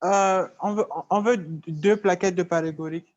On veut 2 plaquettes de parégorique.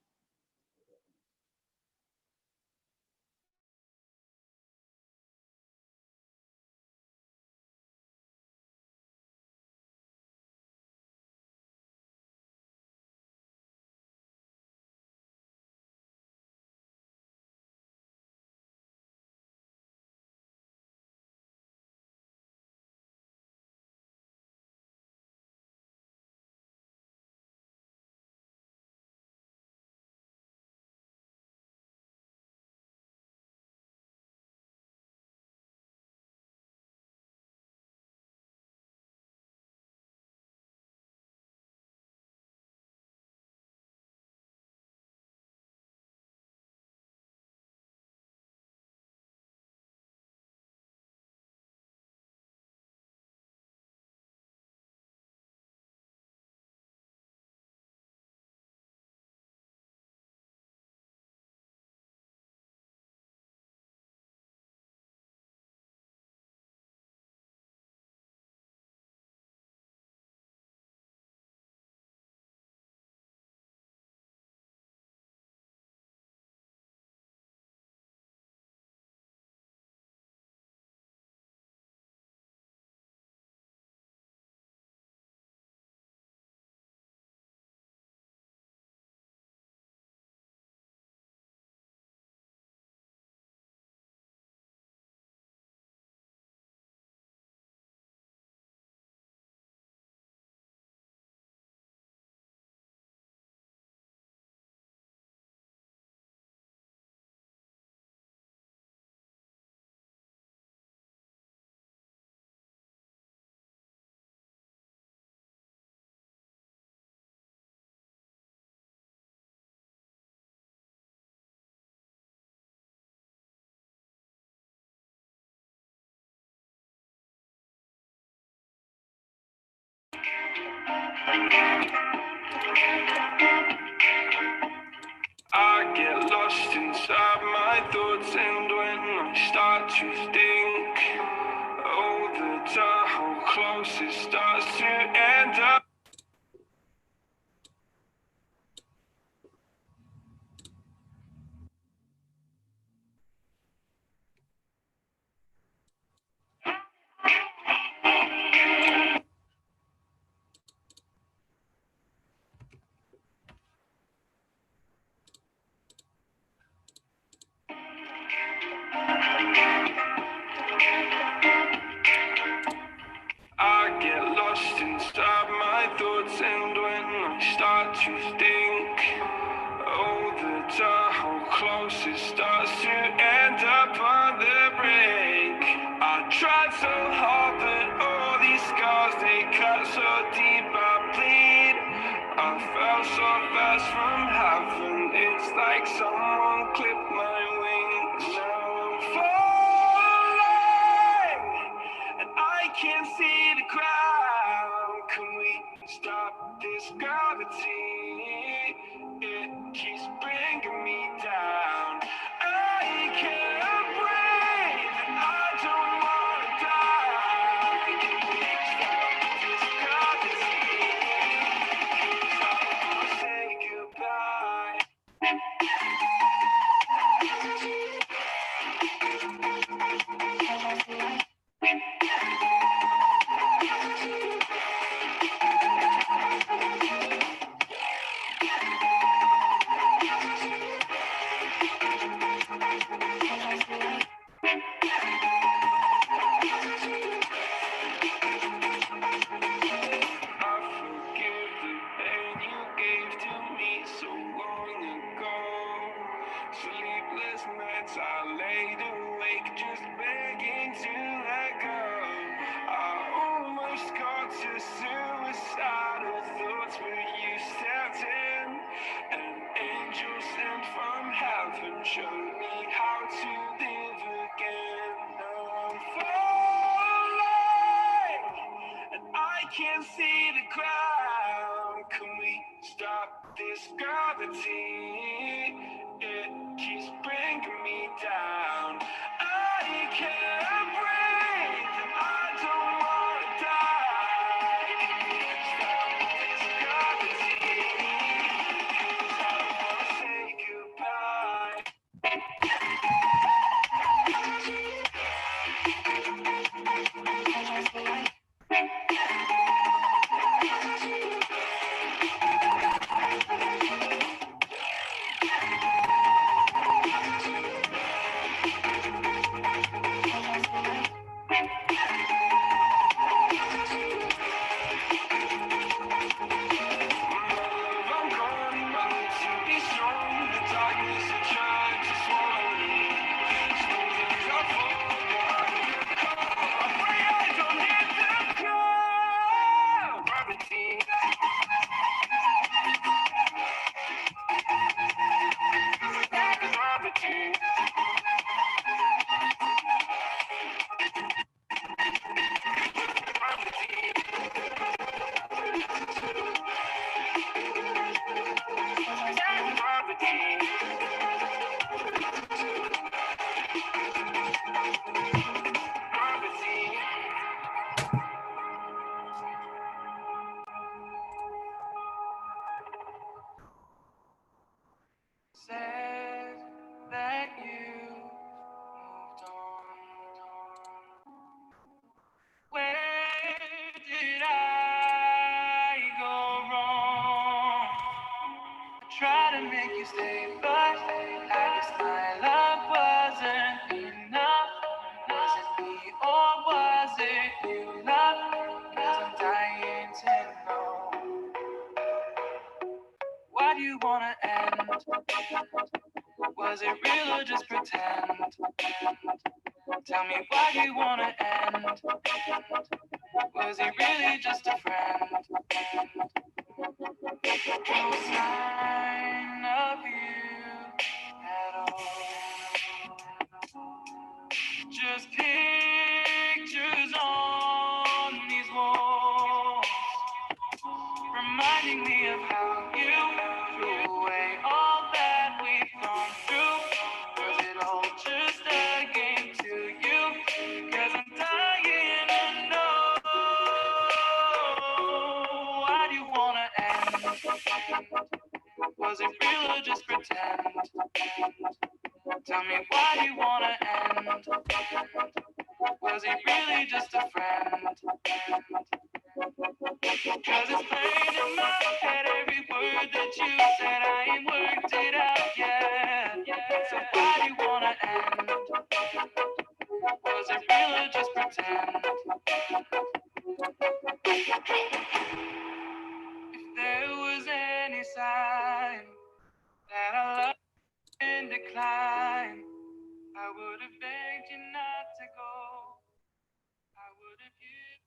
I get lost inside my thoughts, and when I start to think, oh, the time how close it starts to end up. from heaven. It's like someone clipped my wings. Now I'm falling, and I can't see the ground. Can we stop this gravity? It keeps bringing me down. I can't breathe, and I don't wanna die. Can we stop this gravity? 'Cause I wanna say goodbye. I forgive the pain you gave to me so long ago. Sleepless nights I laid awake just begging to let go. I almost got to suicidal thoughts, but you stepped in. An angel sent from heaven showed me how to live again. Now I'm falling, and I can't see the ground. Can we stop this gravity? It keeps bringing me down. I can't breathe, and I don't wanna die. Can we stop this gravity? 'Cause I wanna say goodbye. I'm gone, I need to be strong. The darkness that tried to swallow me. Slowly I fall, afraid I don't hit the ground. Gravity. Gravity. Said that you moved on. Where did I go wrong? I tried to make you stay, but I guess my love wasn't enough. Was it me or was it you, love? 'Cause I'm dying to know. Why do you wanna end? Was it real or just pretend? Tell me why do you wanna end? Was he really just a friend? No sign of you at all. Just pictures on these walls, reminding me of how you threw away all that we've gone through. Was it all just a game to you? 'Cause I'm dying to know. Why do you wanna end? Was it real or just pretend? Tell me why do you wanna end? Was he really just a friend? 'Cause it's plain in my head, every word that you said, I ain't worked it out yet. So why do you wanna end? Was it real or just pretend? If there was any sign that I love in decline, I would have begged you not to go. I would have given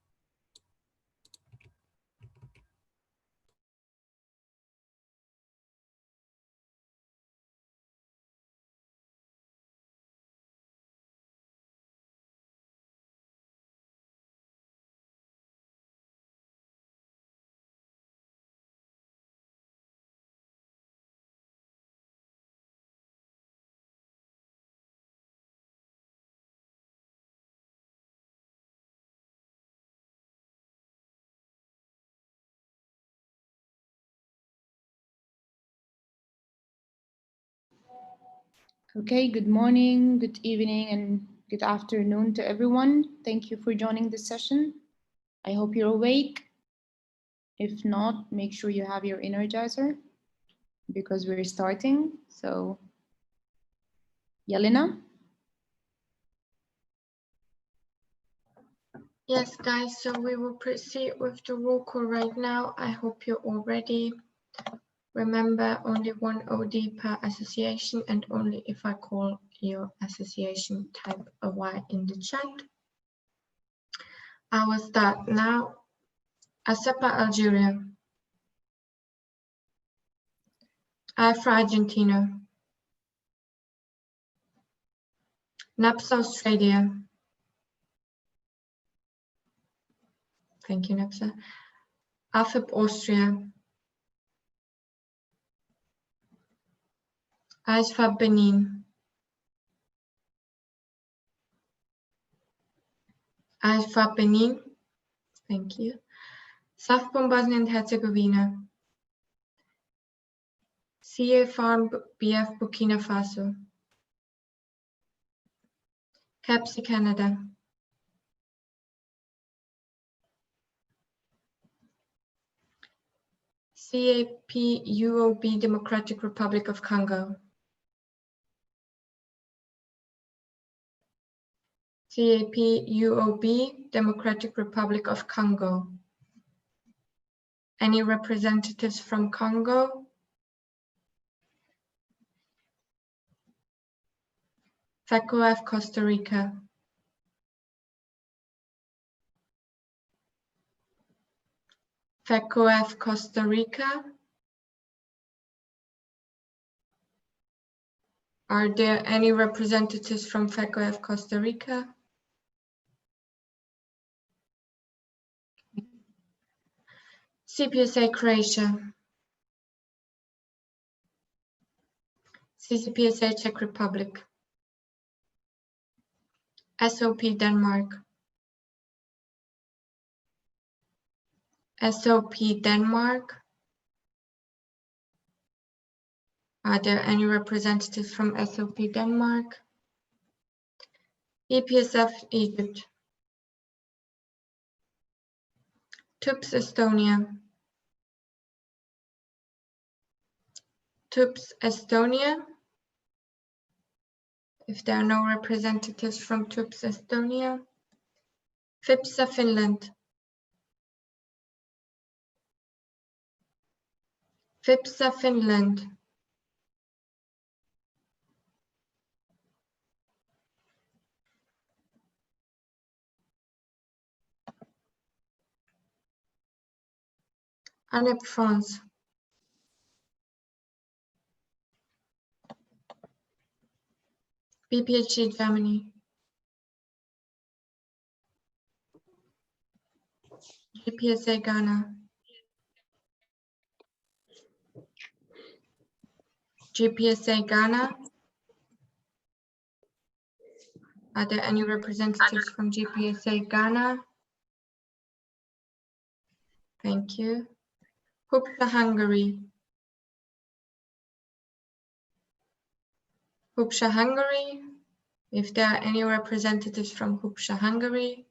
Okay, good morning, good evening, and good afternoon to everyone. Thank you for joining this session. I hope you're awake. If not, make sure you have your Energizer because we're starting. So, Yelena? Yes, guys, so we will proceed with the roll call right now. I hope you're all ready. Remember, only one OD per association, and only if I call your association, type a Y in the chat. I will start now. ASEPA Algeria. AFRA Argentina. NAPSA Australia. Thank you, NAPSA. AFIP Austria. ASFA Benin. ASFA Benin. Thank you. SAFPOM Bosnia and Herzegovina. CA Farm BF Burkina Faso. CAPSI Canada. CAP UOB Democratic Republic of Congo. CAP UOB Democratic Republic of Congo. Any representatives from Congo? FECOF Costa Rica. FECOF Costa Rica. Are there any representatives from FECOF Costa Rica? CPSA Croatia. CCPSA Czech Republic. SOP Denmark. SOP Denmark. Are there any representatives from SOP Denmark? IPSF Egypt. TUPS Estonia. TUPS Estonia. If there are no representatives from TUPS Estonia. FIPSA Finland. FIPSA Finland. ANEP France. BPHG Germany. GPSA Ghana. GPSA Ghana. Are there any representatives from GPSA Ghana? Thank you. HUPSA Hungary. HUPSA Hungary. If there are any representatives from HUPSA Hungary.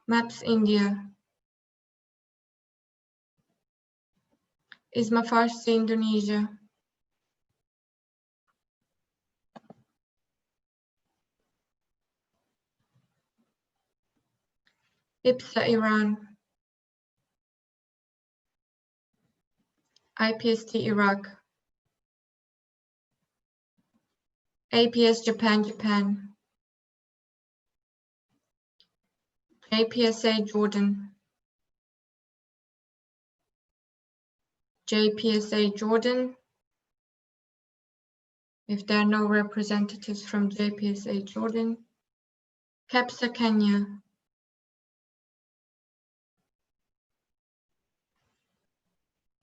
MAPS India. ISMA Farsi Indonesia. IPSA Iran. IPST Iraq. APS Japan. JPSA Jordan. JPSA Jordan. If there are no representatives from JPSA Jordan. CAPSA Kenya.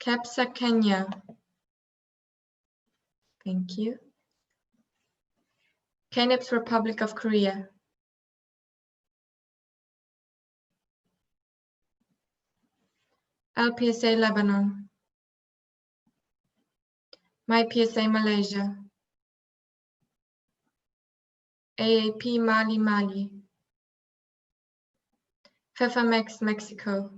CAPSA Kenya. Thank you. KNIPS Republic of Korea. LPSA Lebanon. MyPSA Malaysia, AAP Mali Mali, Pfeffermex Mexico,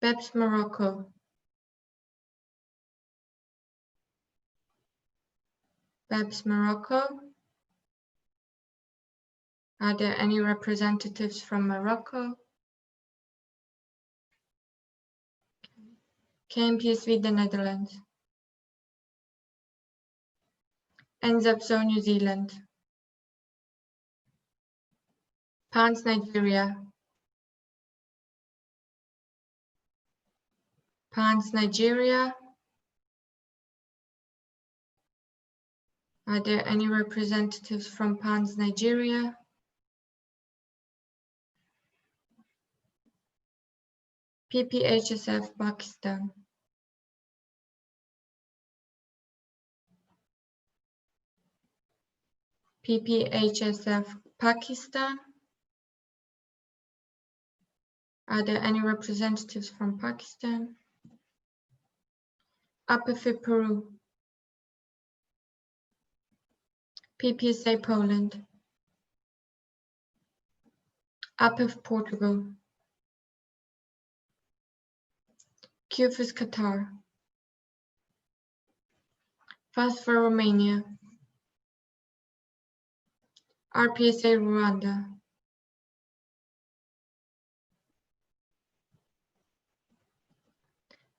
BEPS Morocco, BEPS Morocco. Are there any representatives from Morocco? KMPSV, the Netherlands. NZEPSO, New Zealand. PANS, Nigeria. PANS, Nigeria. Are there any representatives from PANS, Nigeria? PPHSF, Pakistan. PPHSF, Pakistan. Are there any representatives from Pakistan? APFI, Peru. PPSA, Poland. APF, Portugal. QFIS, Qatar. FASFA, Romania. RPSA, Rwanda.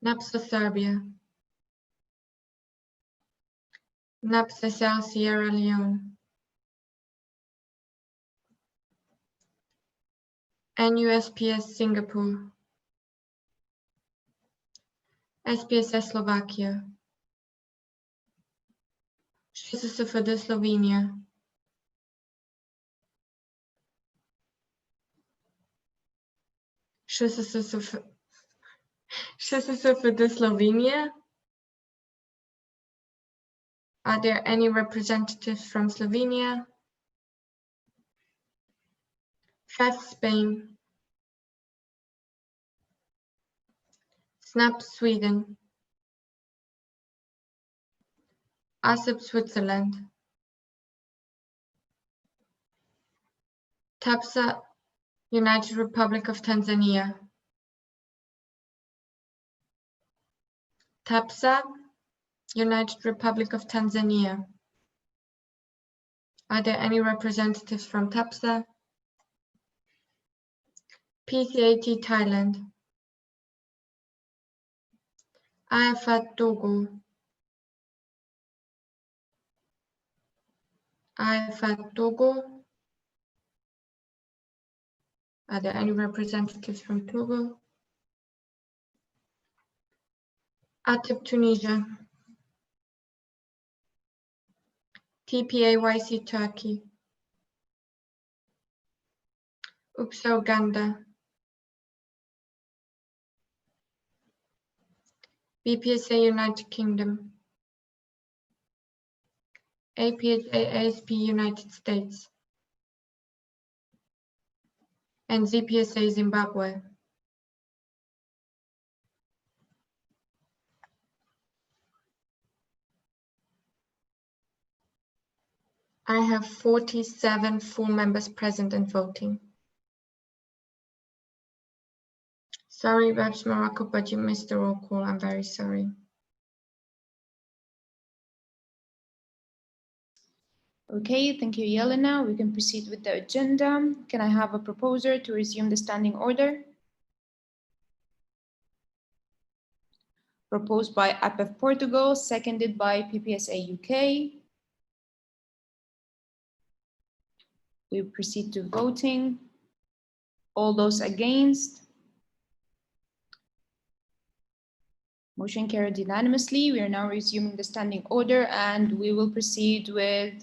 NAPSA, Serbia. NAPSA, Sierra Leone. NUSPS, Singapore. SPSS, Slovakia. SSF, Slovenia. SSF, Slovenia. Are there any representatives from Slovenia? FEF, Spain. SNAP, Sweden. ASEP, Switzerland. TAPSA, United Republic of Tanzania. TAPSA, United Republic of Tanzania. Are there any representatives from TAPSA? PCAT, Thailand. IFAT, Togo. IFAT, Togo. Are there any representatives from Togo? ATIP, Tunisia. TPAYC, Turkey. UPSA, Uganda. BPSA, United Kingdom. APHA, ASP, United States. And ZPSA, Zimbabwe. I have 47 full members present and voting. Sorry, BEPS Morocco, but you missed the roll call. I'm very sorry. Okay, thank you, Yelena. We can proceed with the agenda. Can I have a proposer to resume the standing order? Proposed by APF Portugal, seconded by PPSA UK. We proceed to voting. All those against? Motion carried unanimously. We are now resuming the standing order and we will proceed with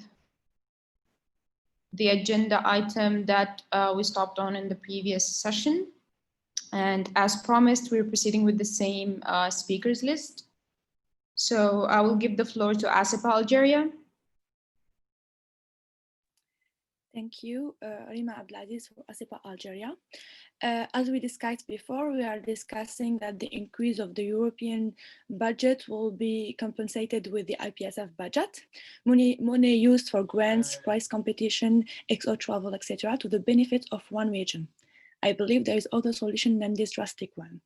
the agenda item that we stopped on in the previous session. And as promised, we're proceeding with the same speakers list. So I will give the floor to ASIP Algeria. Thank you, Rima Abdelaziz for ASIPA Algeria. As we discussed before, we are discussing that the increase of the European budget will be compensated with the IPSF budget. Money used for grants, price competition, exo travel, etc., to the benefit of one region. I believe there is other solution than this drastic one.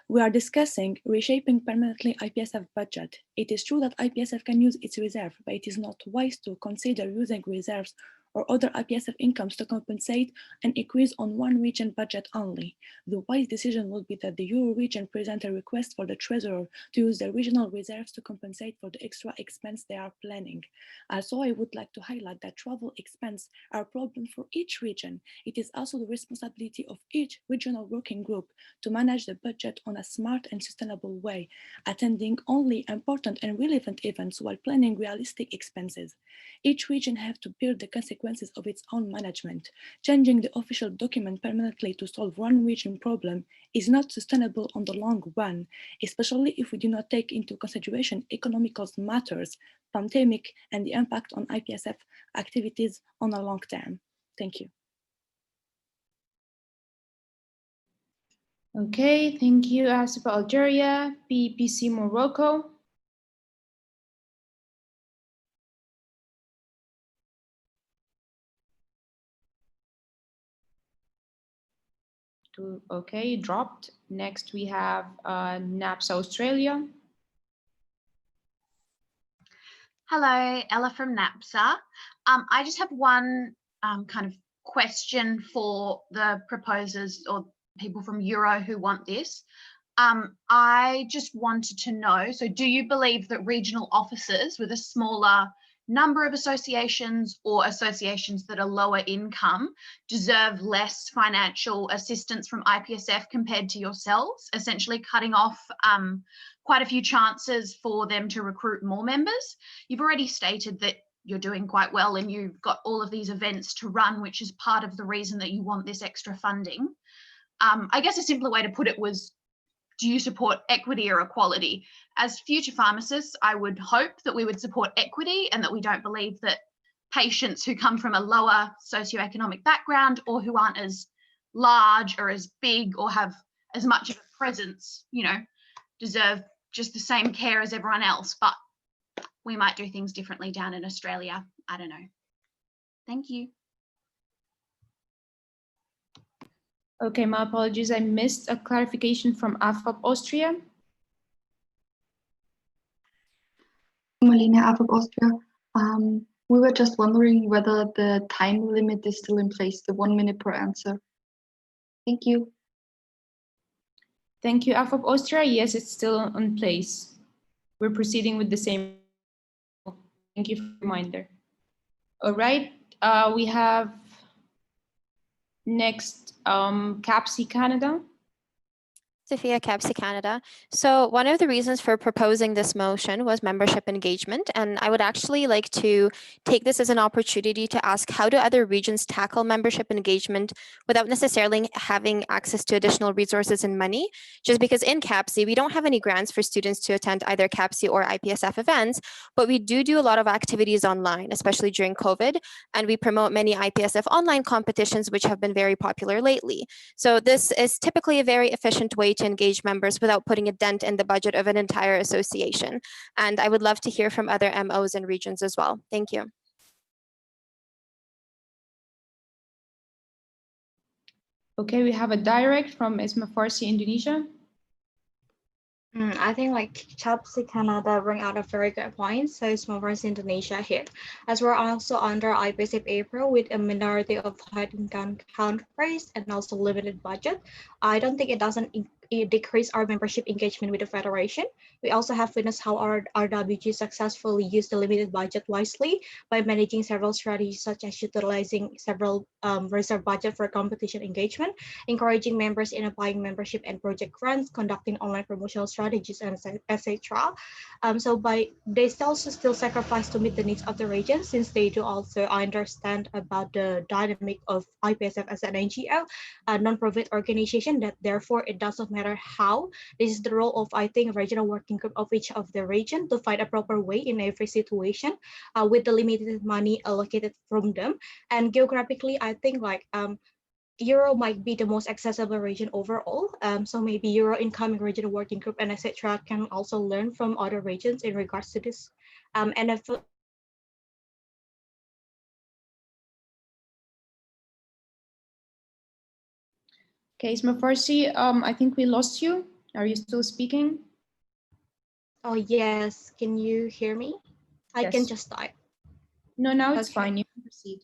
We are discussing reshaping permanently IPSF budget. It is true that IPSF can use its reserve, but it is not wise to consider using reserves or other IPSF incomes to compensate an increase on one region budget only. The wise decision would be that the Euro region present a request for the treasurer to use the regional reserves to compensate for the extra expense they are planning. Also, I would like to highlight that travel expense are a problem for each region. It is also the responsibility of each regional working group to manage the budget on a smart and sustainable way, attending only important and relevant events while planning realistic expenses. Each region has to bear the consequences of its own management. Changing the official document permanently to solve one region problem is not sustainable on the long run, especially if we do not take into consideration economical matters, pandemic, and the impact on IPSF activities on a long term. Thank you. Okay, thank you, ASIPA Algeria, PPC Morocco. Okay, dropped. Next we have NAPS Australia. Hello, Ella from NAPSA. I just have one kind of question for the proposers or people from Euro who want this. I just wanted to know, so do you believe that regional offices with a smaller number of associations or associations that are lower income deserve less financial assistance from IPSF compared to yourselves, essentially cutting off quite a few chances for them to recruit more members? You've already stated that you're doing quite well and you've got all of these events to run, which is part of the reason that you want this extra funding. I guess a simpler way to put it was, do you support equity or equality? As future pharmacists, I would hope that we would support equity and that we don't believe that patients who come from a lower socioeconomic background or who aren't as large or as big or have as much of a presence, you know, deserve just the same care as everyone else. But we might do things differently down in Australia. I don't know. Thank you. Okay, my apologies. I missed a clarification from AFAP Austria. Marlene, AFAP Austria. We were just wondering whether the time limit is still in place, the 1 minute per answer. Thank you. Thank you, AFAP Austria. Yes, it's still in place. We're proceeding with the same. Thank you for the reminder. All right, we have next CAPSI Canada. Sophia, CAPSI Canada. So one of the reasons for proposing this motion was membership engagement, and I would actually like to take this as an opportunity to ask, how do other regions tackle membership engagement without necessarily having access to additional resources and money? Just because in CAPSI, we don't have any grants for students to attend either CAPSI or IPSF events, but we do a lot of activities online, especially during COVID, and we promote many IPSF online competitions, which have been very popular lately. So this is typically a very efficient way to engage members without putting a dent in the budget of an entire association. And I would love to hear from other MOs and regions as well. Thank you. Okay, we have a direct from Isma Farsi, Indonesia. I think like CAPSI Canada bring out a very good point. So it's more Indonesia here, as we're also under IPSF April with a minority of high income countries and also limited budget. I don't think it doesn't decrease our membership engagement with the federation. We also have witnessed how our RWG successfully used the limited budget wisely by managing several strategies, such as utilizing several reserve budget for competition engagement, encouraging members in applying membership and project grants, conducting online promotional strategies, and etc. So they also still sacrifice to meet the needs of the region, since they do also understand about the dynamic of IPSF as an NGO, a non-profit organization, that therefore it doesn't matter matter how. This is the role of, I think, regional working group of each of the region to find a proper way in every situation with the limited money allocated from them. And geographically, I think like Euro might be the most accessible region overall. So maybe Euro incoming regional working group and etc. can also learn from other regions in regards to this. And if Okay, Smafarsi, I think we lost you. Are you still speaking? oh yes, can you hear me? I can Yes. just type. No, now it's Okay. fine. You can proceed.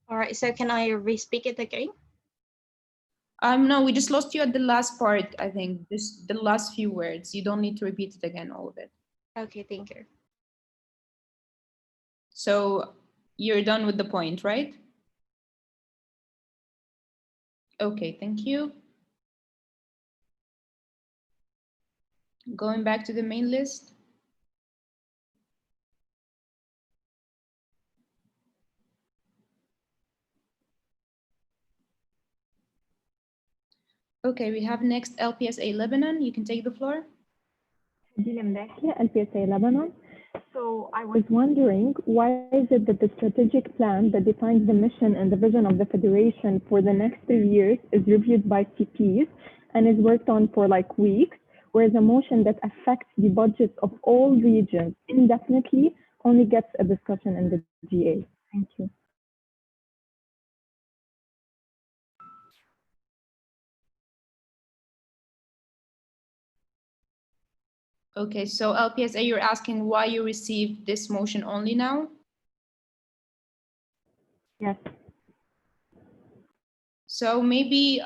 All right, so can I re-speak it again? No, we just lost you at the last part, I think. Just the last few words. You don't need to repeat it again, all of it. Okay, thank you. So you're done with the point, right? Okay, thank you. Going back to the main list. Okay, we have next LPSA Lebanon. You can take the floor. LPSA Lebanon. So I was wondering, why is it that the strategic plan that defines the mission and the vision of the Federation for the next 3 years is reviewed by CPs and is worked on for like weeks, whereas a motion that affects the budgets of all regions indefinitely only gets a discussion in the GA? Thank you. Okay, so LPSA, you're asking why you received this motion only now? Yes. So maybe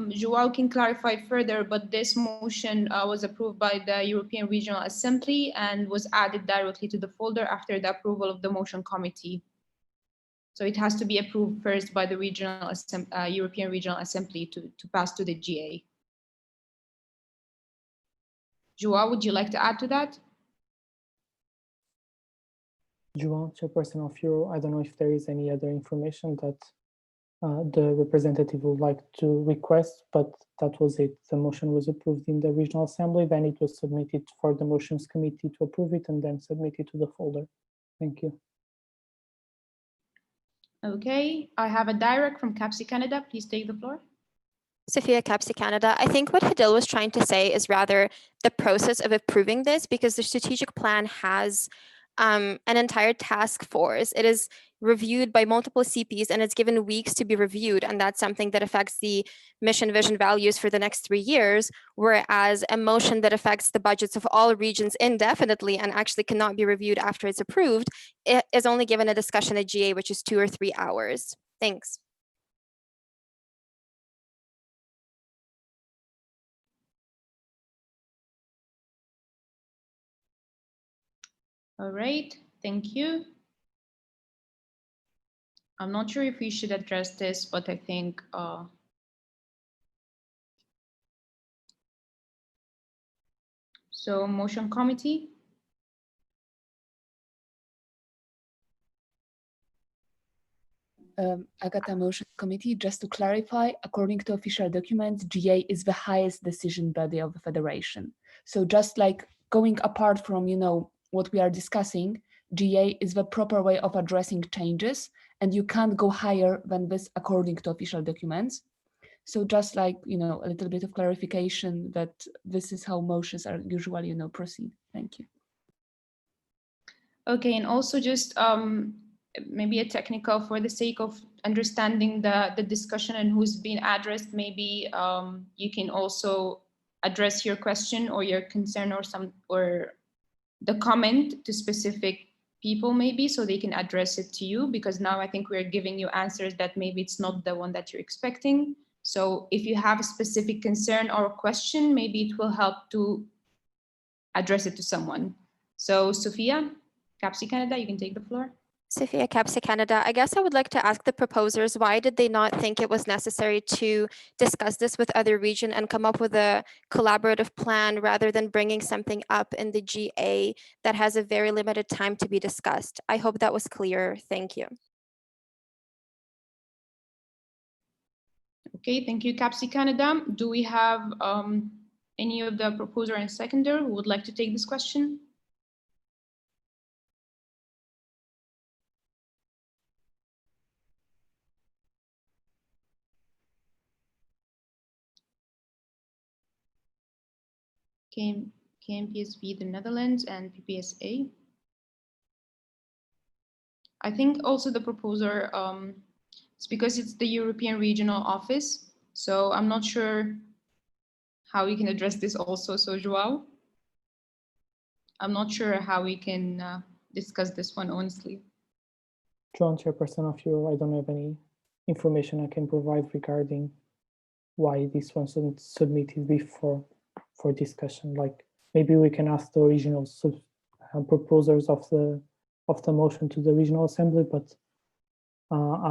Joao can clarify further, but this motion was approved by the European Regional Assembly and was added directly to the folder after the approval of the motion committee. So it has to be approved first by the European Regional Assembly to pass to the GA. Joao, would you like to add to that? Joao, chairperson of Euro, I don't know if there is any other information that the representative would like to request, but that was it. The motion was approved in the Regional Assembly, then it was submitted for the Motions Committee to approve it and then submitted to the folder. Thank you. Okay, I have a direct from CAPSI Canada. Please take the floor. Sophia CAPSI Canada. I think what Hadil was trying to say is rather the process of approving this, because the strategic plan has an entire task force. It is reviewed by multiple CPs and it's given weeks to be reviewed. And that's something that affects the mission, vision, values for the next 3 years, whereas a motion that affects the budgets of all regions indefinitely and actually cannot be reviewed after it's approved, it is only given a discussion at GA, which is 2 or 3 hours. Thanks. All right, thank you. I'm not sure if we should address this, but I think so. Motion committee. Agatha, motion committee, just to clarify, according to official documents, GA is the highest decision body of the Federation. So just like going apart from, what we are discussing, GA is the proper way of addressing changes, and you can't go higher than this according to official documents. So just like, a little bit of clarification that this is how motions are usually, proceed. Thank you. Okay, and also just maybe a technical for the sake of understanding the discussion and who's being addressed, maybe you can also address your question or your concern or the comment to specific people maybe, so they can address it to you, because now I think we're giving you answers that maybe it's not the one that you're expecting. So if you have a specific concern or question, maybe it will help to address it to someone. So Sophia, CAPSI Canada, you can take the floor. Sophia CAPSI Canada, I guess I would like to ask the proposers, why did they not think it was necessary to discuss this with other regions and come up with a collaborative plan rather than bringing something up in the GA that has a very limited time to be discussed? I hope that was clear. Thank you. Okay, thank you, CAPSI Canada. Do we have any of the proposer and seconder who would like to take this question? KMPSV, the Netherlands, and PPSA. I think also the proposer, it's because it's the European Regional Office, so I'm not sure how we can address this also. So Joao, I'm not sure how we can discuss this one, honestly. Joan, Chairperson of Euro, I don't have any information I can provide regarding why this one wasn't submitted before for discussion. Like maybe we can ask the original proposers of the motion to the regional assembly, but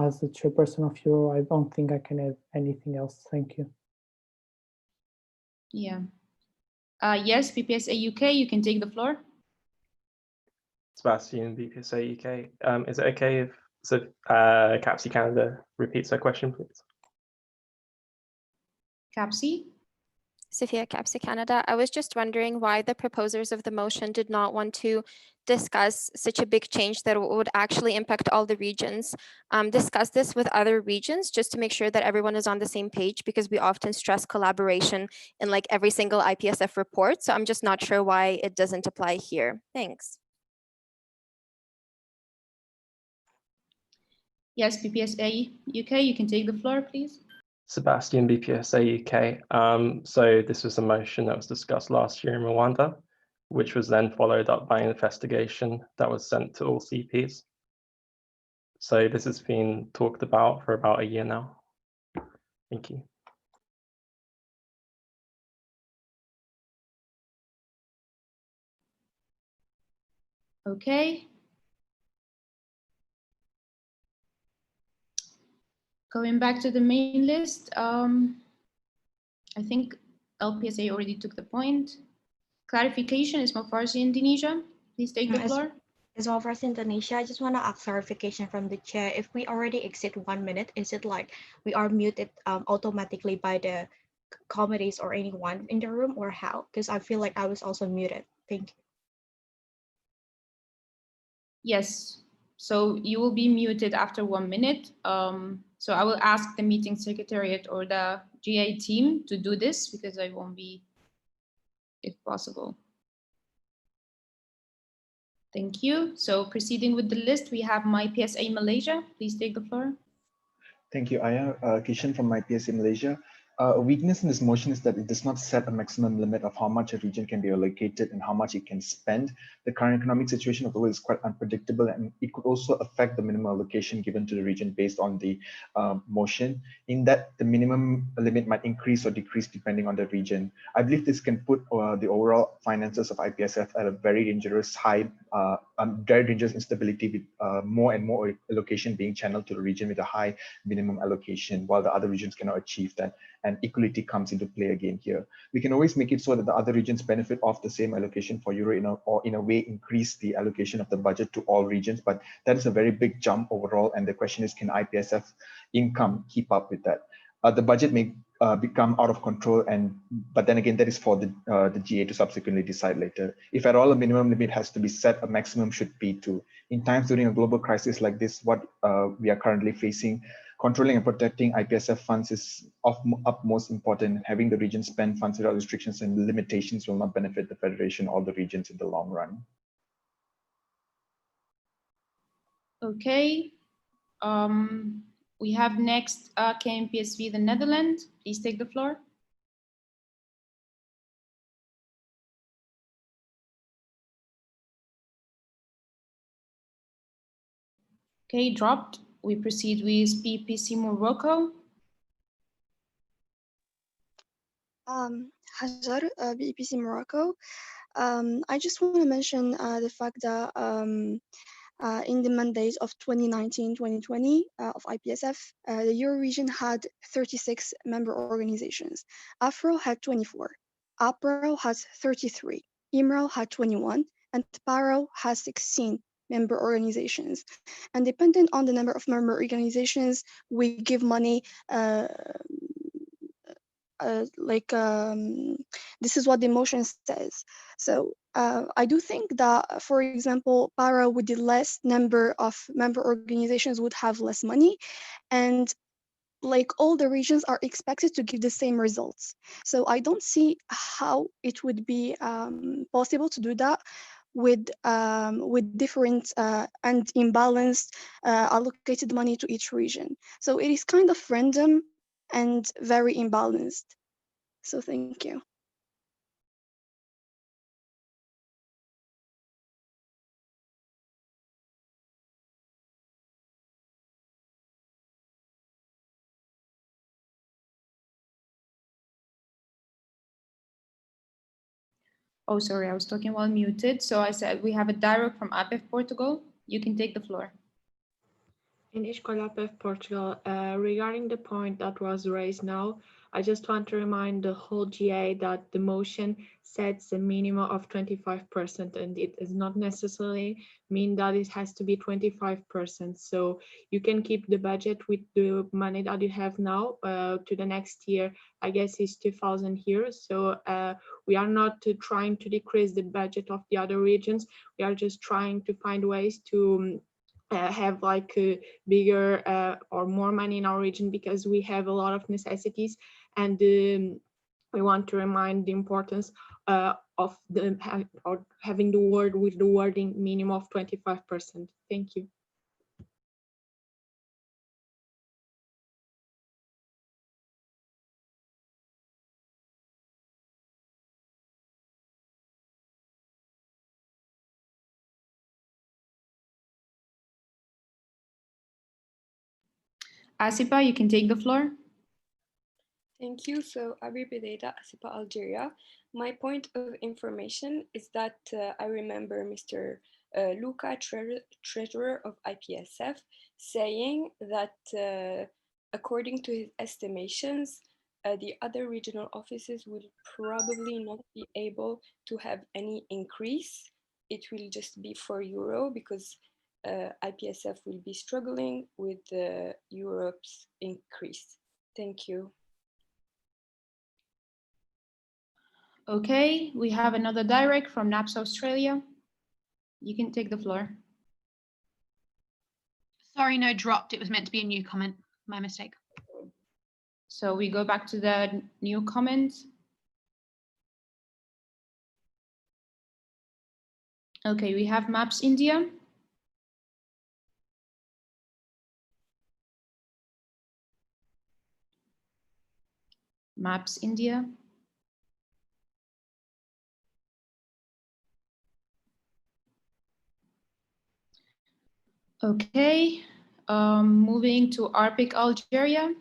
as the chairperson of Euro, I don't think I can add anything else. Thank you. Yeah. Yes, PPSA UK, you can take the floor. Sebastian, BPSA UK. Is it okay if CAPSI Canada repeats her question, please? CAPSI? Sophia, CAPSI Canada. I was just wondering why the proposers of the motion did not want to discuss such a big change that would actually impact all the regions. Discuss this with other regions just to make sure that everyone is on the same page, because we often stress collaboration in like every single IPSF report. So I'm just not sure why it doesn't apply here. Thanks. Yes, PPSA UK, you can take the floor, please. Sebastian, BPSA UK. So this was a motion that was discussed last year in Rwanda, which was then followed up by an investigation that was sent to all CPs. So this has been talked about for about a year now. Thank you. Okay. Going back to the main list, I think LPSA already took the point. Clarification is Farsi Indonesia. Please take the floor. As well for Indonesia, I just want to ask clarification from the chair. If we already exceed 1 minute, is it like we are muted automatically by the committees or anyone in the room, or how? Because I feel like I was also muted. Thank you. Yes, so you will be muted after 1 minute. So I will ask the meeting secretariat or the GA team to do this, because I won't be, if possible. Thank you. So proceeding with the list, we have MyPSA Malaysia. Please take the floor. Thank you, Aya. Kishan from MyPSA Malaysia. A weakness in this motion is that it does not set a maximum limit of how much a region can be allocated and how much it can spend. The current economic situation of the world is quite unpredictable, and it could also affect the minimum allocation given to the region based on the motion. In that, the minimum limit might increase or decrease depending on the region. I believe this can put the overall finances of IPSF at a very dangerous very dangerous instability, with more and more allocation being channeled to the region with a high minimum allocation, while the other regions cannot achieve that. And equality comes into play again here. We can always make it so that the other regions benefit off the same allocation for Euro, or in a way increase the allocation of the budget to all regions, but that is a very big jump overall. And the question is, can IPSF income keep up with that? The budget may become out of control, but then again, that is for the GA to subsequently decide later. If at all a minimum limit has to be set, a maximum should be too. In times during a global crisis like this, what we are currently facing, controlling and protecting IPSF funds is of utmost important. Having the region spend funds without restrictions and limitations will not benefit the Federation or the regions in the long run. Okay. We have next KMPSV, the Netherlands. Please take the floor. Okay, dropped. We proceed with PPC Morocco. Hazar, BEPC Morocco. I just want to mention the fact that in the mandate of 2019-2020 of IPSF, the Euro region had 36 member organizations. AFRO had 24, APRO has 33, IMRO had 21, and PARO has 16 member organizations. And depending on the number of member organizations, we give money this is what the motion says. So I do think that, for example, para with the less number of member organizations would have less money, and like all the regions are expected to give the same results. So I don't see how it would be possible to do that with different and imbalanced allocated money to each region. So it is kind of random and very imbalanced. So thank you. Oh, sorry, I was talking while muted. So I said we have a direct from APEF Portugal. You can take the floor. In APEF Portugal, regarding the point that was raised now, I just want to remind the whole GA that the motion sets a minimum of 25%, and it does not necessarily mean that it has to be 25%. So you can keep the budget with the money that you have now to the next year. I guess is 2,000 here. So we are not trying to decrease the budget of the other regions. We are just trying to find ways to have like a bigger or more money in our region, because we have a lot of necessities, and we want to remind the importance of having the word with the wording minimum of 25%. Thank you. Asipa, you can take the floor. Thank you. So Abi Bededa, Asipa, Algeria. My point of information is that I remember Mr. Luca, treasurer of IPSF, saying that according to his estimations, the other regional offices will probably not be able to have any increase. It will just be for Euro, because IPSF will be struggling with Europe's increase. Thank you. Okay, we have another direct from NAPS Australia. You can take the floor. Sorry, no, dropped. It was meant to be a new comment. My mistake. So we go back to the new comment. Okay, we have Maps India. Maps India. Okay, moving to ARPIC Algeria.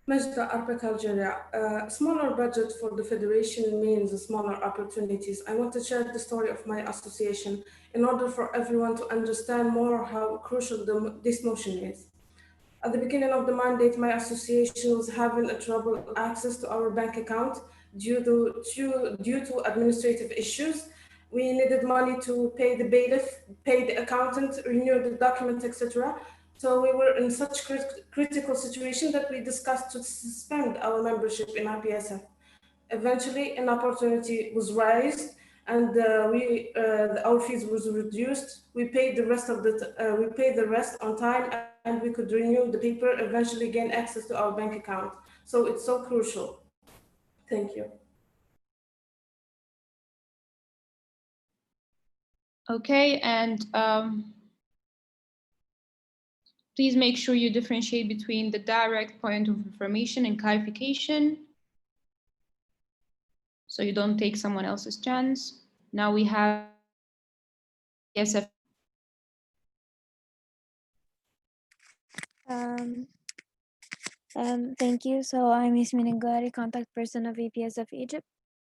Majda, ARPIC Algeria. Smaller budget for the federation means smaller opportunities. I want to share the story of my association in order for everyone to understand more how crucial this motion is. At the beginning of the mandate, my association was having a trouble access to our bank account due to administrative issues. We needed money to pay the bailiff, pay the accountant, renew the document, etc. So we were in such critical situation that we discussed to suspend our membership in IPSF. Eventually, an opportunity was raised, and our fees was reduced. We paid the rest on time, and we could renew the paper. Eventually, gain access to our bank account. So it's so crucial. Thank you. Okay, and please make sure you differentiate between the direct point of information and clarification, so you don't take someone else's chance. Now we have IPSF. Thank you. So I'm Yasmin Ngari, contact person of IPSF Egypt.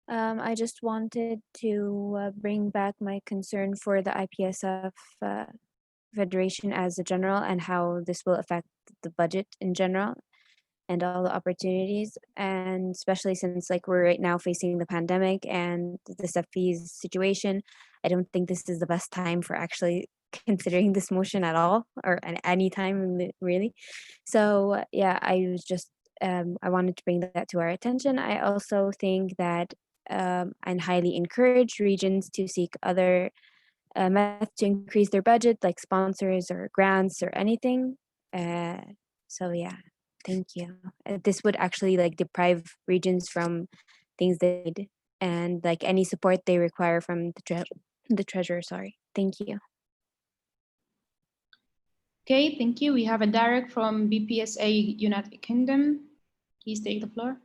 I just wanted to bring back my concern for the IPSF Federation as a general, and how this will affect the budget in general and all the opportunities, and especially since like we're right now facing the pandemic and the SFP's situation. I don't think this is the best time for actually considering this motion at all, or at any time really. So yeah, I was just I wanted to bring that to our attention. I also think that and highly encourage regions to seek other methods to increase their budget, like sponsors or grants or anything. So yeah, thank you. This would actually like deprive regions from things they need and like any support they require from the treasurer. Sorry, thank you. Okay, thank you. We have a direct from BPSA United Kingdom. Please take the floor.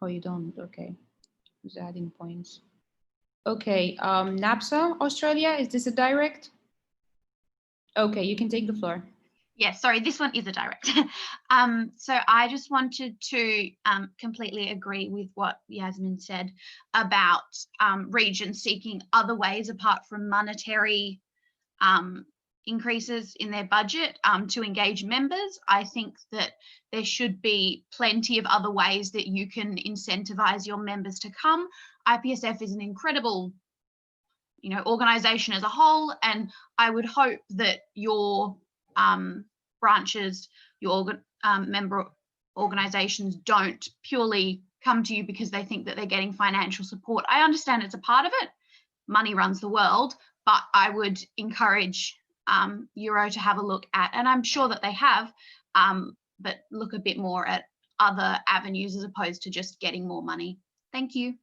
Oh, you don't, okay. Who's adding points? Okay, NAPSA, Australia, is this a direct? Okay, you can take the floor. Yeah, sorry, this one is a direct. So I just wanted to completely agree with what Yasmin said about regions seeking other ways apart from monetary increases in their budget to engage members. I think that there should be plenty of other ways that you can incentivize your members to come. IPSF is an incredible, organization as a whole, and I would hope that your branches, your member organizations don't purely come to you because they think that they're getting financial support. I understand it's a part of it. Money runs the world, but I would encourage Euro to have a look at, and I'm sure that they have, but look a bit more at other avenues as opposed to just getting more money. Thank you.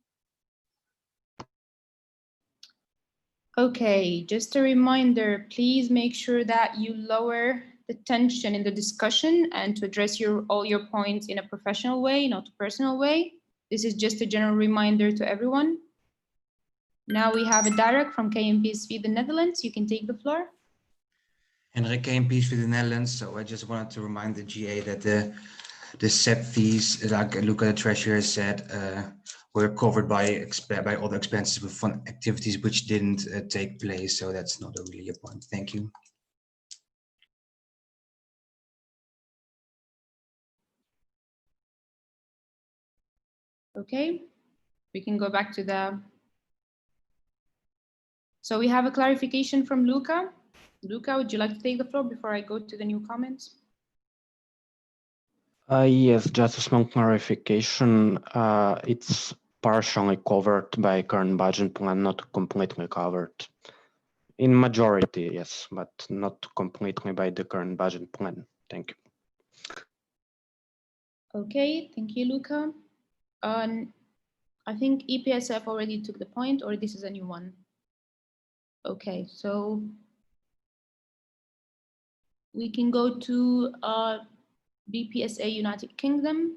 Okay, just a reminder, please make sure that you lower the tension in the discussion and to address all your points in a professional way, not a personal way. This is just a general reminder to everyone. Now we have a direct from KMPSV, the Netherlands. You can take the floor. Henrik, KMPSV, the Netherlands. So I just wanted to remind the GA that the SEP fees, like Luca, the treasurer, said, were covered by all the expenses with fund activities which didn't take place. So that's not really a point. Thank you. Okay, we can go back to the. So we have a clarification from Luca. Luca, would you like to take the floor before I go to the new comments? Yes, just a small clarification. It's partially covered by current budget plan, not completely covered. In majority, yes, but not completely by the current budget plan. Thank you. Okay, thank you, Luca. I think EPSF already took the point, or this is a new one. Okay, so we can go to BPSA United Kingdom.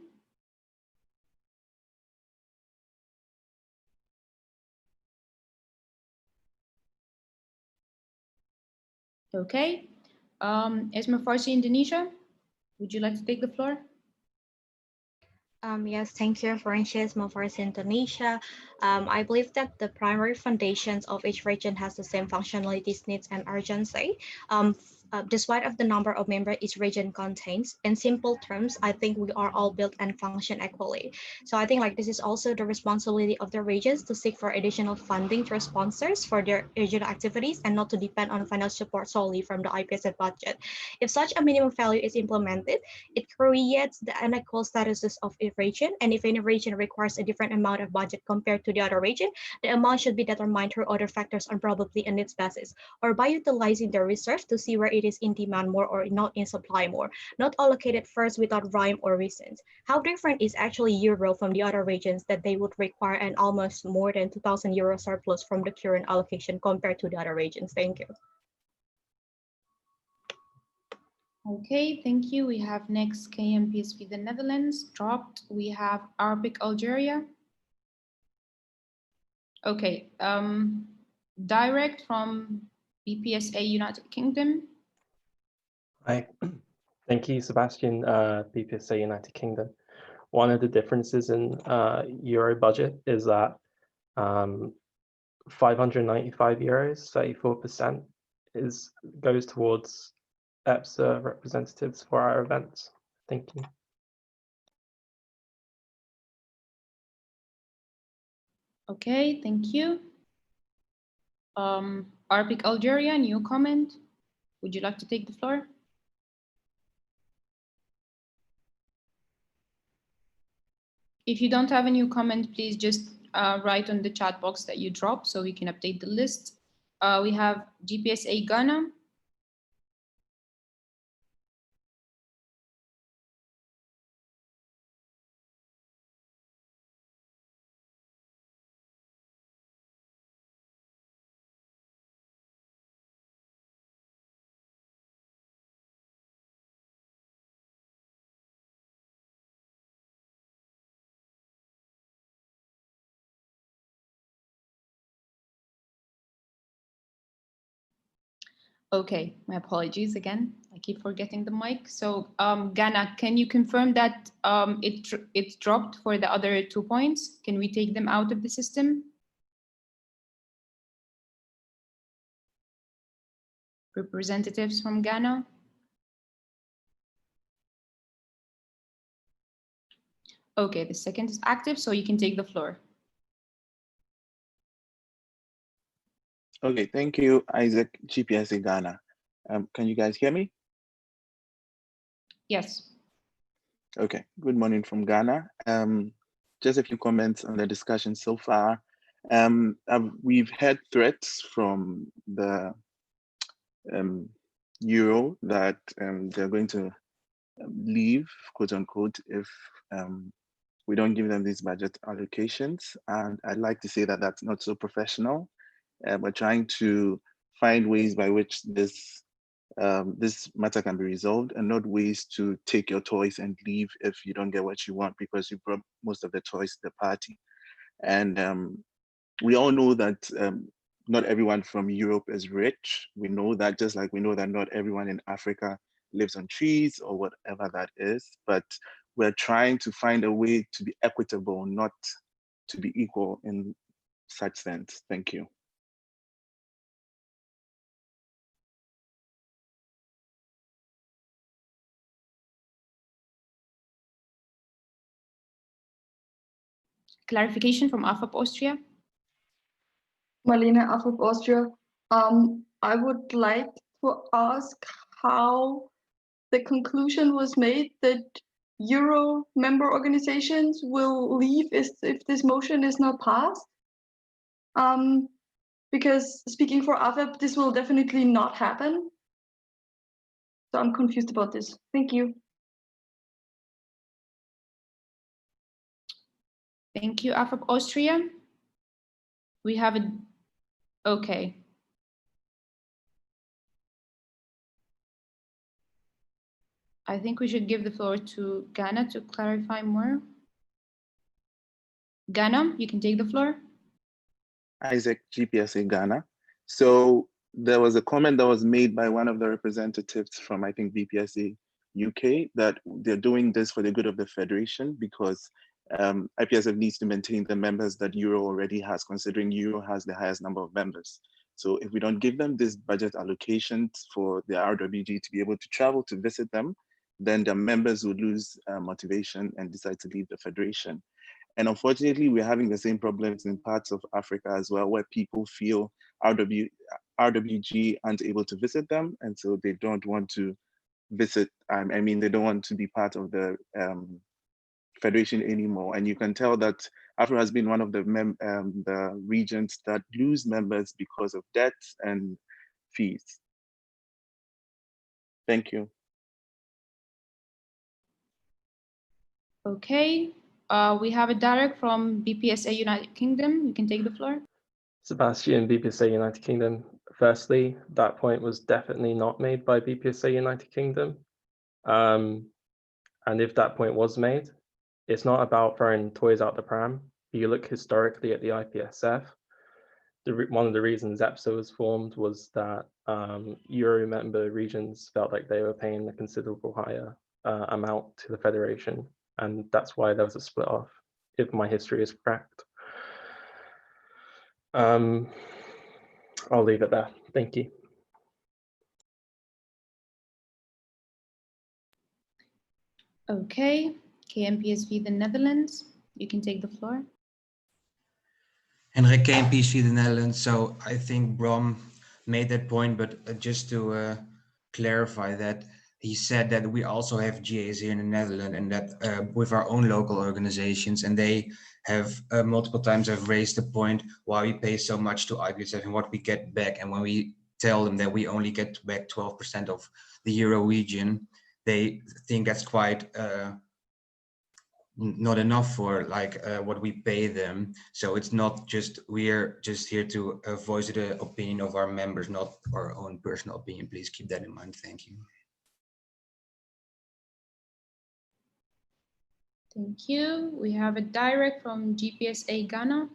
Okay, Esma Farsi, Indonesia, would you like to take the floor? Yes, thank you, Frances Mofars, Indonesia. I believe that the primary foundations of each region has the same functionalities, needs, and urgency. Despite of the number of members each region contains, in simple terms, I think we are all built and function equally. So I think like this is also the responsibility of the regions to seek for additional funding through sponsors for their regional activities and not to depend on financial support solely from the IPSF budget. If such a minimum value is implemented, it creates the unequal statuses of each region, and if any region requires a different amount of budget compared to the other region, the amount should be determined through other factors on probably a needs basis, or by utilizing the reserve to see where it is in demand more or not in supply more, not allocated first without rhyme or reasons. How different is actually Euro from the other regions that they would require an almost more than 2,000 euro surplus from the current allocation compared to the other regions? Thank you. Okay, thank you. We have next KMPSV, the Netherlands, dropped. We have Arabic, Algeria. Okay, direct from BPSA, United Kingdom. Hi, thank you, Sebastian, BPSA United Kingdom. One of the differences in Euro budget is that 595 euros, 34% goes towards EPSA representatives for our events. Thank you. Okay, thank you. Arpic Algeria, new comment. Would you like to take the floor? If you don't have a new comment, please just write on the chat box that you drop so we can update the list. We have GPSA Ghana. Okay, my apologies again. I keep forgetting the mic. So Ghana, can you confirm that it's dropped for the other 2 points? Can we take them out of the system? Representatives from Ghana? Okay, the second is active, so you can take the floor. Okay, thank you, Isaac, GPSA Ghana. Can you guys hear me? Yes. Okay, good morning from Ghana. Just a few comments on the discussion so far. We've had threats from the Euro that they're going to leave, quote unquote, if we don't give them these budget allocations. And I'd like to say that that's not so professional. We're trying to find ways by which this matter can be resolved, and not ways to take your toys and leave if you don't get what you want because you brought most of the toys to the party. And we all know that not everyone from Europe is rich. We know that, just like we know that not everyone in Africa lives on trees or whatever that is, but we're trying to find a way to be equitable, not to be equal in such sense. Thank you. Clarification from AFAP Austria. Marlene, AFAP Austria. I would like to ask how the conclusion was made that Euro member organizations will leave if this motion is not passed. Because speaking for AFAP, this will definitely not happen. So I'm confused about this. Thank you. Thank you, AFAP Austria. We have a, okay. I think we should give the floor to Ghana to clarify more. Ghana, you can take the floor. Isaac, GPSA Ghana. So there was a comment that was made by one of the representatives from, I think, BPSA UK, that they're doing this for the good of the Federation because IPSF needs to maintain the members that Euro already has, considering Euro has the highest number of members. So if we don't give them this budget allocations for the RWG to be able to travel to visit them, then the members will lose motivation and decide to leave the Federation. And unfortunately, we're having the same problems in parts of Africa as well, where people feel RWG aren't able to visit them, and so they don't want to visit. I mean, they don't want to be part of the Federation anymore. And you can tell that Africa has been one of the regions that lose members because of debts and fees. Thank you. Okay. We have a direct from BPSA United Kingdom. You can take the floor. Sebastian, BPSA United Kingdom. Firstly, that point was definitely not made by BPSA United Kingdom. And if that point was made, it's not about throwing toys out the pram. If you look historically at the IPSF, one of the reasons EPSA was formed was that Euro member regions felt like they were paying a considerable higher amount to the Federation. And that's why there was a split off, if my history is correct. I'll leave it there. Thank you. Okay, KMPSV, the Netherlands. You can take the floor. Henrik KMPSV, the Netherlands. So I think Brom made that point, but just to clarify that, he said that we also have GAs here in the Netherlands, and that with our own local organizations, and they have multiple times have raised the point why we pay so much to IPSF and what we get back. And when we tell them that we only get back 12% of the Euro region, they think that's quite not enough for like what we pay them. So it's not just, we're just here to voice the opinion of our members, not our own personal opinion. Please keep that in mind. Thank you. Thank you. We have a direct from GPSA Ghana.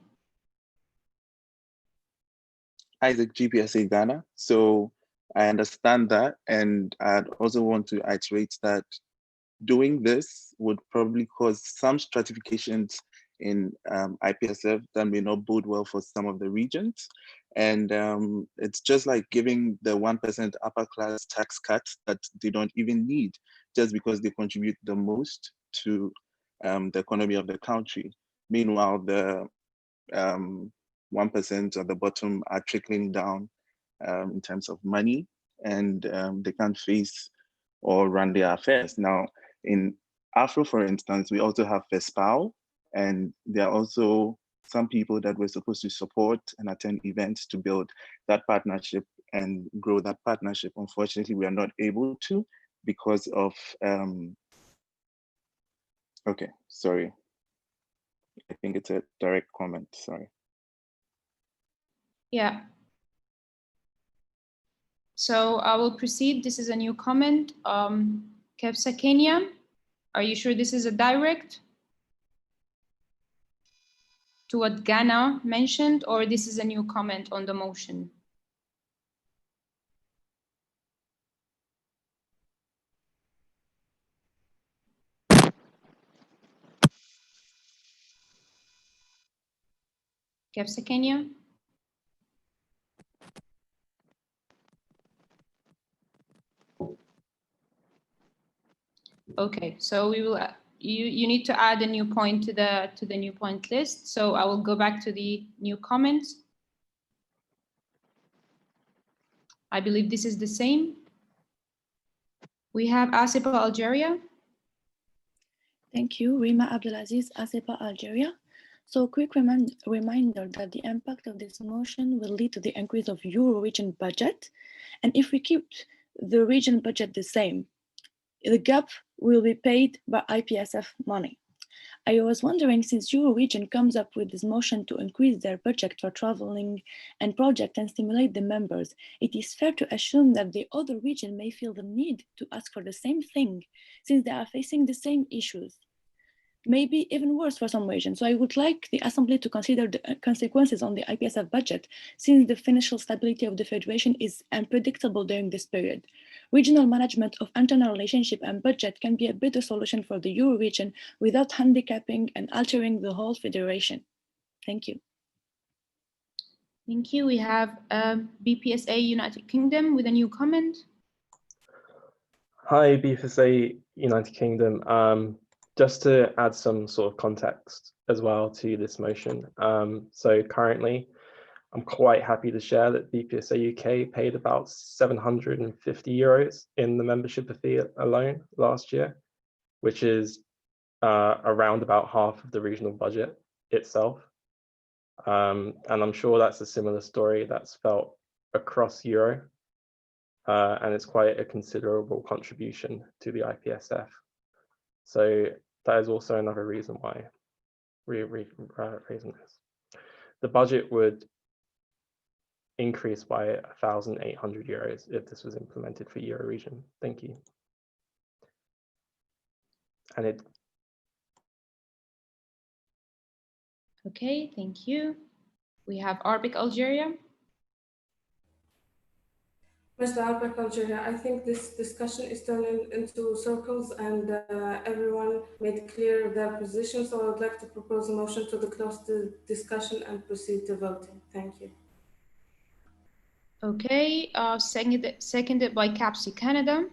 Isaac, GPSA Ghana. So I understand that, and I'd also want to iterate that doing this would probably cause some stratifications in IPSF that may not bode well for some of the regions. And it's just like giving the 1% upper class tax cuts that they don't even need, just because they contribute the most to the economy of the country. Meanwhile, the 1% at the bottom are trickling down in terms of money, and they can't face or run their affairs. Now, in Afro, for instance, we also have FESPAO, and there are also some people that we're supposed to support and attend events to build that partnership and grow that partnership. Unfortunately, we are not able to because of, okay, sorry. I think it's a direct comment, sorry. Yeah. So I will proceed. This is a new comment. Kefsa Kenya, are you sure this is a direct to what Ghana mentioned, or this is a new comment on the motion? Kefsa Kenya? Okay, so we will. You need to add a new point to the new point list. So I will go back to the new comments. I believe this is the same. We have ASEPA Algeria. Thank you, Rima Abdulaziz, ASEPA Algeria. So quick reminder that the impact of this motion will lead to the increase of Euro region budget. And if we keep the region budget the same, the gap will be paid by IPSF money. I was wondering, since Euro region comes up with this motion to increase their budget for traveling and project and stimulate the members, it is fair to assume that the other region may feel the need to ask for the same thing, since they are facing the same issues. Maybe even worse for some regions. So I would like the Assembly to consider the consequences on the IPSF budget, since the financial stability of the Federation is unpredictable during this period. Regional management of internal relationship and budget can be a better solution for the Euro region without handicapping and altering the whole Federation. Thank you. Thank you. We have BPSA United Kingdom with a new comment. Hi, BPSA United Kingdom. Just to add some sort of context as well to this motion. So currently, I'm quite happy to share that BPSA UK paid about €750 in the membership fee alone last year, which is around about half of the regional budget itself. And I'm sure that's a similar story that's felt across Euro. And it's quite a considerable contribution to the IPSF. So that is also another reason why we're raising this. The budget would increase by €1,800 if this was implemented for Euro region. Thank you. And it. Okay, thank you. We have Arabic Algeria. Mr. Albert Algeria, I think this discussion is turning into circles, and everyone made clear their position. So I would like to propose a motion to close the discussion and proceed to voting. Thank you. Okay, seconded by CAPSI Canada.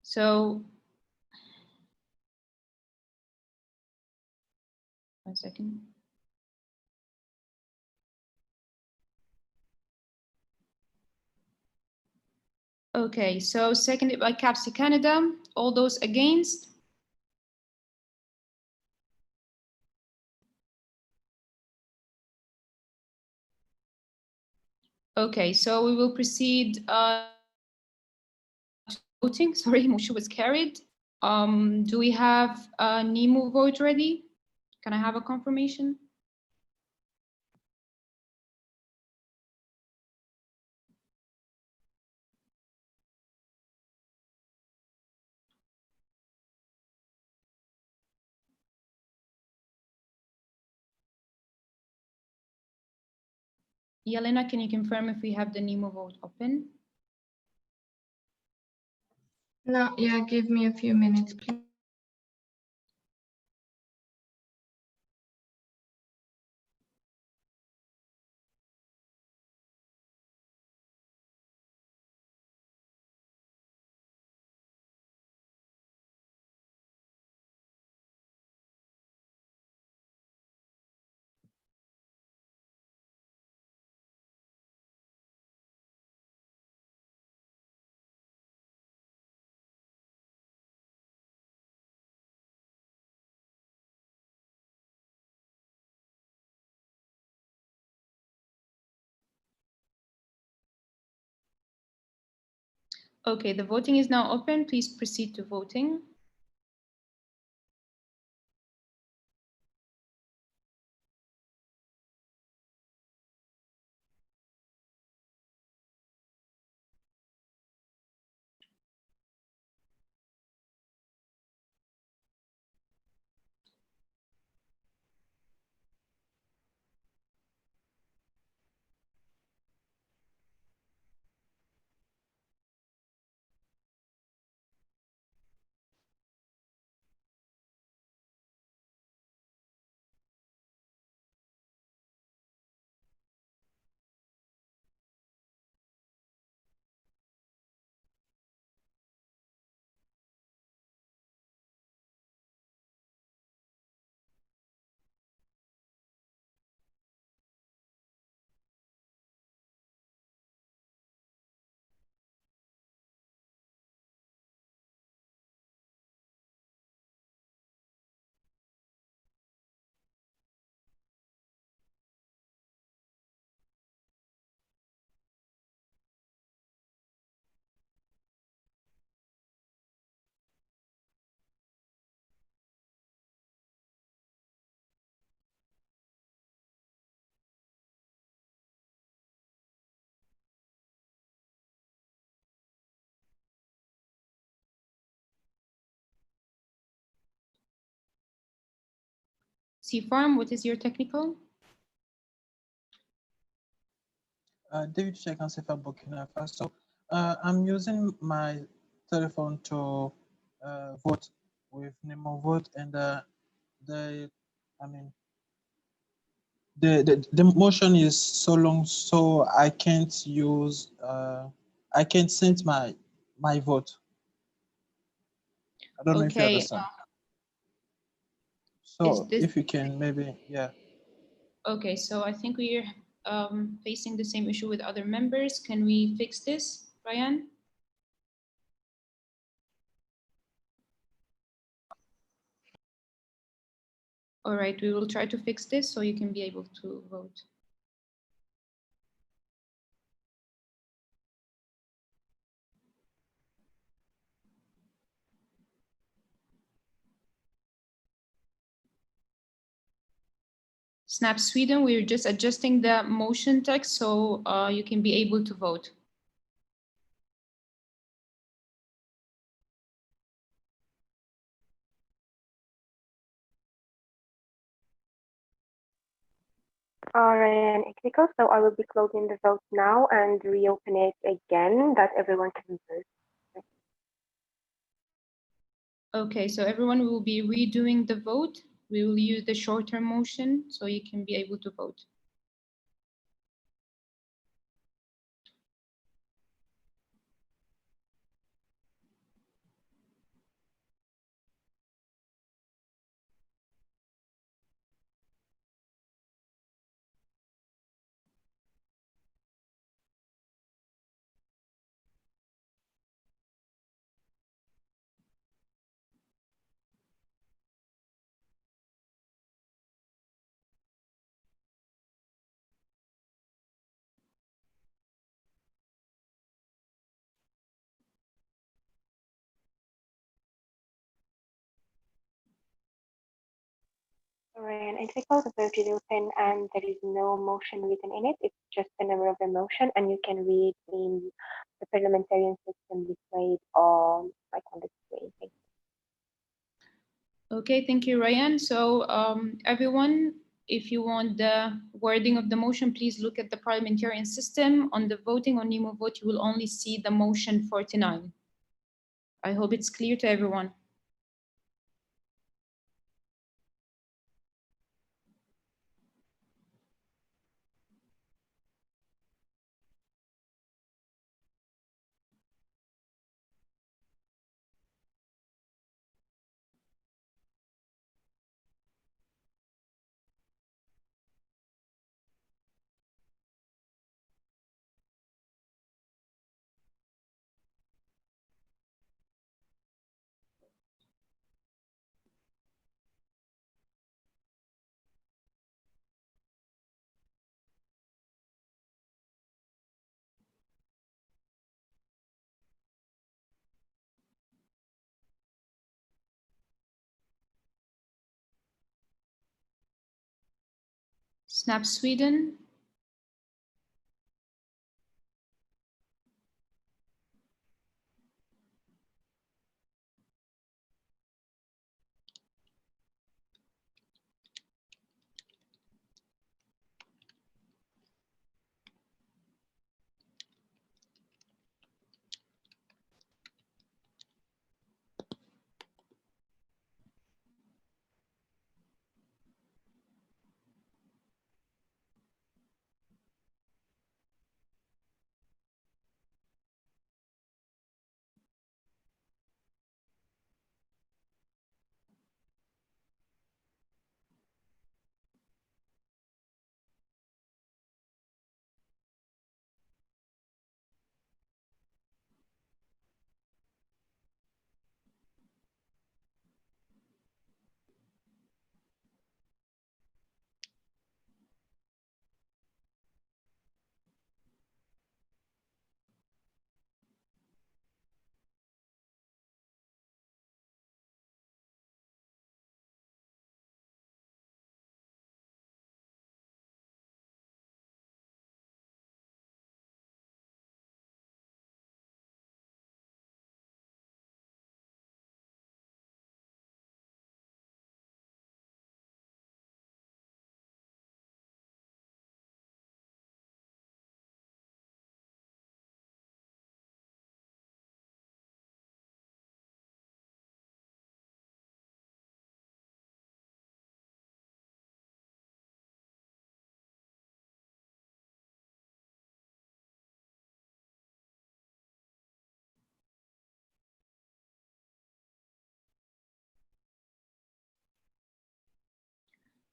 So 1 second. Okay, so seconded by CAPSI Canada. All those against? Okay, so we will proceed voting. Sorry, motion was carried. Do we have a NEMO vote ready? Can I have a confirmation? Yelena, can you confirm if we have the NEMO vote open? No, yeah, give me a few minutes, please. Okay, the voting is now open. Please proceed to voting. C-Farm, what is your technical? David Shekansefa, Burkina Faso. I'm using my telephone to vote with Nemo Vote, and the motion is so long, so I can't use I can't send my vote. I don't know if you Okay. understand. So if you can maybe, yeah. Okay, so I think we're facing the same issue with other members. Can we fix this, Ryan? All right, we will try to fix this so you can be able to vote. Snap Sweden, we're just adjusting the motion text so you can be able to vote. Ryan Ecknickle, so I will be closing the vote now and reopen it again that everyone can vote. Okay, so everyone will be redoing the vote. We will use the short-term motion so you can be able to vote. Ryan, I think the vote is open and there is no motion written in it. It's just the number of the motion, and you can read in the parliamentarian system displayed on like on the screen. Thank you. Okay, thank you, Ryan. So everyone, if you want the wording of the motion, please look at the parliamentarian system. On the voting on Nemo vote, you will only see the motion 49. I hope it's clear to everyone. Snap Sweden.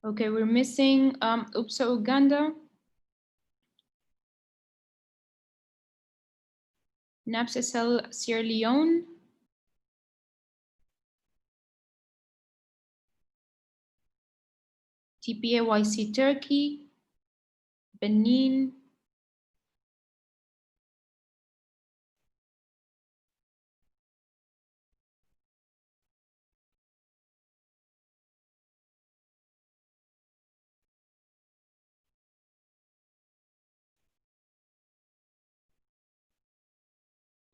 Okay, we're missing UPSA Uganda, NAPSSL Sierra Leone, TPAYC Turkey, Benin,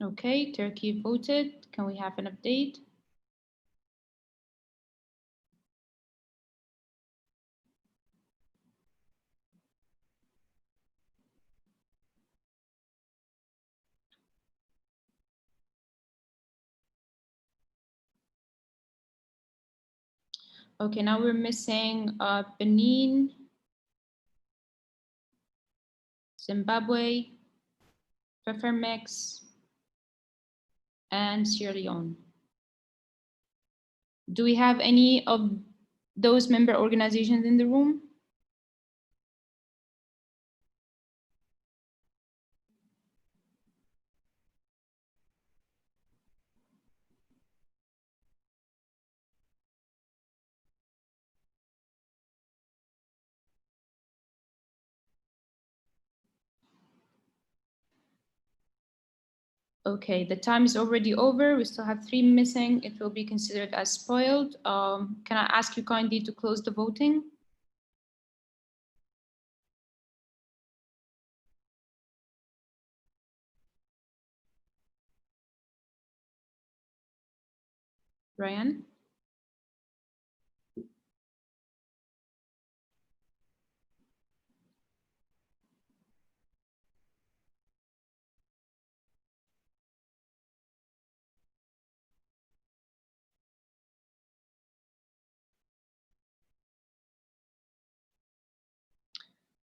okay, Turkey voted. Can we have an update? Okay, now we're missing Benin, Zimbabwe, Pfeffermex, and Sierra Leone. Do we have any of those member organizations in the room? Okay, the time is already over. We still have 3 missing. It will be considered as spoiled. Can I ask you kindly to close the voting? Ryan?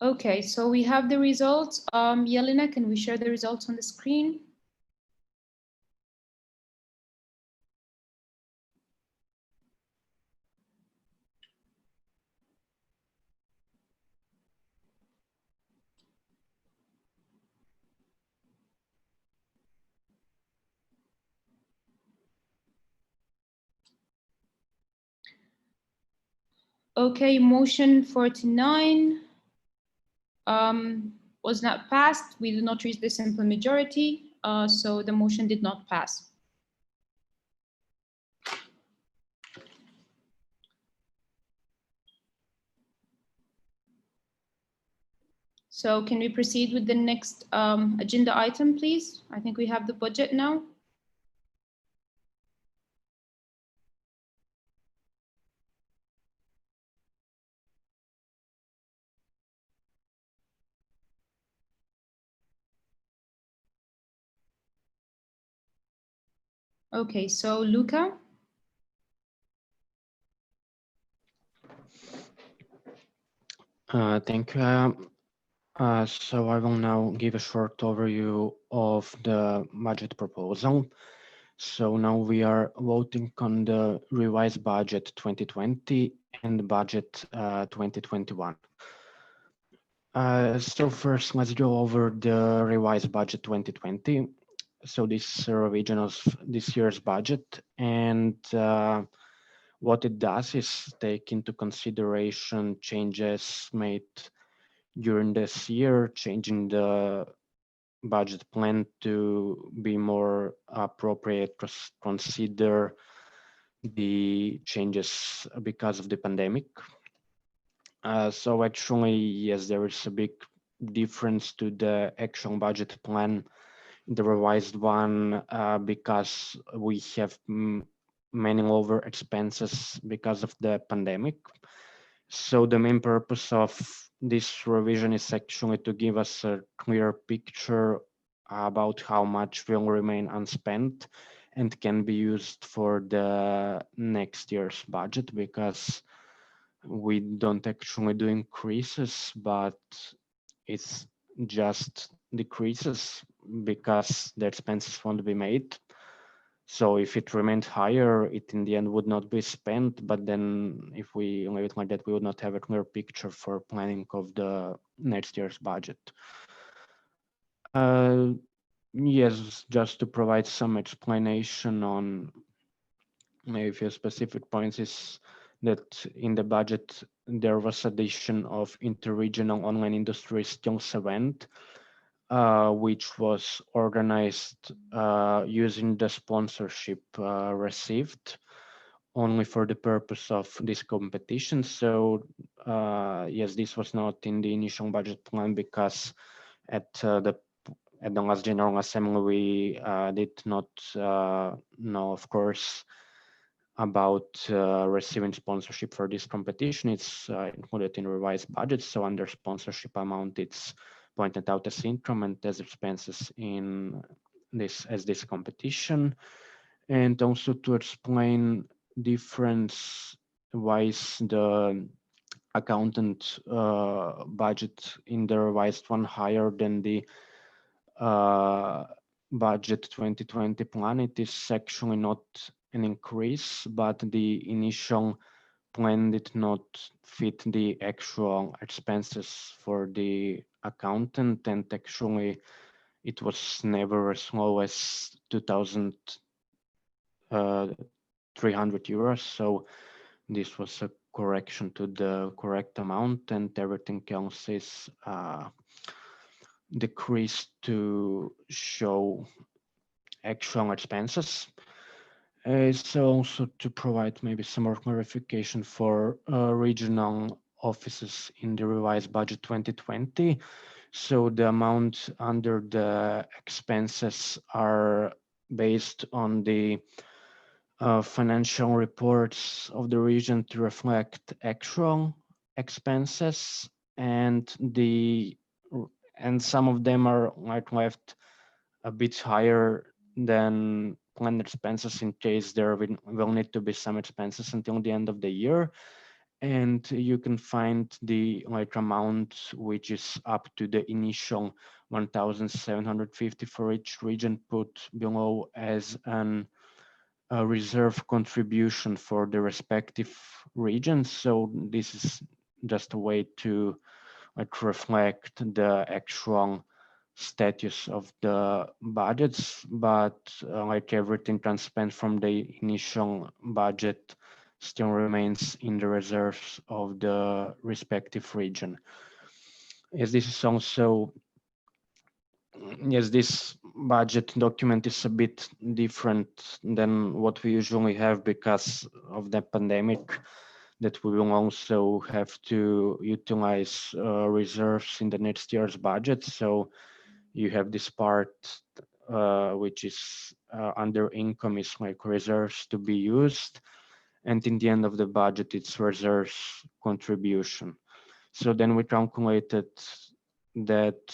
Okay, so we have the results. Yelena, can we share the results on the screen? Okay, motion 49 was not passed. We did not reach the simple majority, so the motion did not pass. So can we proceed with the next agenda item, please? I think we have the budget now. Okay, so Luca. Thank you. So I will now give a short overview of the budget proposal. So now we are voting on the revised budget 2020 and the budget 2021. So first, let's go over the revised budget 2020. So this revision of this year's budget, and what it does is take into consideration changes made during this year, changing the budget plan to be more appropriate to consider the changes because of the pandemic. So actually, yes, there is a big difference to the actual budget plan, the revised one, because we have many lower expenses because of the pandemic. So the main purpose of this revision is actually to give us a clear picture about how much will remain unspent and can be used for the next year's budget, because we don't actually do increases, but it's just decreases because the expenses won't be made. So if it remained higher, it in the end would not be spent. But then if we leave it like that, we would not have a clear picture for planning of the next year's budget. Yes, just to provide some explanation on maybe a few specific points is that in the budget, there was addition of interregional online industry skills event, which was organized using the sponsorship received only for the purpose of this competition. So yes, this was not in the initial budget plan because at the last General Assembly, we did not know, of course, about receiving sponsorship for this competition. It's included in revised budget. So under sponsorship amount, it's pointed out as income and as expenses in this competition. And also to explain difference wise the accountant budget in the revised one higher than the budget 2020 plan. It is actually not an increase, but the initial plan did not fit the actual expenses for the accountant, and actually it was never as low as 2,300 euros. So this was a correction to the correct amount, and everything else is decreased to show actual expenses. So also to provide maybe some more clarification for regional offices in the revised budget 2020. So the amount under the expenses are based on the financial reports of the region to reflect actual expenses, and some of them are like left a bit higher than planned expenses in case there will need to be some expenses until the end of the year. And you can find the amount which is up to the initial 1,750 for each region put below as a reserve contribution for the respective regions. So this is just a way to reflect the actual status of the budgets, but like everything can spend from the initial budget still remains in the reserves of the respective region. Yes, this is also, yes, this budget document is a bit different than what we usually have because of the pandemic, that we will also have to utilize reserves in the next year's budget. So you have this part which is under income is like reserves to be used, and in the end of the budget it's reserves contribution. So then we calculated that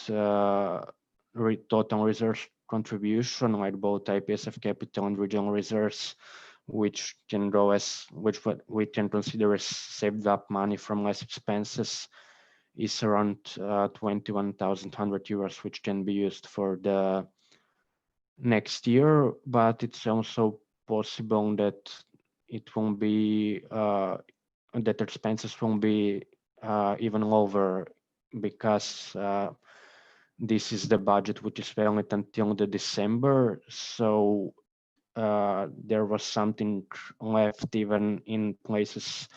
total reserves contribution, like both IPSF capital and regional reserves, which can go as which what we can consider as saved up money from less expenses, is around 21,100 euros, which can be used for the next year. But it's also possible that it won't be that expenses won't be even lower, because this is the budget which is valid until the December. So there was something left even in places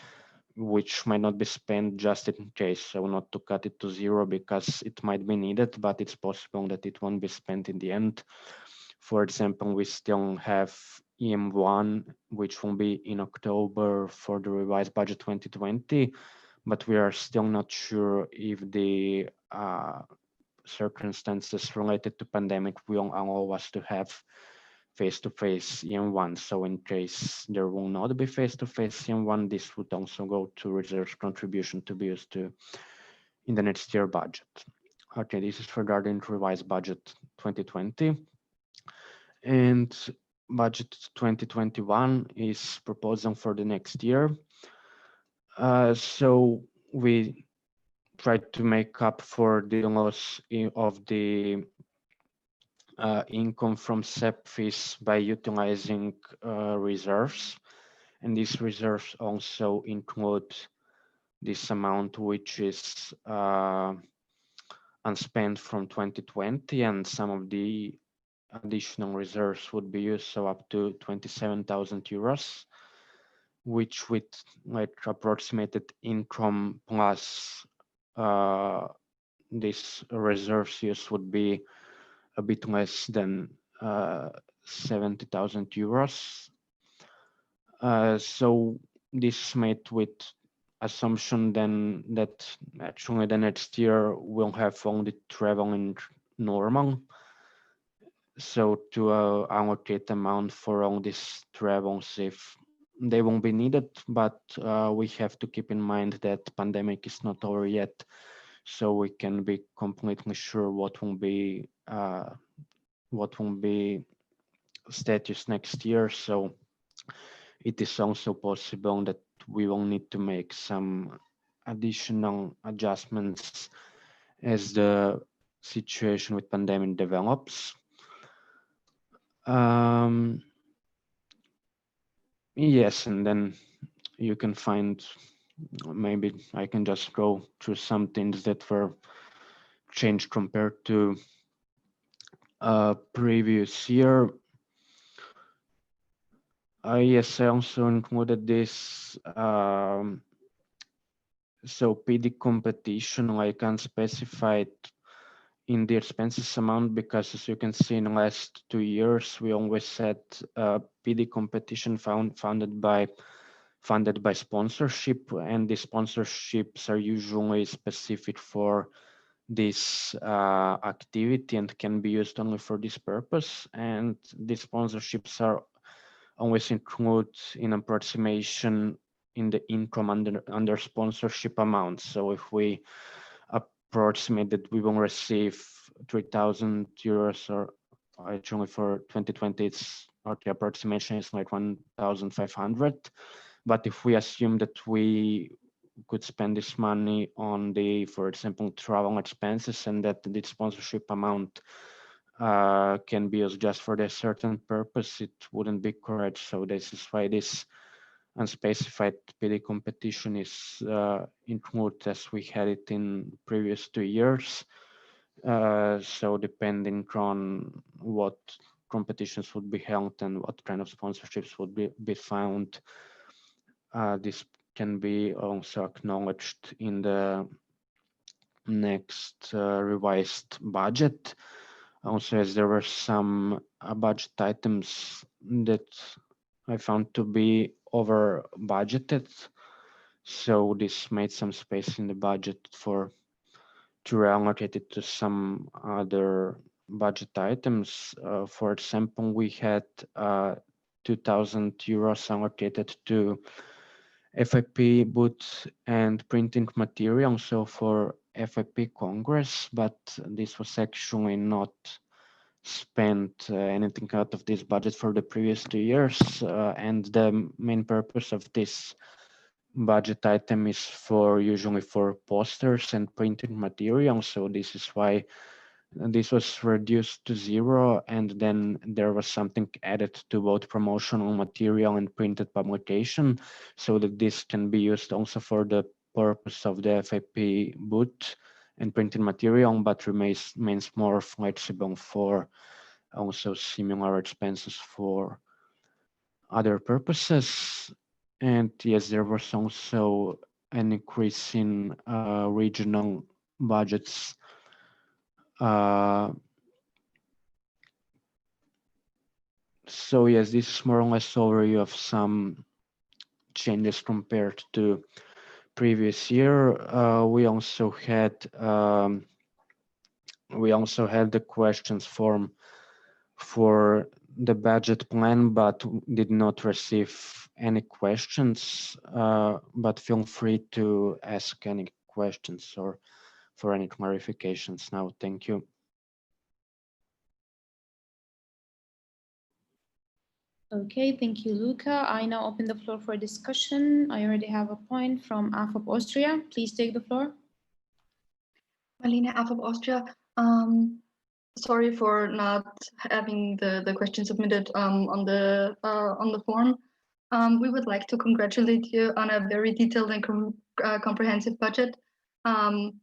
which might not be spent just in case. So not to cut it to zero because it might be needed, but it's possible that it won't be spent in the end. For example, we still have EM1, which will be in October for the revised budget 2020, but we are still not sure if the circumstances related to pandemic will allow us to have face-to-face EM1. So in case there will not be face-to-face EM1, this would also go to reserves contribution to be used to in the next year budget. Okay, this is regarding revised budget 2020. And budget 2021 is proposal for the next year. So we tried to make up for the loss of the income from SEP fees by utilizing reserves. And these reserves also include this amount which is unspent from 2020, and some of the additional reserves would be used, so up to 27,000 euros, which with like approximated income plus this reserves use would be a bit less than 70,000 euros. So this is made with assumption then that actually the next year we'll have only traveling normal. So to allocate amount for all these travels, if they won't be needed, but we have to keep in mind that pandemic is not over yet, so we can be completely sure what will be status next year. So it is also possible that we will need to make some additional adjustments as the situation with pandemic develops. Yes, and then you can find, maybe I can just go through some things that were changed compared to previous year. Yes, I also included this. So PD competition, like unspecified in the expenses amount, because as you can see in the last 2 years, we always had PD competition funded by sponsorship, and the sponsorships are usually specific for this activity and can be used only for this purpose. And these sponsorships are always include in approximation in the income under sponsorship amounts. So if we approximate that we will receive 3,000 euros, or actually for 2020 it's the approximation is like 1,500. But if we assume that we could spend this money on the, for example, travel expenses, and that the sponsorship amount can be used just for a certain purpose, it wouldn't be correct. So this is why this unspecified PD competition is included as we had it in previous 2 years. So depending on what competitions would be held and what kind of sponsorships would be found, this can be also acknowledged in the next revised budget. Also, as there were some budget items that I found to be over budgeted, so this made some space in the budget to reallocate it to some other budget items. For example, we had 2,000 euros allocated to FIP booth and printing material, so for FIP Congress, but this was actually not spent anything out of this budget for the previous 2 years, and the main purpose of this budget item is usually for posters and printing material, so this is why this was reduced to 0, and then there was something added to both promotional material and printed publication, so that this can be used also for the purpose of the FIP booth and printed material, but remains more flexible for also similar expenses for other purposes. And yes, there was also an increase in regional budgets. So yes, this is more or less overview of some changes compared to previous year. We also had the questions form for the budget plan, but did not receive any questions. But feel free to ask any questions or for any clarifications now. Thank you. Okay, thank you, Luca. I now open the floor for discussion. I already have a point from AFOP Austria. Please take the floor. Marlene, AFOP Austria. Sorry for not having the question submitted on the form. We would like to congratulate you on a very detailed and comprehensive budget.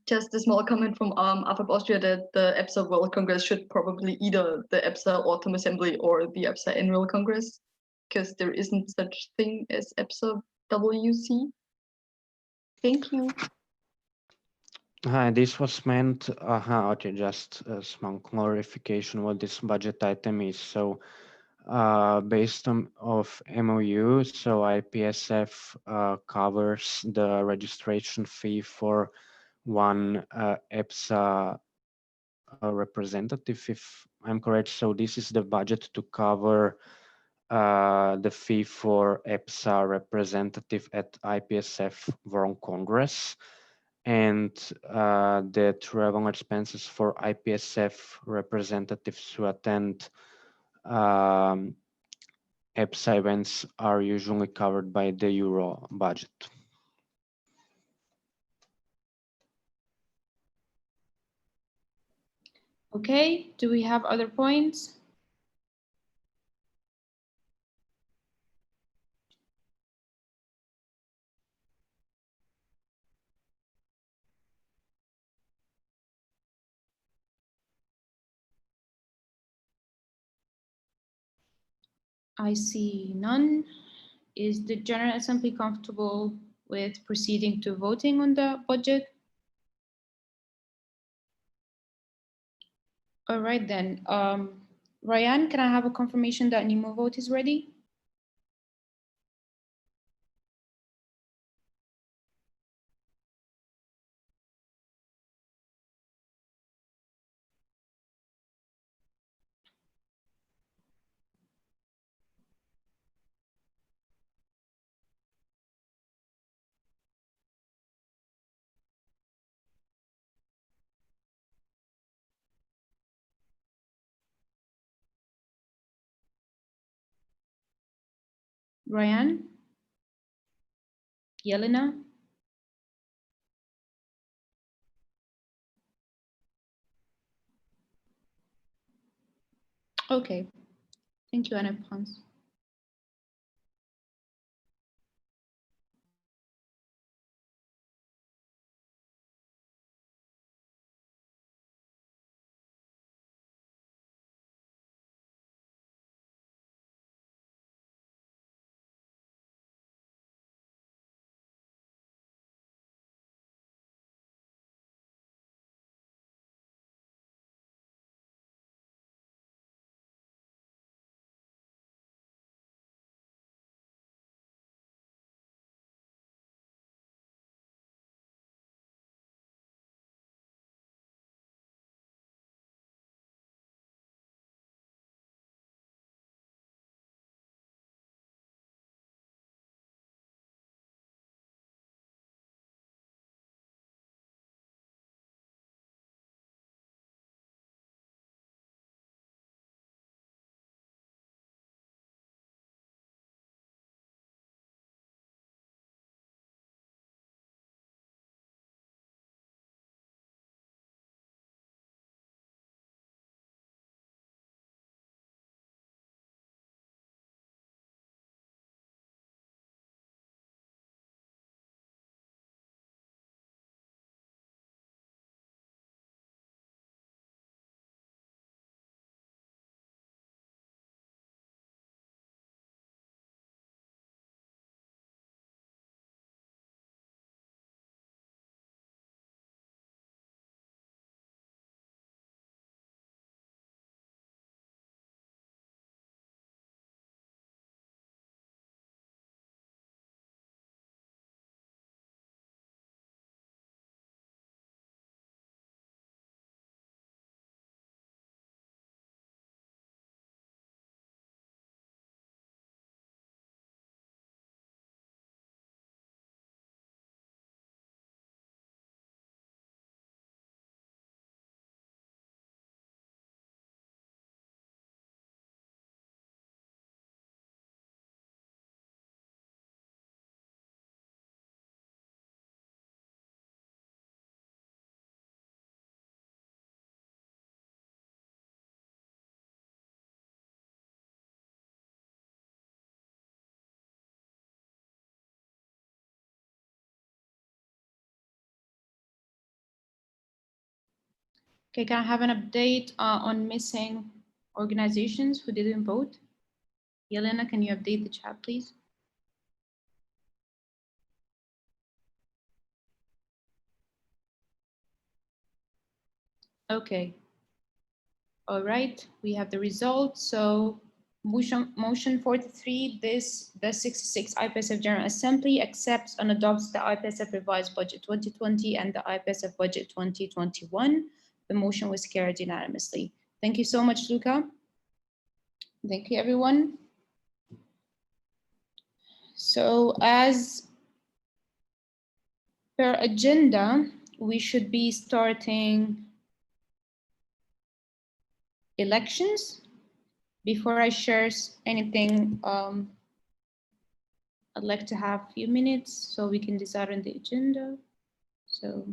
Just a small comment from AFOP Austria that the EPSA World Congress should probably either the EPSA Autumn Assembly or the EPSA Annual Congress, because there isn't such thing as EPSA WC. Thank you. Hi, this was meant, okay, just a small clarification what this budget item is. So based on of MOU, so IPSF covers the registration fee for one EPSA representative, if I'm correct. So this is the budget to cover the fee for EPSA representative at IPSF World Congress, and the travel expenses for IPSF representatives who attend EPSA events are usually covered by the Euro budget. Okay, do we have other points? I see none. Is the General Assembly comfortable with proceeding to voting on the budget? All right then. Ryan, can I have a confirmation that Nemo vote is ready? Ryan? Yelena? Okay. Thank you, Anna Pons. Okay, can I have an update on missing organizations who didn't vote? Yelena, can you update the chat, please? Okay. All right, we have the results. So motion 43, the 66th IPSF General Assembly accepts and adopts the IPSF revised budget 2020 and the IPSF budget 2021. The motion was carried unanimously. Thank you so much, Luca. Thank you, everyone. So as per agenda, we should be starting elections. Before I share anything, I'd like to have a few minutes so we can decide on the agenda. So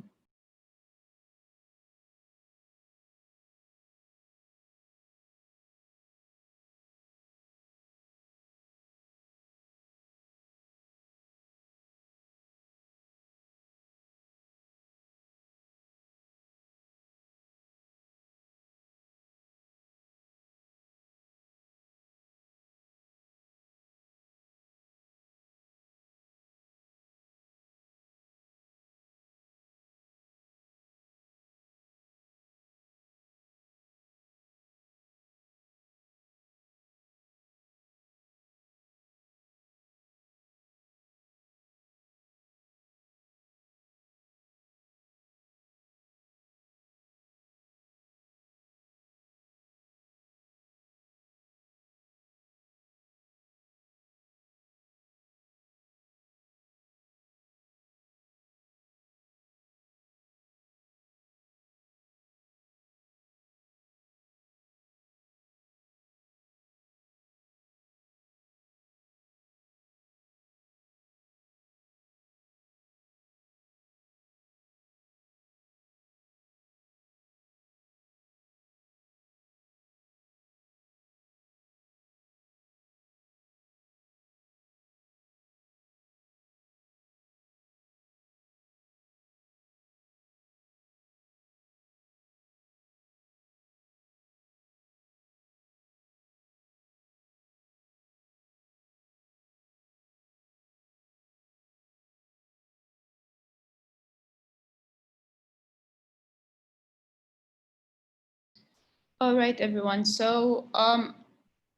All right, everyone. So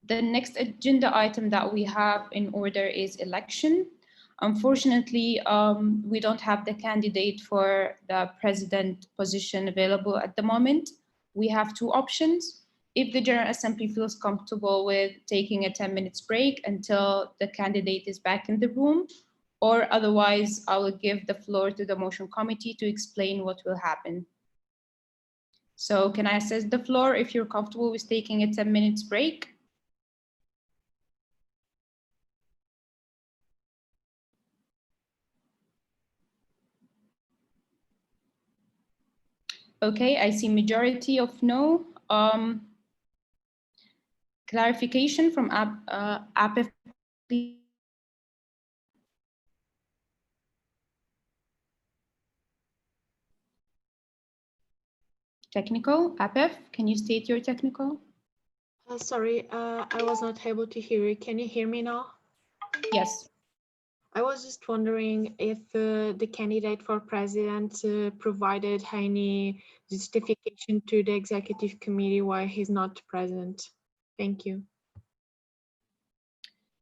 the next agenda item that we have in order is election. Unfortunately, we don't have the candidate for the president position available at the moment. We have two options. If the General Assembly feels comfortable with taking a 10 minutes break until the candidate is back in the room, or otherwise I will give the floor to the motion committee to explain what will happen. So can I assess the floor if you're comfortable with taking a 10 minutes break? Okay, I see majority of no. Clarification from APF, please. Technical, APF, can you state your technical? Sorry, I was not able to hear you. Can you hear me now? Yes. I was just wondering if the candidate for president provided any justification to the executive committee why he's not present. Thank you.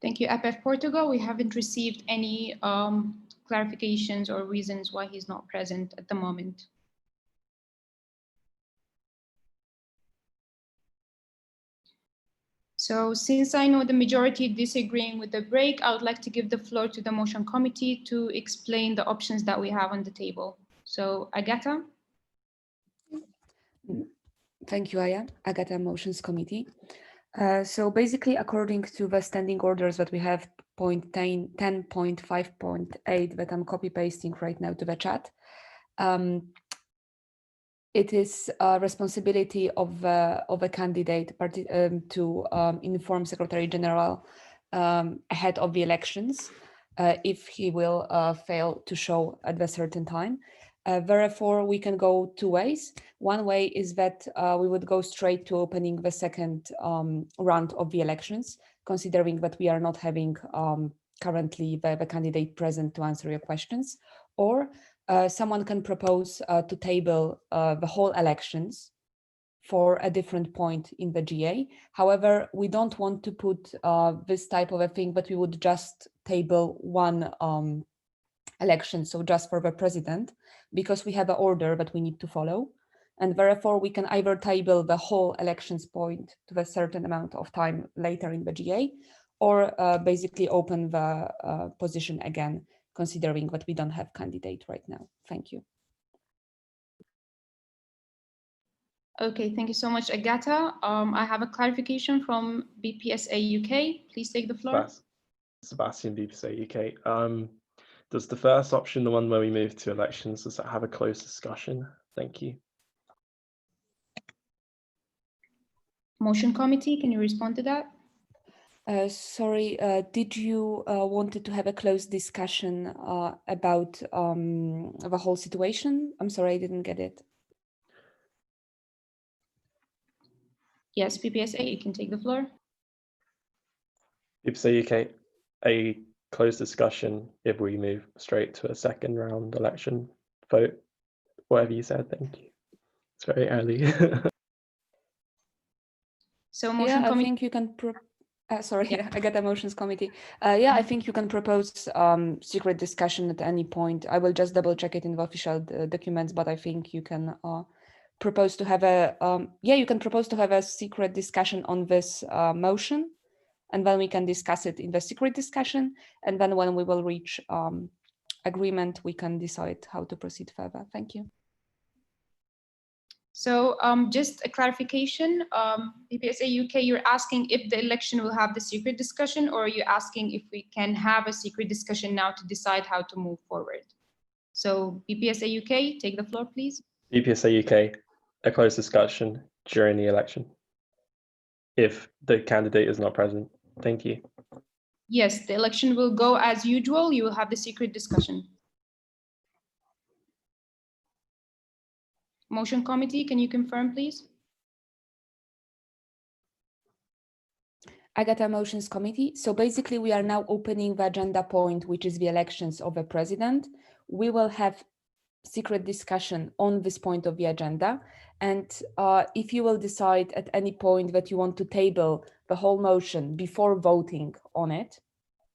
Thank you, APF Portugal. We haven't received any clarifications or reasons why he's not present at the moment. So since I know the majority disagreeing with the break, I would like to give the floor to the motion committee to explain the options that we have on the table. So Agata. Thank you, Aya. Agata, Motions Committee. So basically, according to the standing orders that we have, point 10.5.8 that I'm copy pasting right now to the chat, it is a responsibility of a candidate to inform Secretary General ahead of the elections if he will fail to show at a certain time. Therefore, we can go two ways. One way is that we would go straight to opening the second round of the elections, considering that we are not having currently the candidate present to answer your questions, or someone can propose to table the whole elections for a different point in the GA. However, we don't want to put this type of a thing, but we would just table one election, so just for the president, because we have an order that we need to follow. And therefore, we can either table the whole elections point to a certain amount of time later in the GA, or basically open the position again, considering that we don't have candidate right now. Thank you. Okay, thank you so much, Agata. I have a clarification from BPSA UK. Please take the floor. Sebastian, BPSA UK. Does the first option, the one where we move to elections, does that have a closed discussion? Thank you. Motion committee, can you respond to that? Sorry, did you wanted to have a closed discussion about the whole situation? I'm sorry, I didn't get it. Yes, PPSA, you can take the floor. BPSA UK, a closed discussion if we move straight to a second round election vote, whatever you said, thank you. It's very early. So motion I think you can sorry, yeah. I got the motions committee. Yeah, I think you can propose secret discussion at any point. I will just double check it in the official documents, but I think you can propose to have a you can propose to have a secret discussion on this motion, and then we can discuss it in the secret discussion, and then when we will reach agreement, we can decide how to proceed further. Thank you. So just a clarification, BPSA UK, you're asking if the election will have the secret discussion, or are you asking if we can have a secret discussion now to decide how to move forward? So BPSA UK, take the floor, please. BPSA UK, a closed discussion during the election if the candidate is not present. Thank you. Yes, the election will go as usual. You will have the secret discussion. Motion committee, can you confirm, please? I got a motions committee. So basically, we are now opening the agenda point, which is the elections of a president. We will have secret discussion on this point of the agenda. And if you will decide at any point that you want to table the whole motion before voting on it,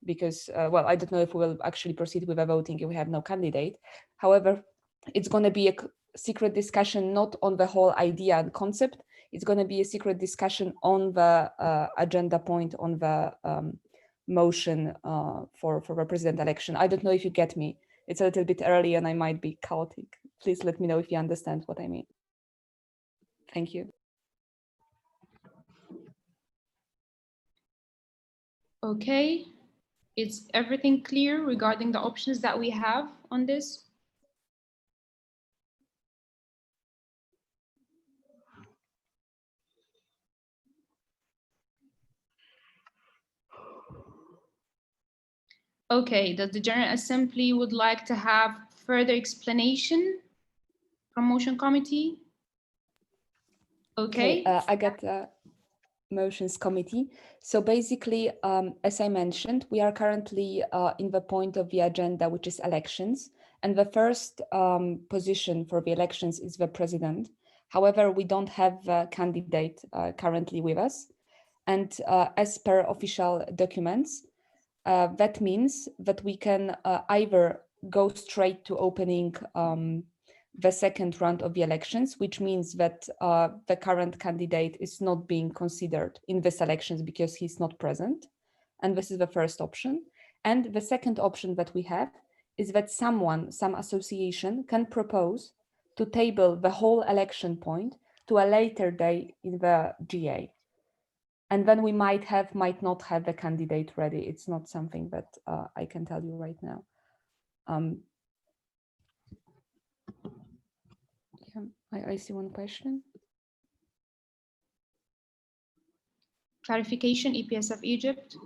because, well, I don't know if we will actually proceed with a voting if we have no candidate. However, it's going to be a secret discussion not on the whole idea and concept. It's going to be a secret discussion on the agenda point, on the motion for the president election. I don't know if you get me. It's a little bit early and I might be chaotic. Please let me know if you understand what I mean. Thank you. Okay, is everything clear regarding the options that we have on this? Okay, does the General Assembly would like to have further explanation from motion committee? Okay. I got the motions committee. So basically, as I mentioned, we are currently in the point of the agenda, which is elections. And the first position for the elections is the president. However, we don't have a candidate currently with us. And as per official documents, that means that we can either go straight to opening the second round of the elections, which means that the current candidate is not being considered in these elections because he's not present. And this is the first option. And the second option that we have is that some association can propose to table the whole election point to a later day in the GA. And then we might not have the candidate ready. It's not something that I can tell you right now. I see one question. Clarification, EPSF Egypt.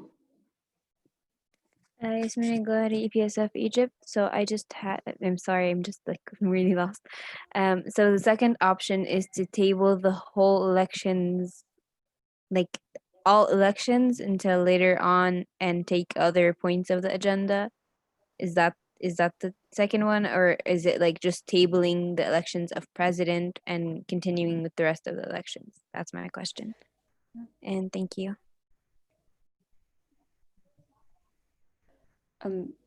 Yasmin Gohari, EPSF Egypt. So I just had, I'm sorry, I'm just like really lost. So the second option is to table the whole elections, like all elections until later on and take other points of the agenda. Is that the second one, or is it like just tabling the elections of president and continuing with the rest of the elections? That's my question. And thank you.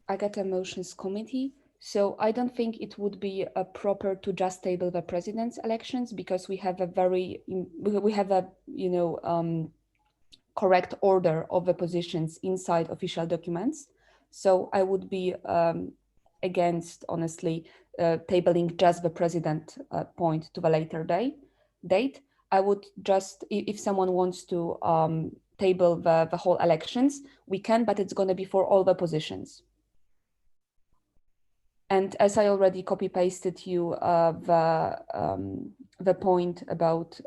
I got a motions committee. So I don't think it would be proper to just table the president's elections because we have a correct order of the positions inside official documents. So I would be against, honestly, tabling just the president point to the later date. I would just, if someone wants to table the whole elections, we can, but it's going to be for all the positions. And as I already copy-pasted you the point about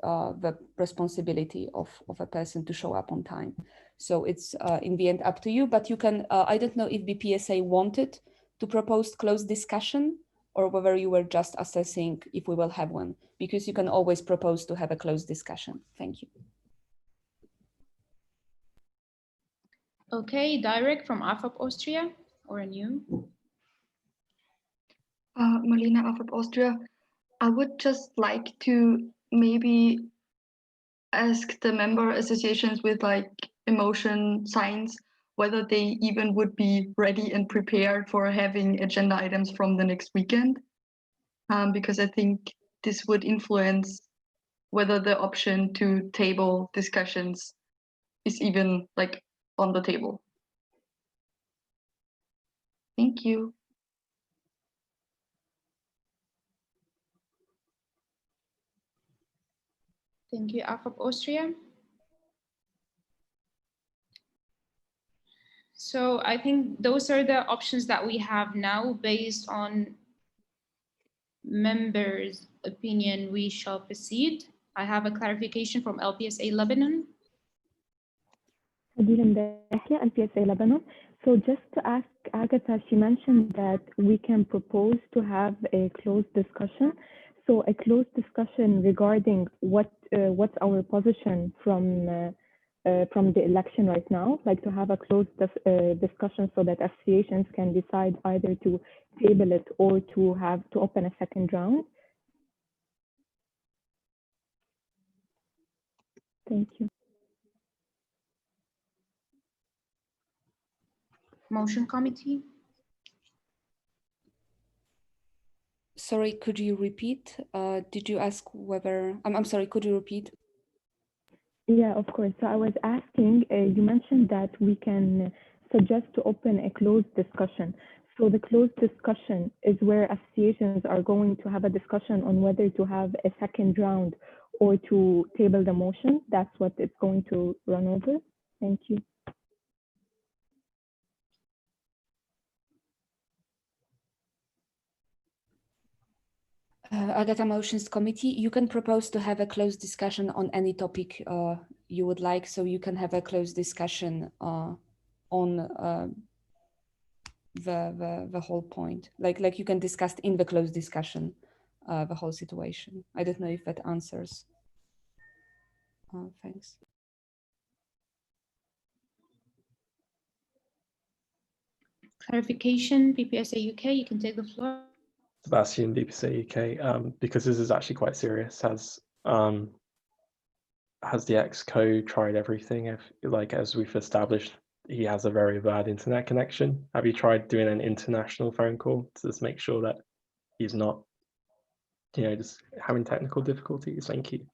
the responsibility of a person to show up on time. So it's in the end up to you, but you can, I don't know if BPSA wanted to propose closed discussion or whether you were just assessing if we will have one, because you can always propose to have a closed discussion. Thank you. Okay, direct from AFAP Austria or a new? Marlena AFAP Austria. I would just like to maybe ask the member associations with like emotion signs whether they even would be ready and prepared for having agenda items from the next weekend, because I think this would influence whether the option to table discussions is even like on the table. Thank you. Thank you, AFAP Austria. So I think those are the options that we have now based on members' opinion. We shall proceed. I have a clarification from LPSA Lebanon. LPSA Lebanon. So just to ask Agatha, she mentioned that we can propose to have a closed discussion. So a closed discussion regarding what's our position from from the election right now, like to have a closed discussion so that associations can decide either to table it or to open a second round. Thank you. Motion committee. Sorry, could you repeat? Did you ask whether, I'm sorry, could you repeat? Yeah, of course. So I was asking, you mentioned that we can suggest to open a closed discussion. So the closed discussion is where associations are going to have a discussion on whether to have a second round or to table the motion. That's what it's going to run over. Thank you. Agata Motions Committee, you can propose to have a closed discussion on any topic you would like. So you can have a closed discussion on the whole point. Like you can discuss in the closed discussion the whole situation. I don't know if that answers. Thanks. Clarification, BPSA UK, you can take the floor. Sebastian, BPSA UK, because this is actually quite serious. Has the ex-co tried everything? If, like, as we've established, he has a very bad internet connection. Have you tried doing an international phone call to just make sure that he's not, just having technical difficulties? Thank you.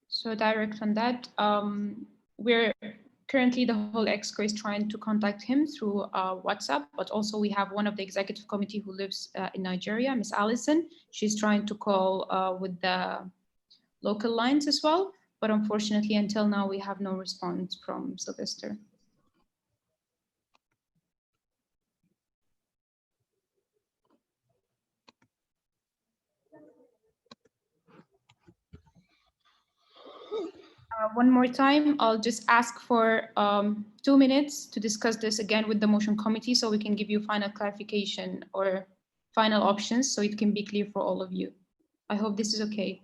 So direct on that, we're currently the whole EXCO is trying to contact him through WhatsApp, but also we have one of the executive committee who lives in Nigeria, Miss Allison. She's trying to call with the local lines as well, but unfortunately until now we have no response from Sylvester. One more time, I'll just ask for 2 minutes to discuss this again with the motion committee so we can give you final clarification or final options so it can be clear for all of you. I hope this is okay.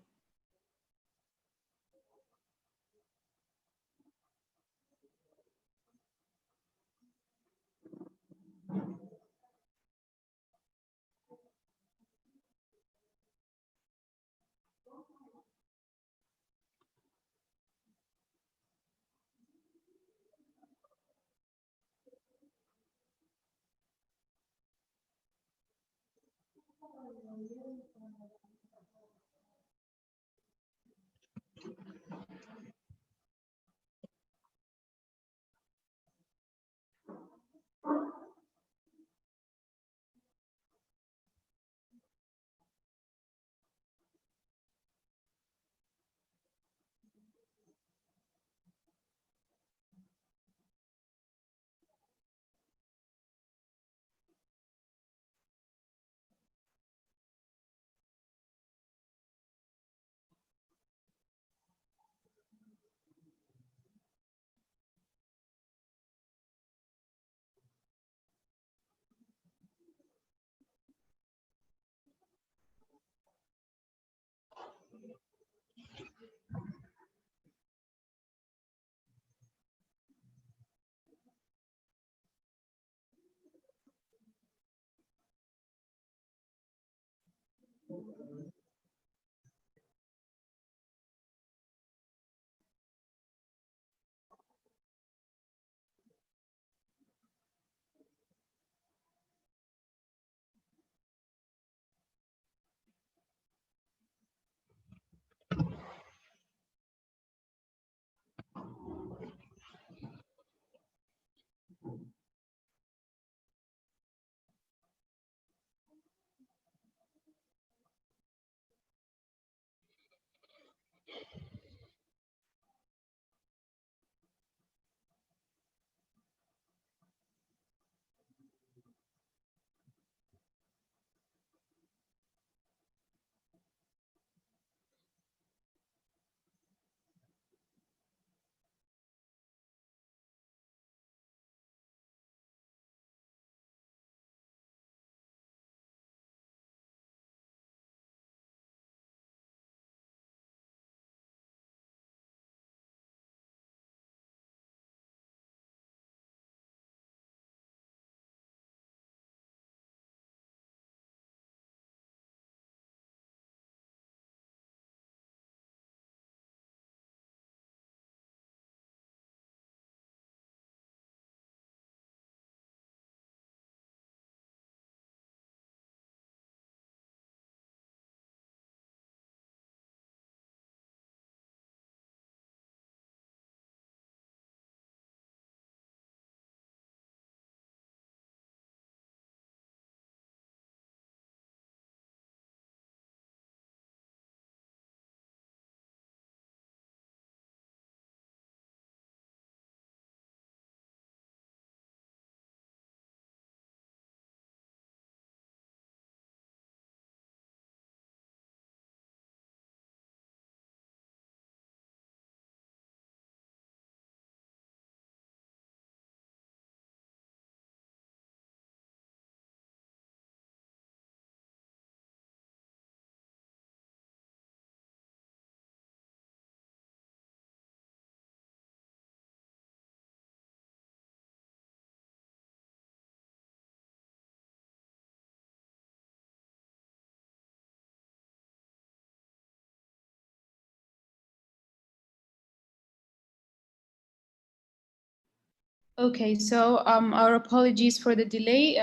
Okay, so our apologies for the delay.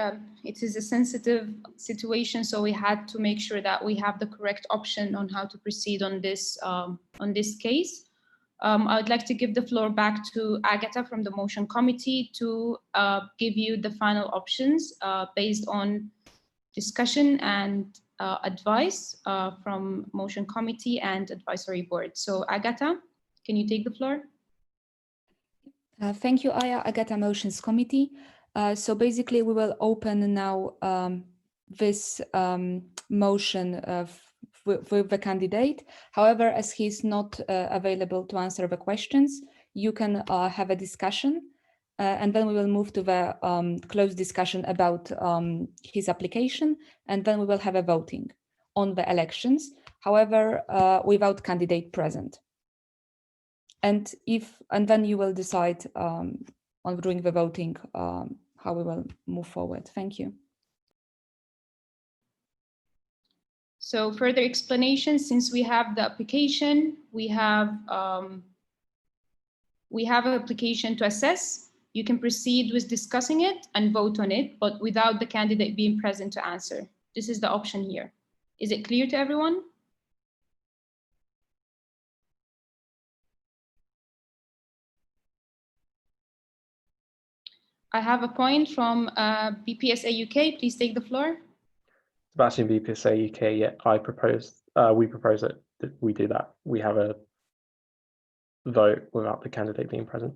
It is a sensitive situation, so we had to make sure that we have the correct option on how to proceed on this case. I would like to give the floor back to Agatha from the motion committee to give you the final options based on discussion and advice from motion committee and advisory board. So Agatha, can you take the floor? Thank you, Aya. Agatha Motions Committee. So basically, we will open now this motion with the candidate. However, as he's not available to answer the questions, you can have a discussion, and then we will move to the closed discussion about his application, and then we will have a voting on the elections. However, without candidate present. And then you will decide on during the voting how we will move forward. Thank you. So further explanation, since we have the application, we have an application to assess. You can proceed with discussing it and vote on it, but without the candidate being present to answer. This is the option here. Is it clear to everyone? I have a point from BPSA UK. Please take the floor. Sebastian, BPSA UK, yeah, we propose it. We do that. We have a vote without the candidate being present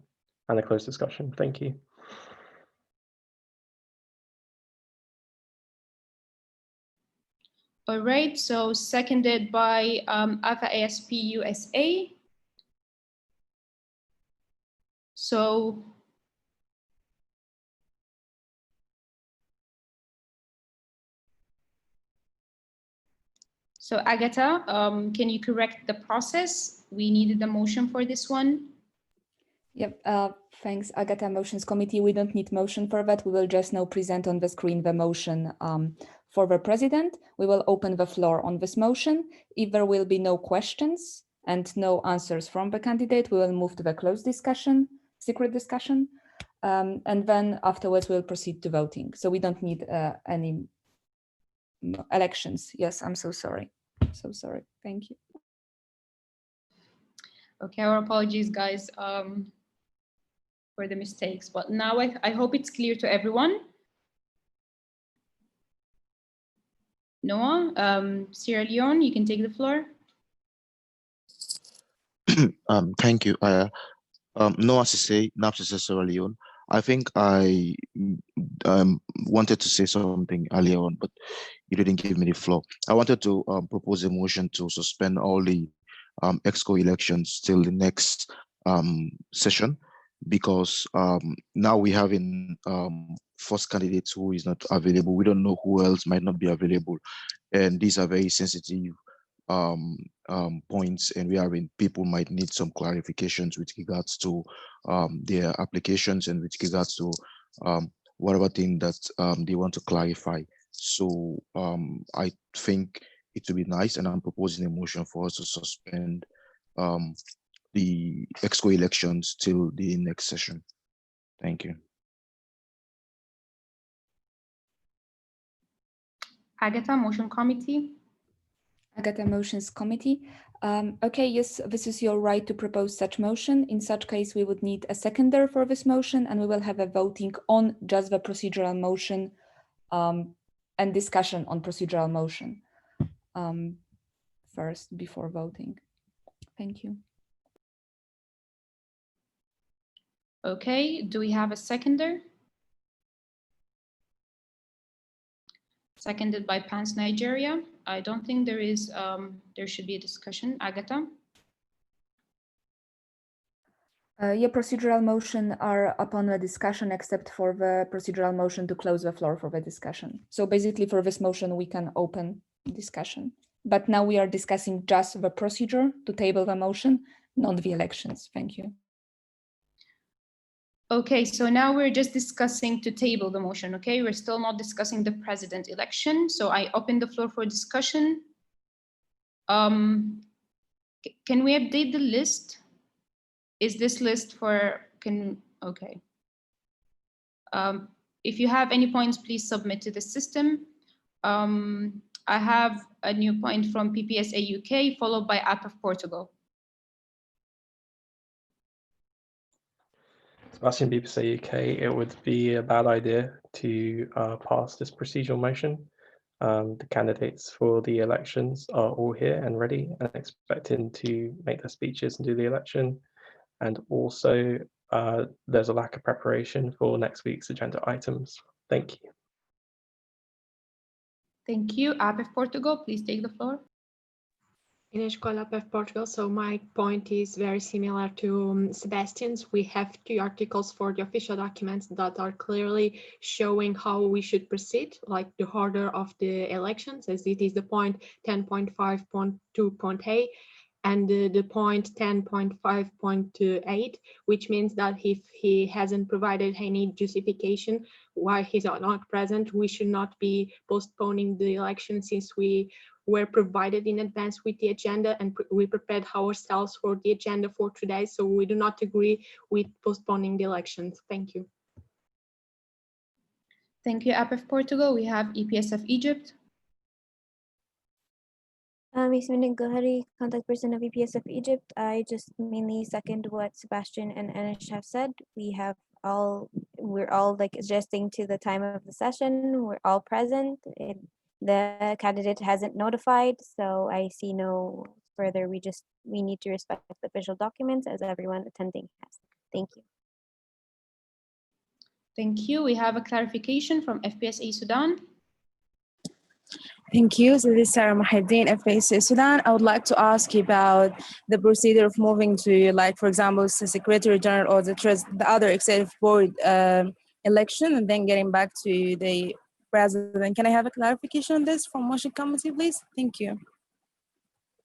and a closed discussion. Thank you. All right, so seconded by Alpha ASP USA. So Agatha, can you correct the process? We needed a motion for this one. Yep, thanks, Agatha Motions Committee. We don't need motion for that. We will just now present on the screen the motion for the president. We will open the floor on this motion. If there will be no questions and no answers from the candidate, we will move to the closed discussion, secret discussion, and then afterwards we'll proceed to voting. So we don't need any elections. Yes, I'm so sorry. So sorry. Thank you. Okay, our apologies, guys, for the mistakes. But now I hope it's clear to everyone. Noah, Sierra Leone, you can take the floor. Thank you. Noah Sise, NAPSIS Sierra Leone. I think I wanted to say something earlier on, but you didn't give me the floor. I wanted to propose a motion to suspend all the EXCO elections till the next session, because now we have in first candidate who is not available. We don't know who else might not be available, and these are very sensitive points, and people might need some clarifications with regards to their applications and with regards to whatever thing that they want to clarify. So I think it would be nice, and I'm proposing a motion for us to suspend the EXCO elections till the next session. Thank you. Agatha, motion committee. Agatha Motions Committee. Okay, yes, this is your right to propose such motion. In such case, we would need a seconder for this motion, and we will have a voting on just the procedural motion and discussion on procedural motion first before voting. Thank you. Okay, do we have a seconder? Seconded by Pans Nigeria. I don't think there is, there should be a discussion. Agatha? Yeah, procedural motion are upon the discussion, except for the procedural motion to close the floor for the discussion. So basically for this motion, we can open discussion. But now we are discussing just the procedure to table the motion, not the elections. Thank you. Okay, so now we're just discussing to table the motion, okay? We're still not discussing the president election. So I open the floor for discussion. Can we update the list? Is this list for, okay. If you have any points, please submit to the system. I have a new point from PPSA UK, followed by App of Portugal. Sebastian, PPSA UK, it would be a bad idea to pass this procedural motion. The candidates for the elections are all here and ready and expecting to make their speeches and do the election. And also, there's a lack of preparation for next week's agenda items. Thank you. Thank you. App of Portugal, please take the floor. In Escola of Portugal, so my point is very similar to Sebastian's. We have 2 articles for the official documents that are clearly showing how we should proceed, like the order of the elections, as it is the point 10.5.2.a and the point 10.5.8, which means that if he hasn't provided any justification why he's not present, we should not be postponing the election, since we were provided in advance with the agenda and we prepared ourselves for the agenda for today. So we do not agree with postponing the elections. Thank you. Thank you, App of Portugal. We have EPSF Egypt. Yasmin Gohari, contact person of EPSF Egypt. I just mainly second what Sebastian and Anish have said. We're all like adjusting to the time of the session. We're all present. The candidate hasn't notified, so I see no further. We need to respect the official documents as everyone attending has. Thank you. Thank you. We have a clarification from FPSA Sudan. Thank you. So this is Sarah Mahedin, FPSA Sudan. I would like to ask you about the procedure of moving to, like, for example, the Secretary General or the other executive board election and then getting back to the president. Can I have a clarification on this from Motion Committee, please? Thank you.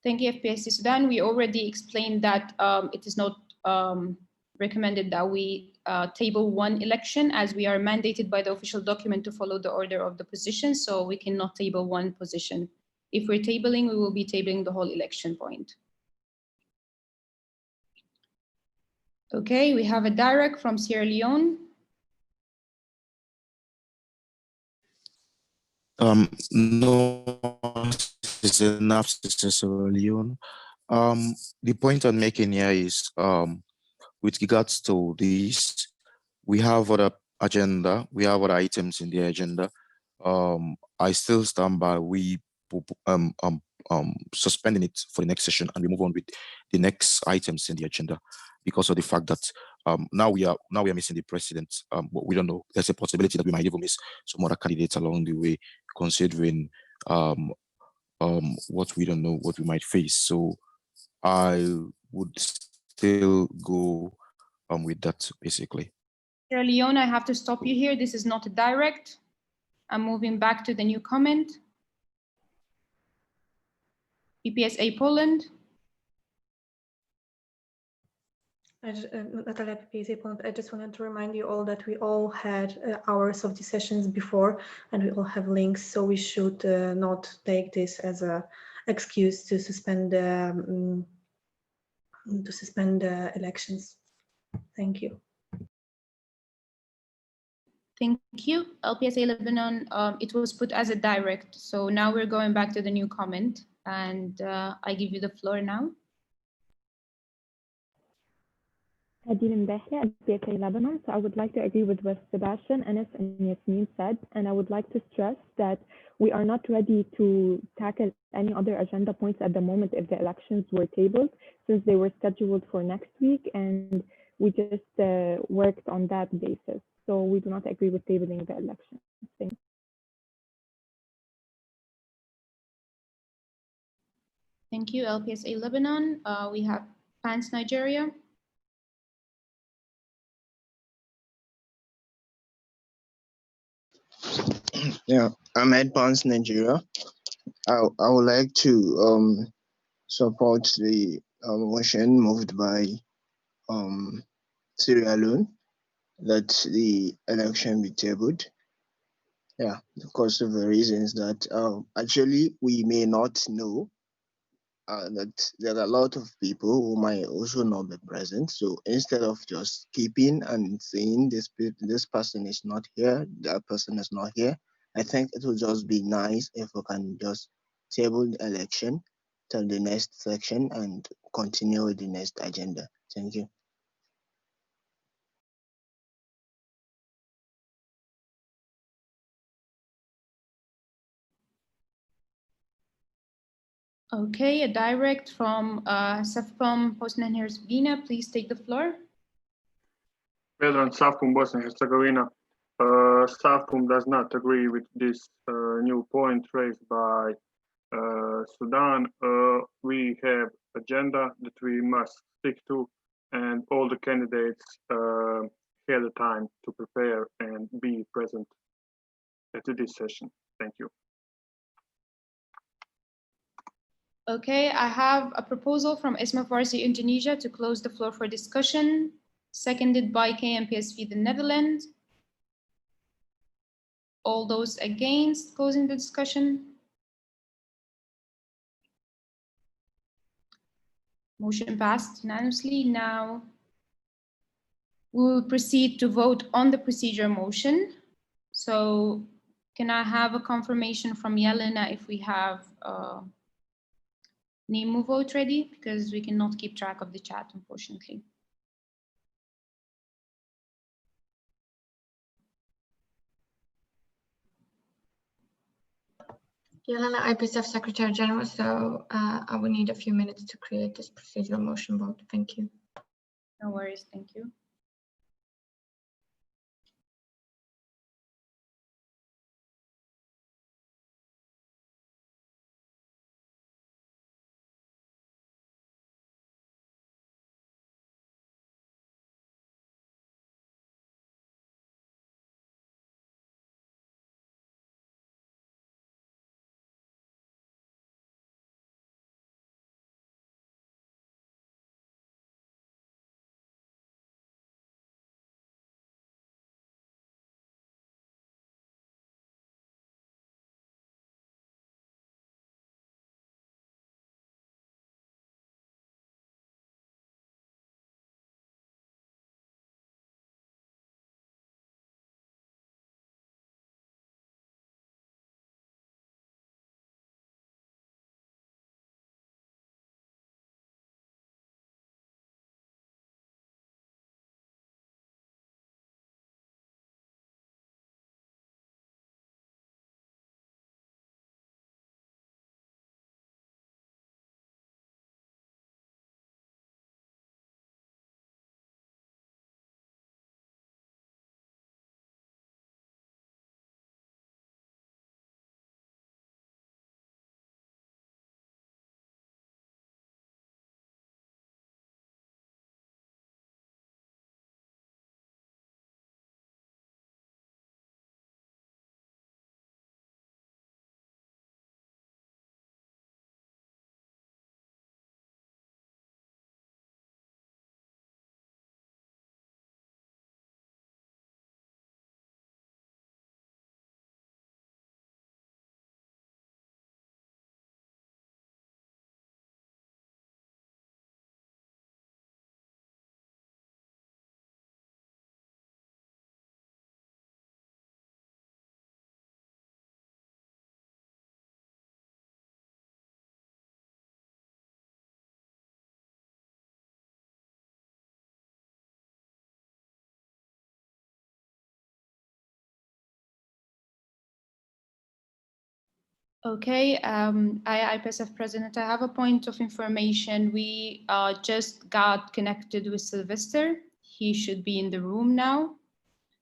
Thank you, FPSA Sudan. We already explained that it is not recommended that we table one election, as we are mandated by the official document to follow the order of the position, so we cannot table one position. If we're tabling, we will be tabling the whole election point. Okay, we have a direct from Sierra Leone. No, it's enough, Sister Sierra Leone. The point I'm making here is with regards to this, we have other agenda, we have other items in the agenda. I still stand by we suspending it for the next session and we move on with the next items in the agenda, because of the fact that now we are missing the president, but we don't know. There's a possibility that we might even miss some other candidates along the way, considering what we don't know, what we might face. So I would still go with that, basically. Sierra Leone, I have to stop you here. This is not a direct. I'm moving back to the new comment. EPSA Poland. Natalia, PPSA Poland. I just wanted to remind you all that we all had hours of the sessions before, and we all have links, so we should not take this as an excuse to suspend the elections. Thank you. Thank you. LPSA Lebanon, it was put as a direct. So now we're going back to the new comment, and I give you the floor now. Hadin Mbahia, LPSA Lebanon. So I would like to agree with what Sebastian, Anas, and Yasmin said, and I would like to stress that we are not ready to tackle any other agenda points at the moment if the elections were tabled, since they were scheduled for next week, and we just worked on that basis. So we do not agree with tabling the election. Thank you. Thank you, LPSA Lebanon. We have PANS Nigeria. Yeah, I'm at PANS Nigeria. I would like to support the motion moved by Sierra Leone that the election be tabled. Yeah, because of the reasons that actually we may not know that there are a lot of people who might also not be present. So instead of just keeping and saying this person is not here, that person is not here, I think it would just be nice if we can just table the election till the next section and continue with the next agenda. Thank you. Okay, a direct from SAFCOM Bosnia and Herzegovina. Please take the floor. President SAFCOM Bosnia and Herzegovina. SAFCOM does not agree with this new point raised by Sudan. We have agenda that we must stick to, and all the candidates had the time to prepare and be present at this session. Thank you. Okay, I have a proposal from ISMA Farsi Indonesia to close the floor for discussion, seconded by KMPSV the Netherlands. All those against closing the discussion? Motion passed unanimously. Now we will proceed to vote on the procedure motion. So can I have a confirmation from Yelena if we have NEMO vote ready? Because we cannot keep track of the chat, unfortunately. Yelena, IPSF Secretary General, so I will need a few minutes to create this procedural motion vote. Thank you. No worries, thank you. Okay, IPSF President, I have a point of information. We just got connected with Sylvester. He should be in the room now.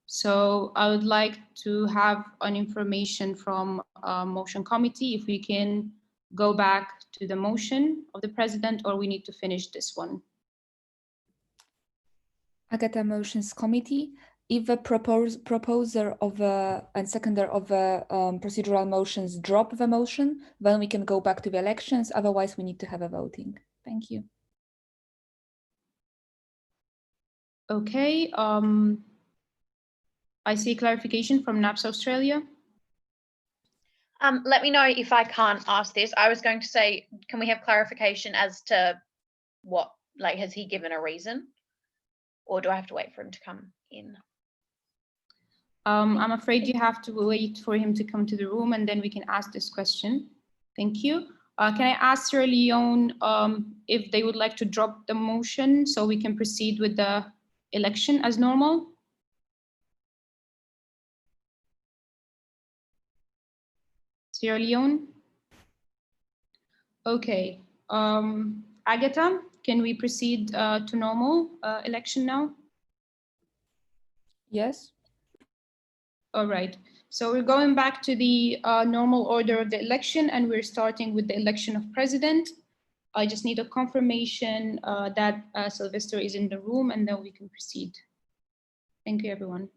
So I would like to have an information from motion committee if we can go back to the motion of the president, or we need to finish this one. Agata Motions Committee. If a proposer of and seconder of procedural motions drop the motion, then we can go back to the elections. Otherwise, we need to have a voting. Thank you. Okay. I see clarification from NAPS Australia. Let me know if I can't ask this. I was going to say, can we have clarification as to what, like, has he given a reason? Or do I have to wait for him to come in? I'm afraid you have to wait for him to come to the room and then we can ask this question. Thank you. Can I ask Sierra Leone if they would like to drop the motion so we can proceed with the election as normal? Sierra Leone? Okay. Agatha, can we proceed to normal election now? Yes. All right. So we're going back to the normal order of the election and we're starting with the election of president. I just need a confirmation that Sylvester is in the room and then we can proceed. Thank you, everyone.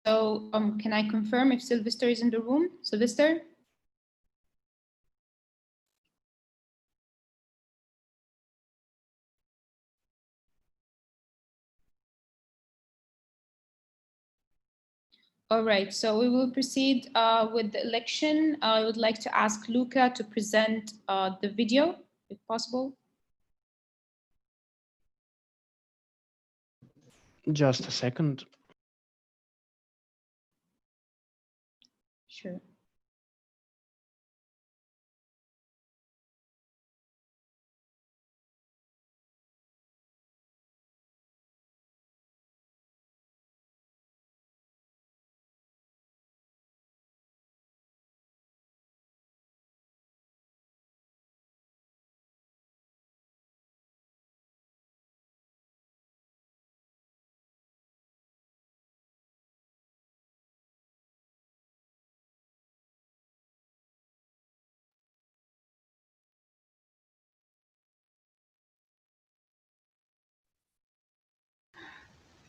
So can I confirm if Sylvester is in the room? Sylvester? All right, so we will proceed with the election. I would like to ask Luca to present the video, if possible. Just a second. Sure.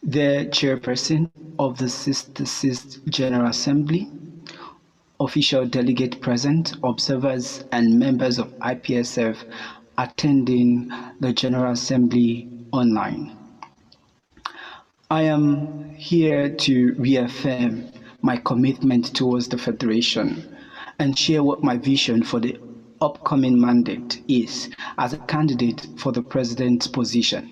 The chairperson of the 66th General Assembly, official delegate present, observers, and members of IPSF attending the General Assembly online. I am here to reaffirm my commitment towards the Federation and share what my vision for the upcoming mandate is as a candidate for the President's position.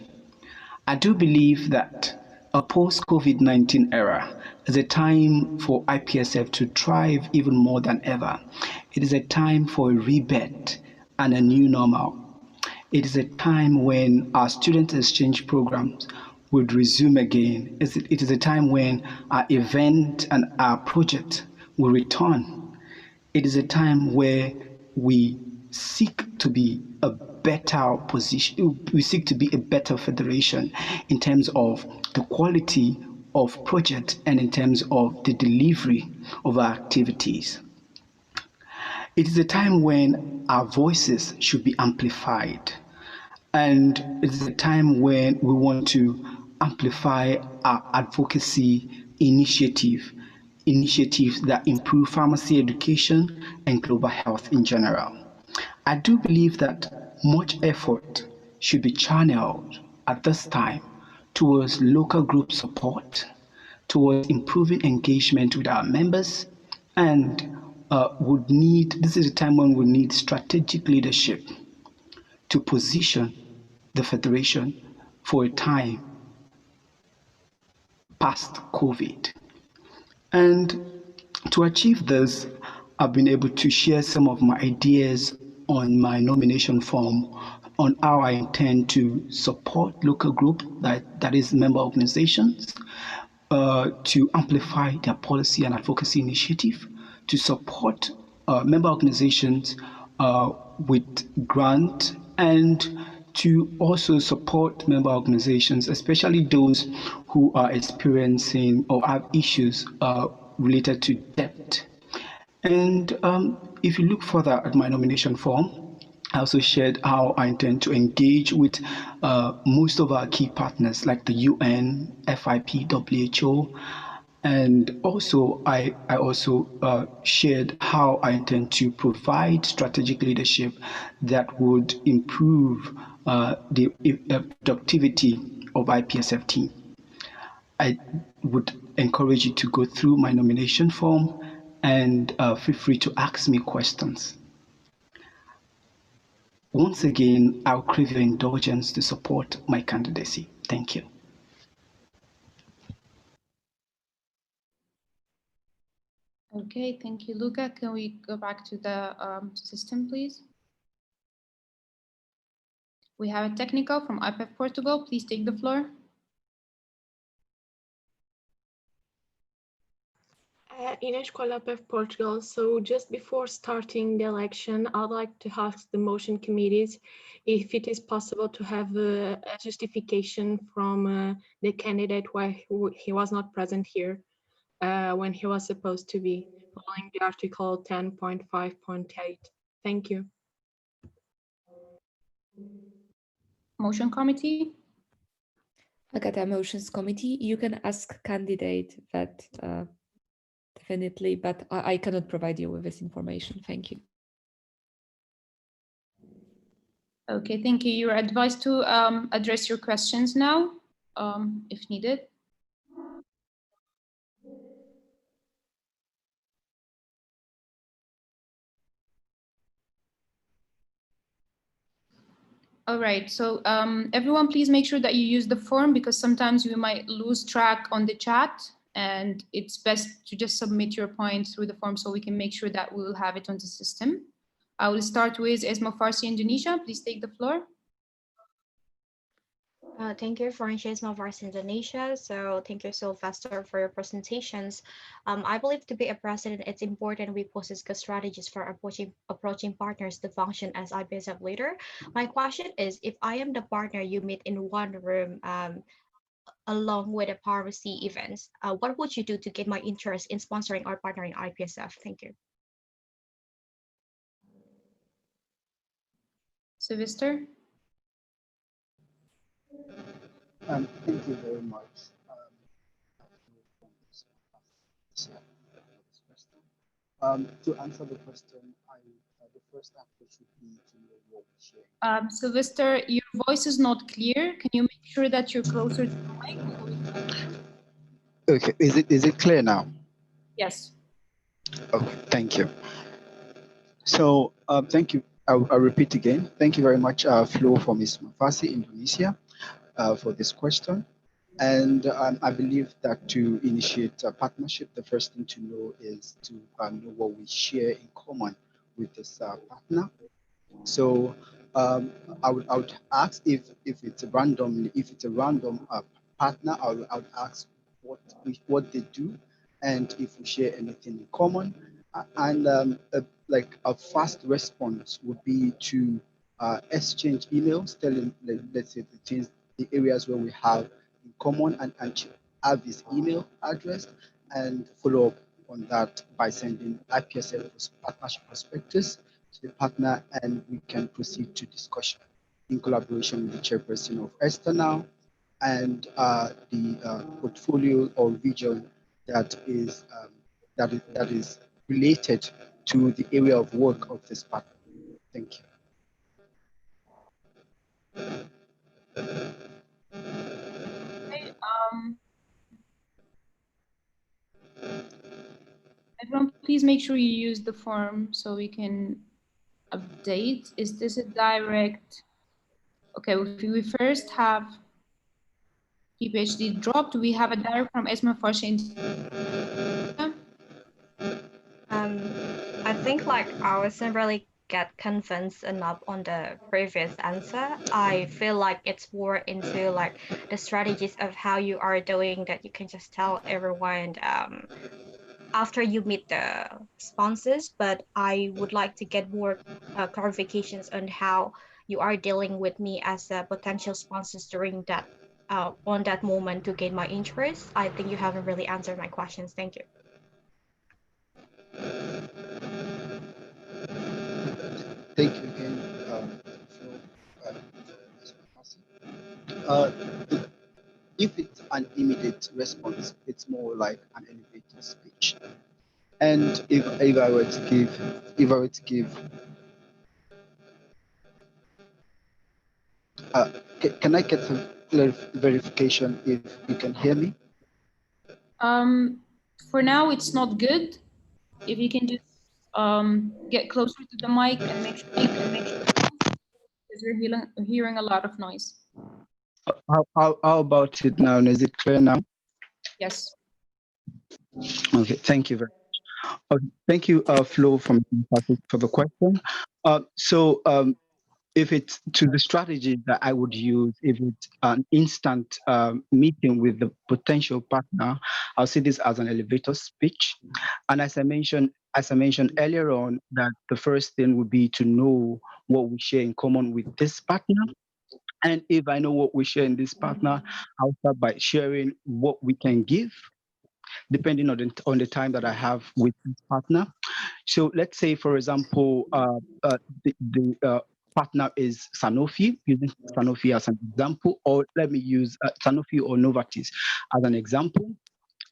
I do believe that a post-COVID-19 era is a time for IPSF to thrive even more than ever. It is a time for a rebirth and a new normal. It is a time when our student exchange programs would resume again. It is a time when our event and our project will return. It is a time where we seek to be a better position, we seek to be a better federation in terms of the quality of project and in terms of the delivery of our activities. It is a time when our voices should be amplified, and it is a time when we want to amplify our advocacy initiatives that improve pharmacy education and global health in general. I do believe that much effort should be channeled at this time towards local group support, towards improving engagement with our members, and this is a time when we need strategic leadership to position the Federation for a time past COVID. And to achieve this, I've been able to share some of my ideas on my nomination form on how I intend to support local group, that is member organizations, to amplify their policy and advocacy initiative, to support member organizations with grant, and to also support member organizations, especially those who are experiencing or have issues related to debt. And if you look further at my nomination form, I also shared how I intend to engage with most of our key partners like the UN, FIP, WHO, and also I also shared how I intend to provide strategic leadership that would improve the productivity of IPSF team. I would encourage you to go through my nomination form and feel free to ask me questions. Once again, I'll crave your indulgence to support my candidacy. Thank you. Okay, thank you, Luca. Can we go back to the system, please? We have a technical from IPF Portugal. Please take the floor. Ines Colapef, Portugal. So just before starting the election, I'd like to ask the motion committees if it is possible to have a justification from the candidate why he was not present here when he was supposed to be, following the article 10.5.8. Thank you. Motion committee. Agata Motions Committee, you can ask candidate that definitely, but I cannot provide you with this information. Thank you. Okay, thank you. You're advised to address your questions now, if needed. All right, so everyone, please make sure that you use the form because sometimes you might lose track on the chat, and it's best to just submit your point through the form so we can make sure that we will have it on the system. I will start with Esma Farsi, Indonesia. Please take the floor. Thank you, Francesca Vars Indonesia. So thank you, Sylvester, for your presentations. I believe to be a president, it's important we possess good strategies for approaching partners to function as IPSF leader. My question is, if I am the partner you meet in one room along with the pharmacy events, what would you do to get my interest in sponsoring our partner in IPSF? Thank you. Sylvester? Thank you very much. To answer the question, the first approach would be to know what we share. Sylvester, your voice is not clear. Can you make sure that you're closer to the mic? Okay, is it clear now? Yes. Okay, thank you. So thank you. I'll repeat again. Thank you very much, Flo from Ms. Mafasi, Indonesia, for this question. And I believe that to initiate a partnership, the first thing to know is to know what we share in common with this partner. So I would ask if it's a random partner, I would ask what they do and if we share anything in common. And like a fast response would be to exchange emails, telling, let's say, the areas where we have in common, and have his email address and follow up on that by sending IPSF partnership prospectus to the partner, and we can proceed to discussion in collaboration with the chairperson of ESTA now and the portfolio or vision that is related to the area of work of this partner. Thank you. Okay, everyone, please make sure you use the form so we can update. Is this a direct? Okay, we first have PhD dropped. We have a direct from Esma Farsi. I think I wasn't really get convinced enough on the previous answer. I feel like it's more into the strategies of how you are doing that you can just tell everyone after you meet the sponsors, but I would like to get more clarifications on how you are dealing with me as a potential sponsors during that on that moment to gain my interest. I think you haven't really answered my questions. Thank you. Thank you again. Uh, if it's an immediate response, it's more like an elevator speech. And if I were to give, can I get some verification if you can hear me? For now, it's not good. If you can just get closer to the mic and make sure because we're hearing a lot of noise. How about it now? Is it clear now? Yes. Okay, thank you very much. Thank you, Flo, for the question. If it's to the strategy that I would use, if it's an instant meeting with the potential partner, I'll see this as an elevator speech. And as I mentioned earlier on, that the first thing would be to know what we share in common with this partner. And if I know what we share in this partner, I'll start by sharing what we can give, depending on the time that I have with this partner. So let's say, for example, the partner is Sanofi, using Sanofi as an example, or let me use Sanofi or Novartis as an example.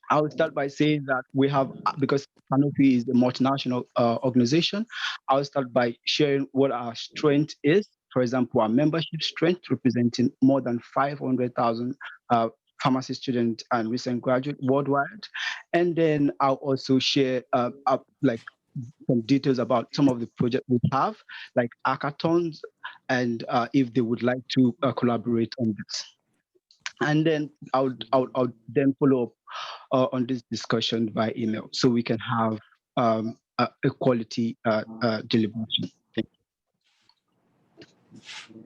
I will start by saying that we have, because Sanofi is a multinational organization, I'll start by sharing what our strength is. For example, our membership strength representing more than 500,000 pharmacy students and recent graduates worldwide. And then I'll also share like some details about some of the projects we have, like hackathons, and if they would like to collaborate on this. And then I'll then follow up on this discussion by email, so we can have a quality deliberation. Thank you.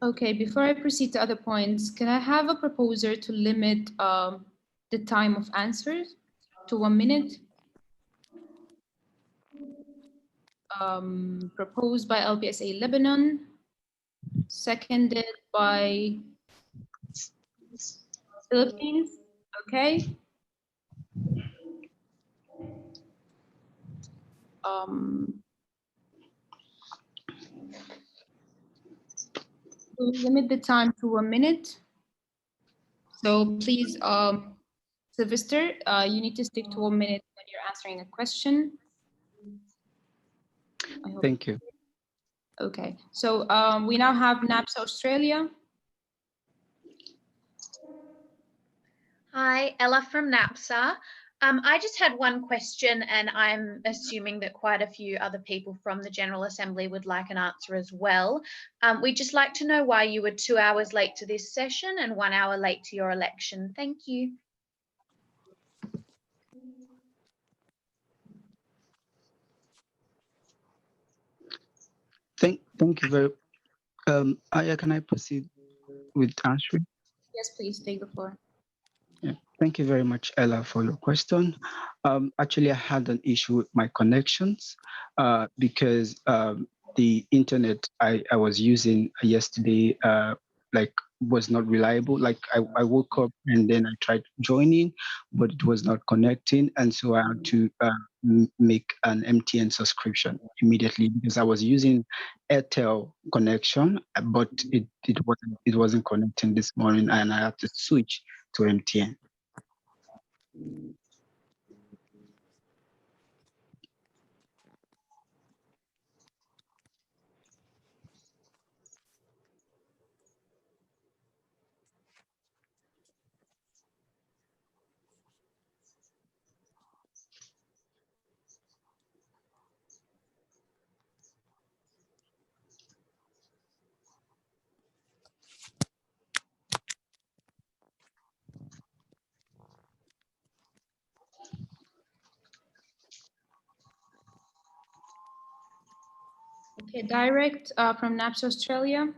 Okay, before I proceed to other points, can I have a proposer to limit the time of answers to 1 minute? Proposed by LPSA Lebanon, seconded by Philippines. Okay. We'll limit the time to 1 minute. So please, Sylvester, you need to stick to 1 minute when you're answering a question. Thank you. Okay, so we now have NAPS Australia. Hi, Ella from NAPSA. I just had one question, and I'm assuming that quite a few other people from the General Assembly would like an answer as well. We'd just like to know why you were 2 hours late to this session and 1 hour late to your election. Thank you. Thank you very much. Aya, can I proceed with answering? Yes, please take the floor. Yeah. Thank you very much, Ella, for your question. Actually, I had an issue with my connections because the internet I was using yesterday was not reliable. Like I woke up and then I tried joining, but it was not connecting. And so I had to make an MTN subscription immediately because I was using Airtel connection, but it wasn't connecting this morning, and I had to switch to MTN. Okay, direct from NAPS Australia.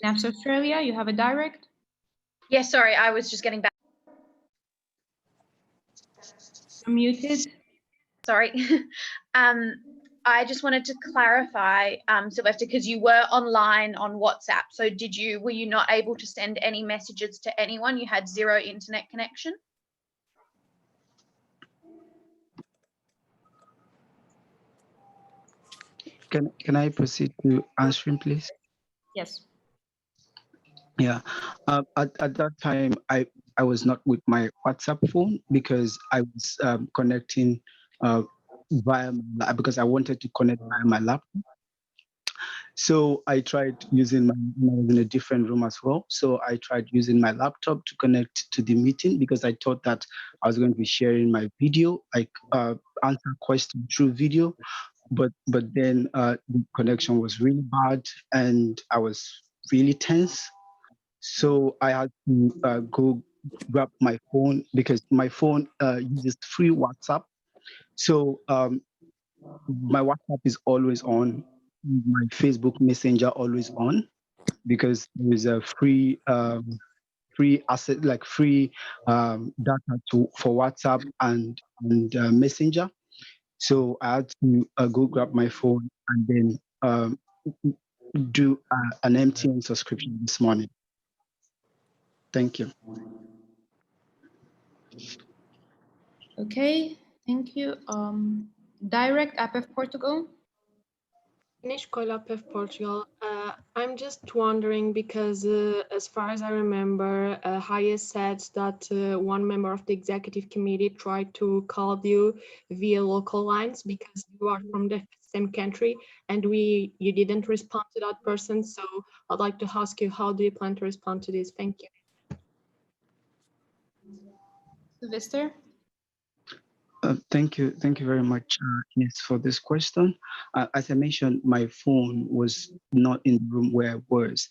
NAPS Australia, you have a direct? Yeah, sorry, I was just getting back. You're muted. Sorry. I just wanted to clarify, Sylvester, because you were online on WhatsApp. So were you not able to send any messages to anyone? You had zero internet connection? Can I proceed to answering, please? Yes. Yeah. At that time, I was not with my WhatsApp phone because I was connecting because I wanted to connect via my laptop. So I tried using I was in a different room as well. So I tried using my laptop to connect to the meeting because I thought that I was going to be sharing my video, like answer questions through video. But then the connection was really bad and I was really tense. So I had to go grab my phone because my phone uses free WhatsApp. So my WhatsApp is always on, my Facebook Messenger always on because there's a free asset, like free data for WhatsApp and Messenger. So I had to go grab my phone and then do an MTN subscription this morning. Thank you. Okay, thank you. Direct APF Portugal. In Escola PEF Portugal, I'm just wondering because as far as I remember, Haya said that one member of the executive committee tried to call you via local lines because you are from the same country and you didn't respond to that person. So I'd like to ask you, how do you plan to respond to this? Thank you. Sylvester? Thank you very much, Ines, for this question. As I mentioned, my phone was not in the room where I was,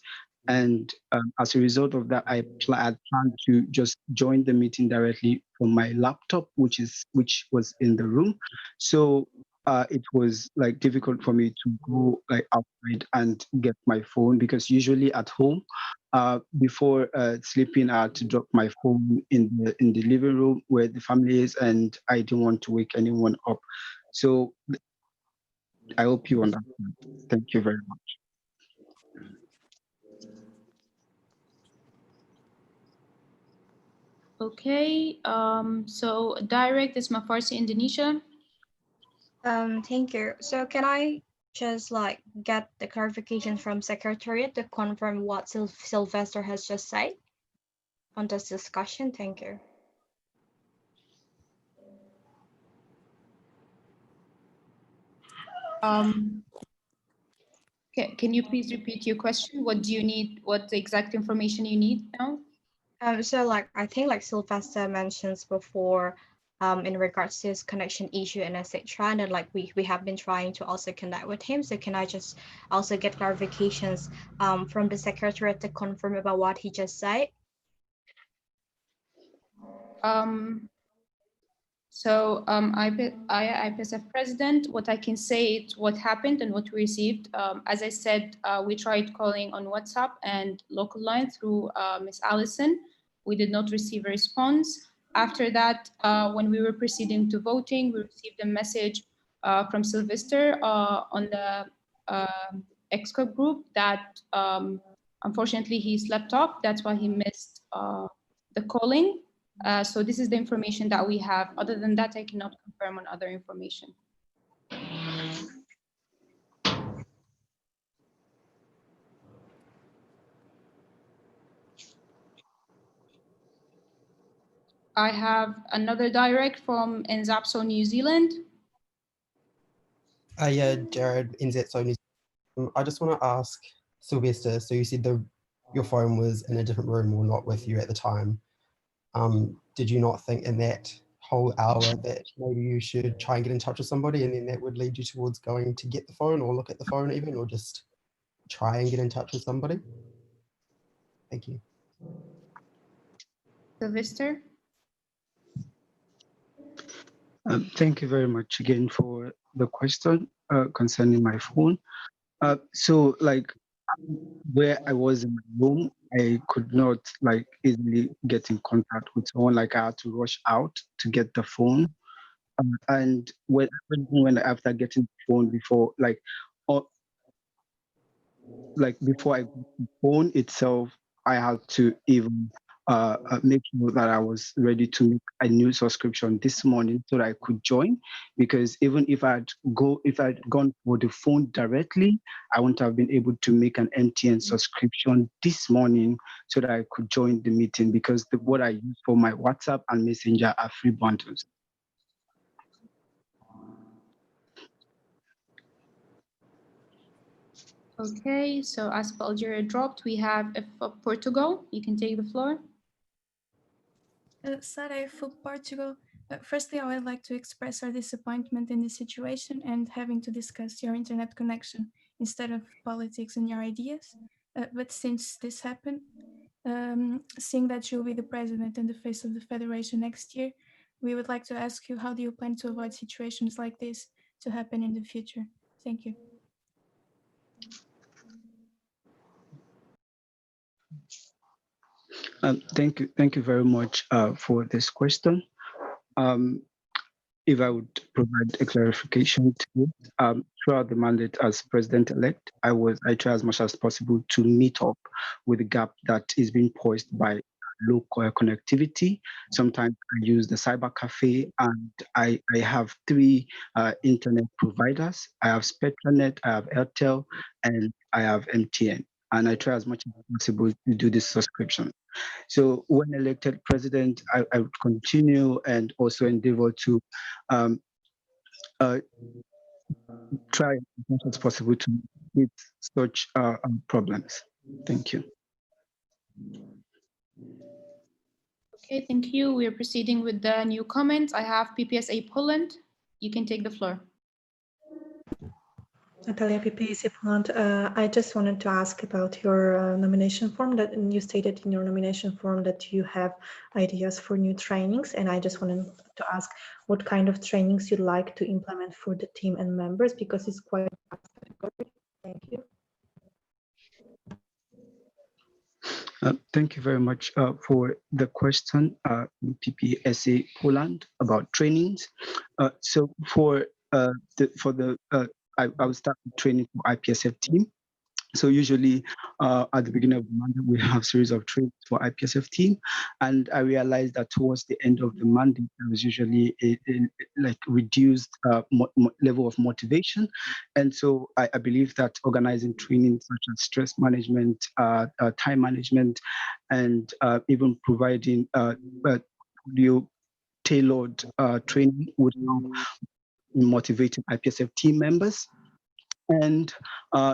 and as a result of that, I planned to just join the meeting directly from my laptop, which was in the room. So it was like difficult for me to go like outside and get my phone because usually at home, before sleeping, I had to drop my phone in the living room where the family is, and I didn't want to wake anyone up. So I hope you understand. Thank you very much. Okay, so direct is Mafarsi Indonesia. Thank you. So can I just like get the clarification from Secretariat to confirm what Sylvester has just said on this discussion? Thank you. Can you please repeat your question? What do you need? What the exact information you need now? So like I think like Sylvester mentions before, in regards to his connection issue and etc. And then like we have been trying to also connect with him. So can I just also get clarifications from the Secretariat to confirm about what he just said? IPSF president, what I can say is what happened and what we received. As I said, we tried calling on WhatsApp and local line through Miss Allison. We did not receive a response. After that, when we were proceeding to voting, we received a message from Sylvester on the EXCO group that unfortunately he slept off. That's why he missed the calling. So this is the information that we have. Other than that, I cannot confirm on other information. I have another direct from Nzapso, New Zealand. Yeah, Jared, Nzapso, New Zealand. I just want to ask Sylvester, so you said your phone was in a different room or not with you at the time. Did you not think in that whole hour that maybe you should try and get in touch with somebody and then that would lead you towards going to get the phone or look at the phone even, or just try and get in touch with somebody? Thank you. Sylvester? Thank you very much again for the question concerning my phone. So like where I was in my room, I could not like easily get in contact with someone. Like I had to rush out to get the phone. And when after getting the phone before or before I got the phone itself, I had to even make sure that I was ready to make a new subscription this morning so that I could join. Because even if I'd gone for the phone directly, I wouldn't have been able to make an MTN subscription this morning so that I could join the meeting, because what I use for my WhatsApp and Messenger are free bundles. Okay, so as Algeria dropped, we have Portugal. You can take the floor. Sara for Portugal. Firstly, I would like to express our disappointment in this situation and having to discuss your internet connection instead of politics and your ideas. But since this happened, seeing that you'll be the president and the face of the federation next year, we would like to ask you, how do you plan to avoid situations like this to happen in the future? Thank you. Thank you very much for this question. If I would provide a clarification to it, throughout the mandate as president-elect, I try as much as possible to meet up with the gap that is being posed by local connectivity. Sometimes I use the cyber cafe, and I have three internet providers. I have Spectranet, I have Airtel, and I have MTN. And I try as much as possible to do this subscription. So when elected president, I would continue and also endeavor to try as much as possible to meet such problems. Thank you. Okay, thank you. We are proceeding with the new comments. I have PPSA Poland. You can take the floor. Natalia PPSA Poland. I just wanted to ask about your nomination form. That you stated in your nomination form that you have ideas for new trainings, and I just wanted to ask what kind of trainings you'd like to implement for the team and members, because it's quite a category. Thank you. Thank you very much for the question, PPSA Poland, about trainings. So I will start with training for IPSF team. So usually at the beginning of the mandate, we have a series of trainings for IPSF team. And I realized that towards the end of the mandate, there was usually a reduced level of motivation. And so I believe that organizing training such as stress management, time management, and even providing tailored training would help in motivating IPSF team members. And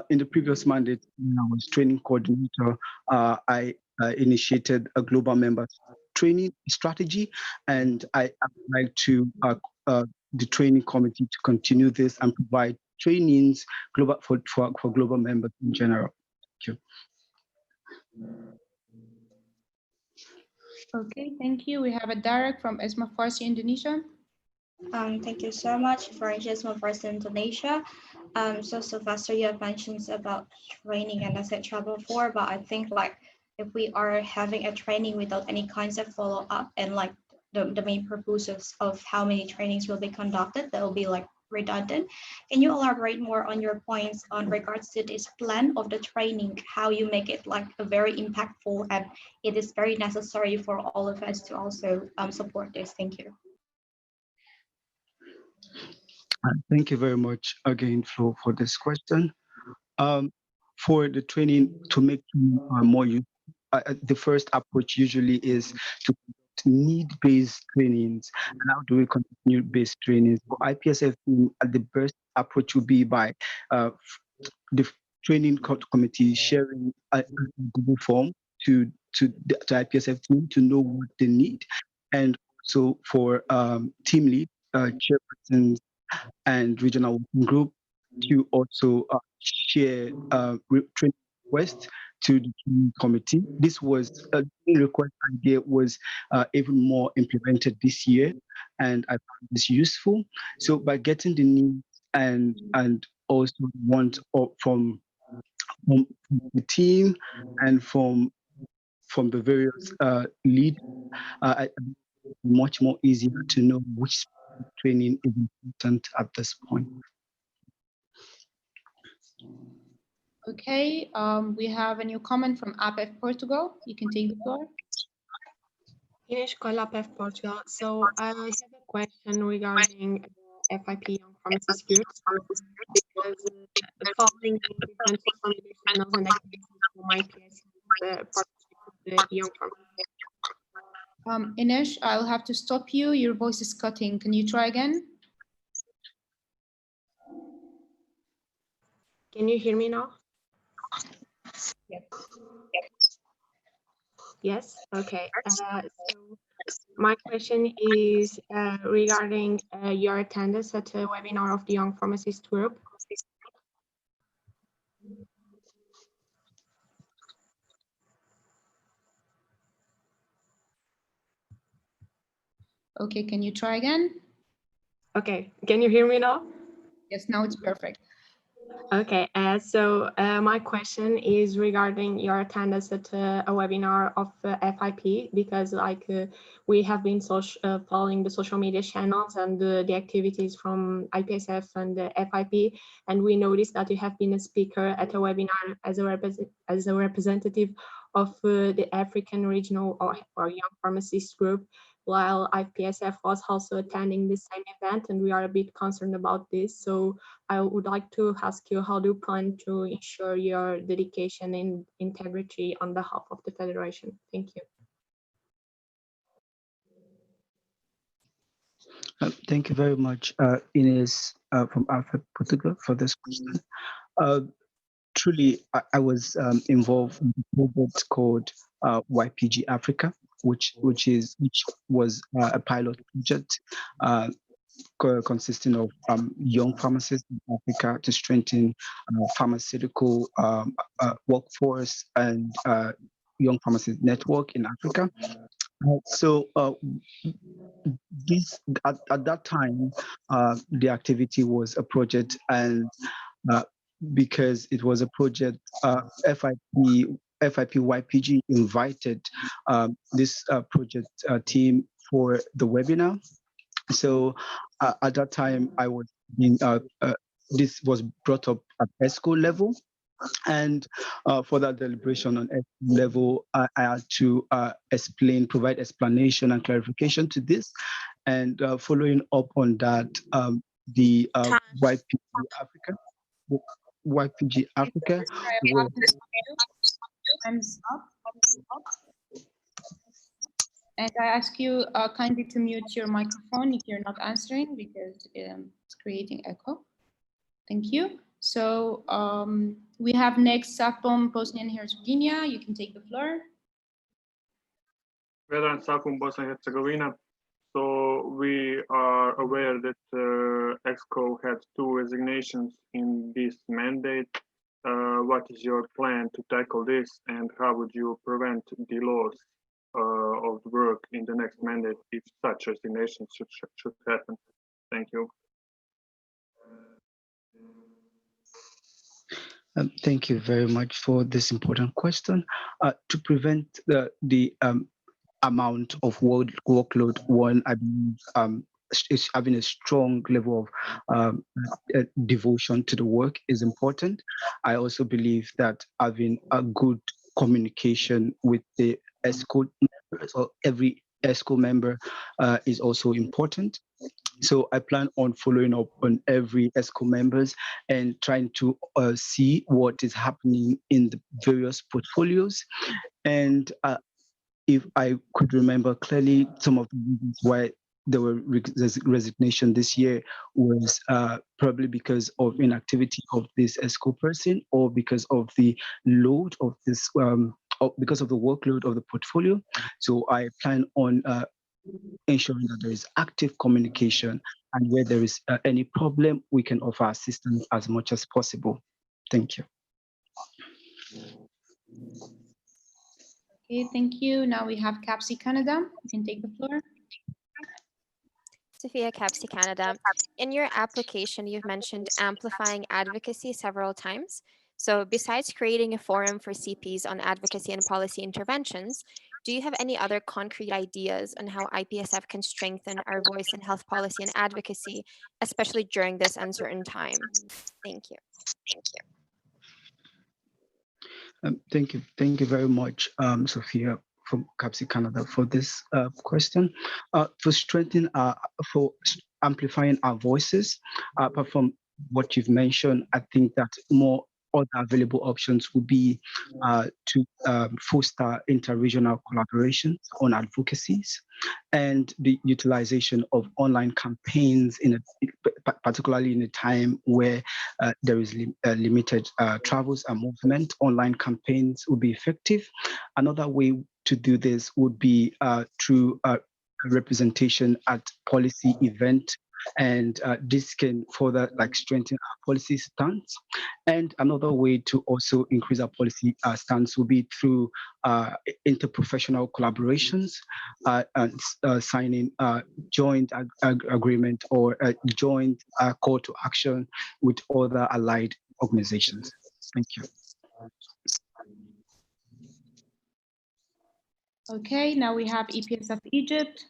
in the previous mandate, when I was training coordinator, I initiated a global members training strategy, and I would like to the training committee to continue this and provide trainings for global members in general. Thank you. Okay, thank you. We have a direct from Esma Farsi, Indonesia. Thank you so much for engagement for Indonesia. So Sylvester, you have mentioned about training and etc. before, but I think like if we are having a training without any kinds of follow-up and like the main purposes of how many trainings will be conducted, that will be like redundant. Can you elaborate more on your points on regards to this plan of the training, how you make it like a very impactful, and it is very necessary for all of us to also support this. Thank you. Thank you very much again, Flo, for this question. For the training to make more useful, the first approach usually is to need-based trainings. And how do we continue based trainings? For IPSF, the best approach would be by the training committee sharing a Google form to the IPSF team to know what they need. And so for team lead, chairpersons, and regional working group to also share training requests to the training committee. This was a request idea was even more implemented this year, and I found this useful. So by getting the needs and also want from from the team and from the various lead, much more easier to know which training is important at this point. Okay, we have a new comment from APF Portugal. You can take the floor. Ines Colapef, Portugal. So I have a question regarding FIP Young Pharmacist groups. Because following the different social media channels and activities from IPS, the partnership with the Young Pharmacist. Ines, I'll have to stop you. Your voice is cutting. Can you try again? Can you hear me now? Yes. Yes. Okay. So my question is regarding your attendance at a webinar of the Young Pharmacist Group. Okay, can you try again? Okay, can you hear me now? Yes, now it's perfect. Okay, so my question is regarding your attendance at a webinar of FIP, because we have been following the social media channels and the activities from IPSF and the FIP, and we noticed that you have been a speaker at a webinar as a representative of the African Regional or Young Pharmacist Group, while IPSF was also attending the same event, and we are a bit concerned about this. So I would like to ask you, how do you plan to ensure your dedication and integrity on behalf of the Federation? Thank you. Thank you very much, Ines from Alpha Portugal, for this question. Truly, I was involved in a project called YPG Africa, which was a pilot project consisting of young pharmacists in Africa to strengthen pharmaceutical workforce and young pharmacist network in Africa. So this at that time, the activity was a project, and because it was a project, FIP YPG invited this project team for the webinar. So at that time, I was in, this was brought up at ESCO level. And for that deliberation on ESCO level, I had to provide explanation and clarification to this. And following up on that, the YPG Africa was, Time's up. And I ask you kindly to mute your microphone if you're not answering, because it's creating echo. Thank you. So we have next SAFPOM Bosnia and Herzegovina. You can take the floor. Vedran SAFPOM Bosnia and Herzegovina. So we are aware that EXCO had 2 resignations in this mandate. What is your plan to tackle this, and how would you prevent the loss of work in the next mandate if such resignations should happen? Thank you. Thank you very much for this important question. To prevent the amount of workload, one, I believe is having a strong level of devotion to the work is important. I also believe that having a good communication with the ESCO members, or every ESCO member, is also important. So I plan on following up on every ESCO members and trying to see what is happening in the various portfolios. And if I could remember clearly, some of the reasons why there were resignation this year was probably because of inactivity of this ESCO person, or because of the load of this, because of the workload of the portfolio. So I plan on ensuring that there is active communication, and where there is any problem, we can offer assistance as much as possible. Thank you. Okay, thank you. Now we have CAPSI Canada. You can take the floor. Sophia, CAPSI Canada. In your application, you've mentioned amplifying advocacy several times. So besides creating a forum for CPs on advocacy and policy interventions, do you have any other concrete ideas on how IPSF can strengthen our voice in health policy and advocacy, especially during this uncertain time? Thank you. Thank you very much, Sophia from CAPSI Canada for this question. To strengthen amplifying our voices, apart from what you've mentioned, I think that more other available options would be to foster interregional collaborations on advocacies and the utilization of online campaigns particularly in a time where there is limited travels and movement. Online campaigns would be effective. Another way to do this would be through representation at policy event, and this can further strengthen our policy stance. And another way to also increase our policy stance will be through interprofessional collaborations and signing joint agreement or joint call to action with other allied organizations. Thank you. Okay, now we have EPSF Egypt.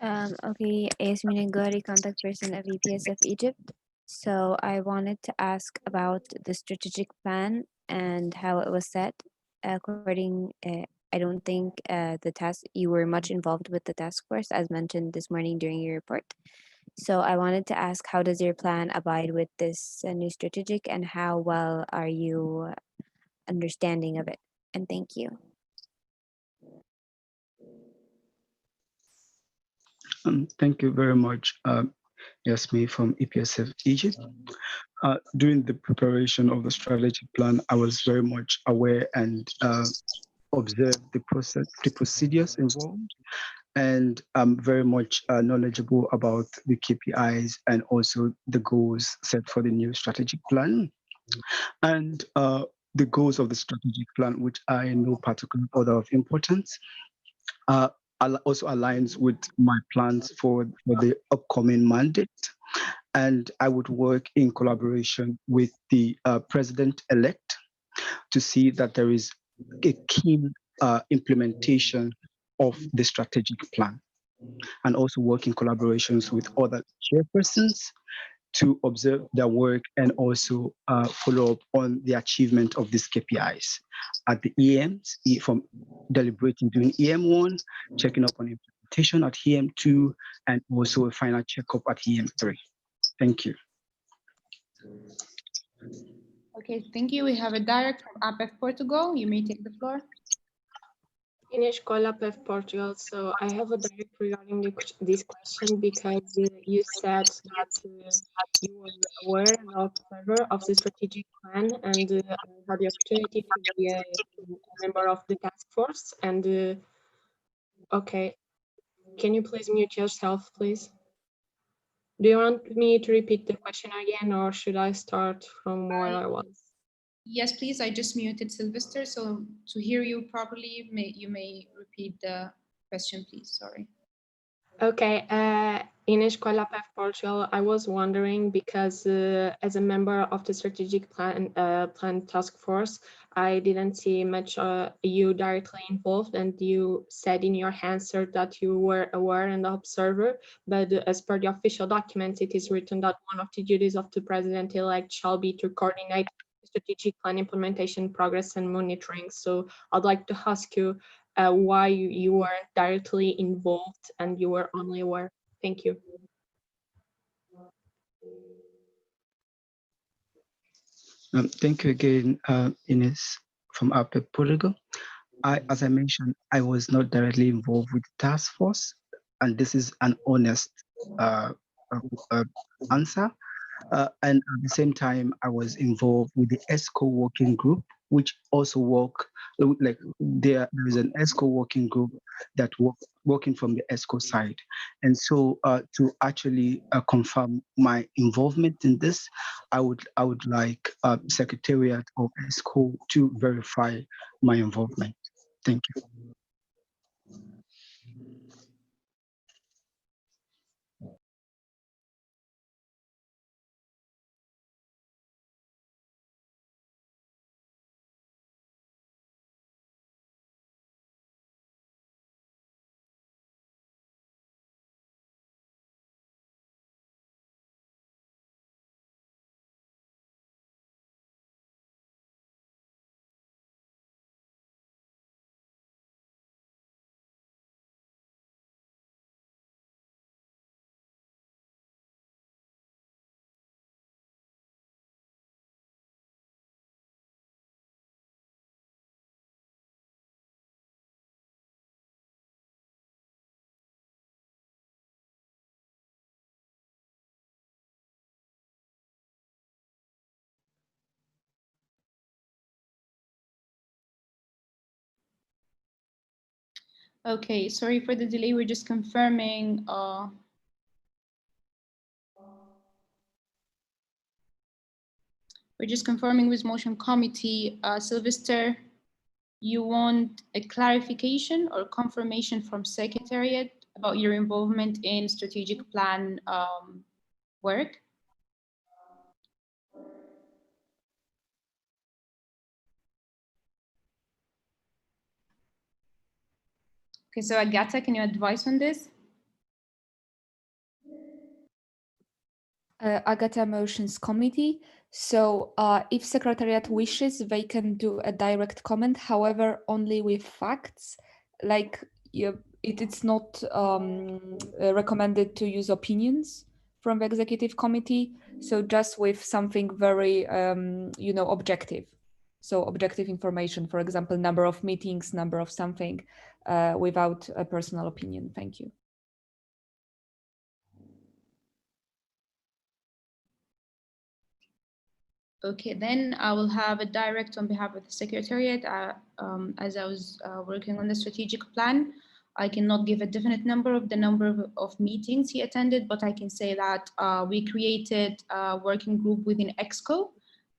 Okay, Yasmin Gori, contact person of EPSF Egypt. So I wanted to ask about the strategic plan and how it was set. According, I don't think you were much involved with the task force as mentioned this morning during your report. So I wanted to ask, how does your plan abide with this new strategic, and how well are you understanding of it? And thank you. Thank you very much, Yasmin from EPSF Egypt. During the preparation of the strategic plan, I was very much aware and observed the procedures involved, and I'm very much knowledgeable about the KPIs and also the goals set for the new strategic plan. And the goals of the strategic plan, which are in no particular order of importance, also aligns with my plans for the upcoming mandate. And I would work in collaboration with the president-elect to see that there is a keen implementation of the strategic plan, and also work in collaborations with other chairpersons to observe their work and also follow up on the achievement of these KPIs at the EMs, from deliberating during EM1, checking up on implementation at EM2, and also a final checkup at EM3. Thank you. Okay, thank you. We have a direct from APEF Portugal. You may take the floor. In Escola PEF Portugal, so I have a direct regarding this question because you said that you were aware and observer of the strategic plan, and I had the opportunity to be a member of the task force. And okay, can you please mute yourself, please? Do you want me to repeat the question again, or should I start from where I was? Yes, please. I just muted Sylvester, so to hear you properly, you may repeat the question, please. Sorry. Okay. In Escola PEF Portugal, I was wondering because as a member of the strategic plan task force, I didn't see much you directly involved, and you said in your answer that you were aware and observer, but as per the official documents, it is written that one of the duties of the president-elect shall be to coordinate strategic plan implementation, progress, and monitoring. So I'd like to ask you why you were directly involved and you were only aware. Thank you. Thank you again, Ines from APEP Portugal. As I mentioned, I was not directly involved with the task force, and this is an honest answer. And at the same time, I was involved with the ESCO working group, which also there is an ESCO working group that working from the ESCO side. And so to actually confirm my involvement in this, I would like Secretariat of ESCO to verify my involvement. Thank you. Okay, sorry for the delay. We're just confirming. We're just confirming with motion committee. Sylvester, you want a clarification or confirmation from Secretariat about your involvement in strategic plan work? Okay, so Agata, can you advise on this? Agata Motions Committee. So if Secretariat wishes, they can do a direct comment, however, only with facts. Like it's not recommended to use opinions from the Executive Committee. So just with something very, objective. So objective information, for example, number of meetings, number of something, without a personal opinion. Thank you. Okay, then I will have a direct on behalf of the Secretariat. As I was working on the strategic plan, I cannot give a definite number of the number of meetings he attended, but I can say that we created a working group within EXCO,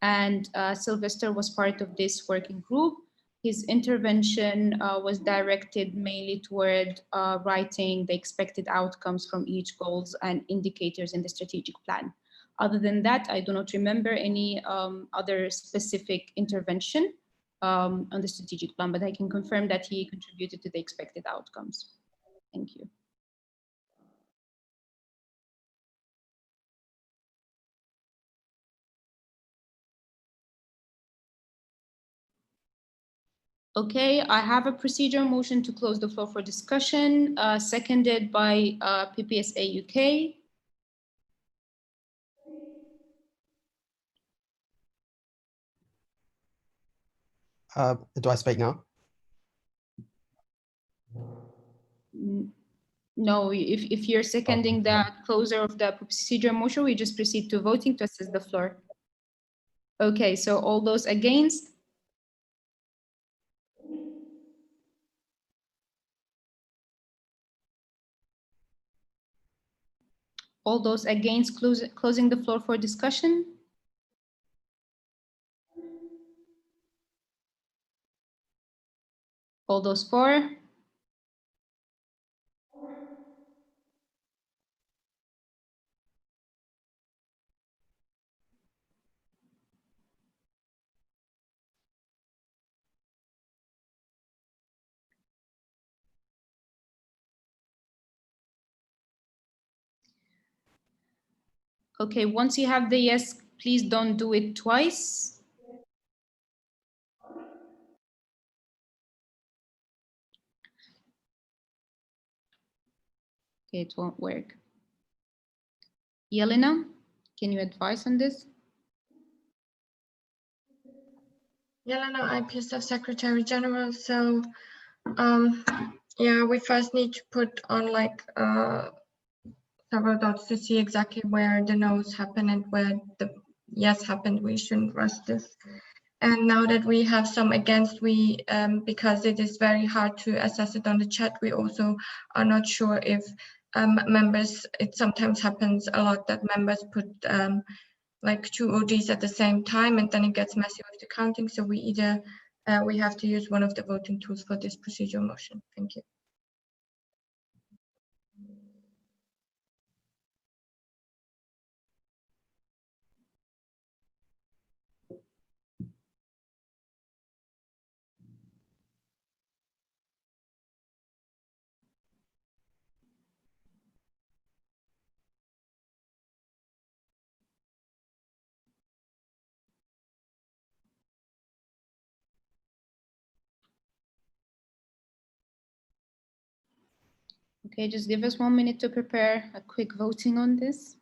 and Sylvester was part of this working group. His intervention was directed mainly toward writing the expected outcomes from each goals and indicators in the strategic plan. Other than that, I do not remember any other specific intervention on the strategic plan, but I can confirm that he contributed to the expected outcomes. Thank you. Okay, I have a procedural motion to close the floor for discussion, seconded by PPSA UK. Do I speak now? No, if you're seconding the closure of the procedural motion, we just proceed to voting to assess the floor. Okay, so all those against? All those against closing the floor for discussion? All those for? Okay, once you have the yes, please don't do it twice. Okay, it won't work. Yelena, can you advise on this? Yelena, IPSF Secretary General. So, yeah, we first need to put on like several dots to see exactly where the no's happen and where the yes happened. We shouldn't rush this. And now that we have some against, we because it is very hard to assess it on the chat, we also are not sure if members, it sometimes happens a lot that members put like two ODs at the same time, and then it gets messy with the counting. So we either we have to use one of the voting tools for this procedural motion. Thank you. Okay, just give us 1 minute to prepare a quick voting on this.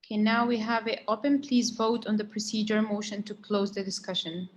Okay, now we have it open. Please vote on the procedure motion to close the discussion.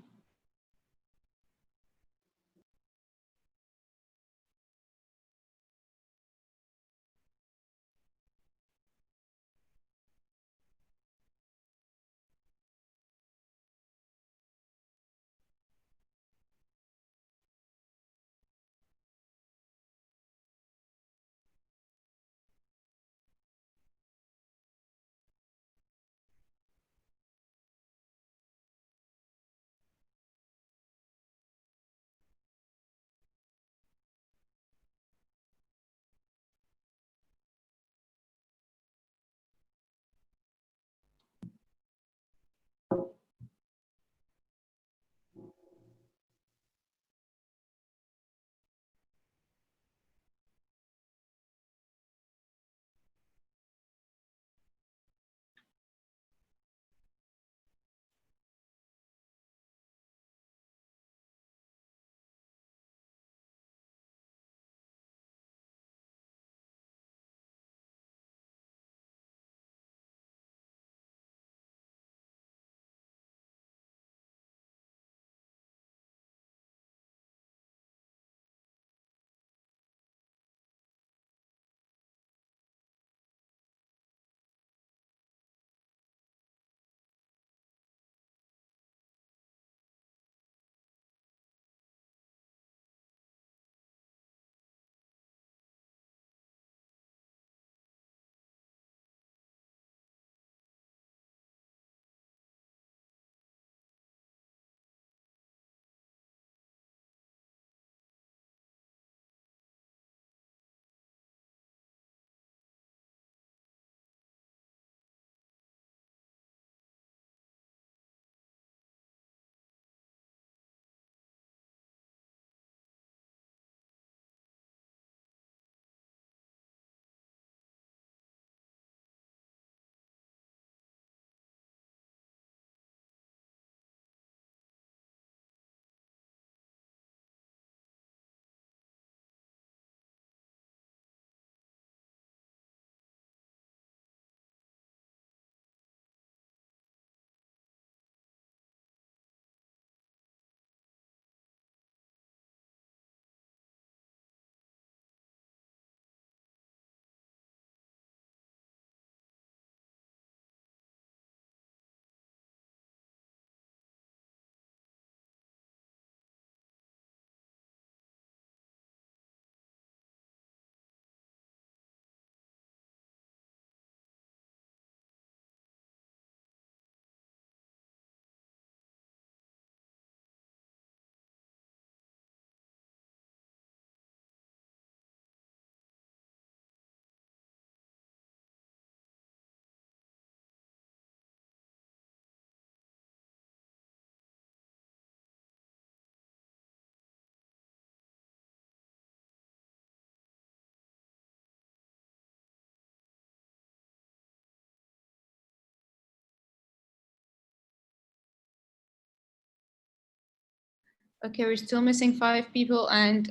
Okay, we're still missing 5 people and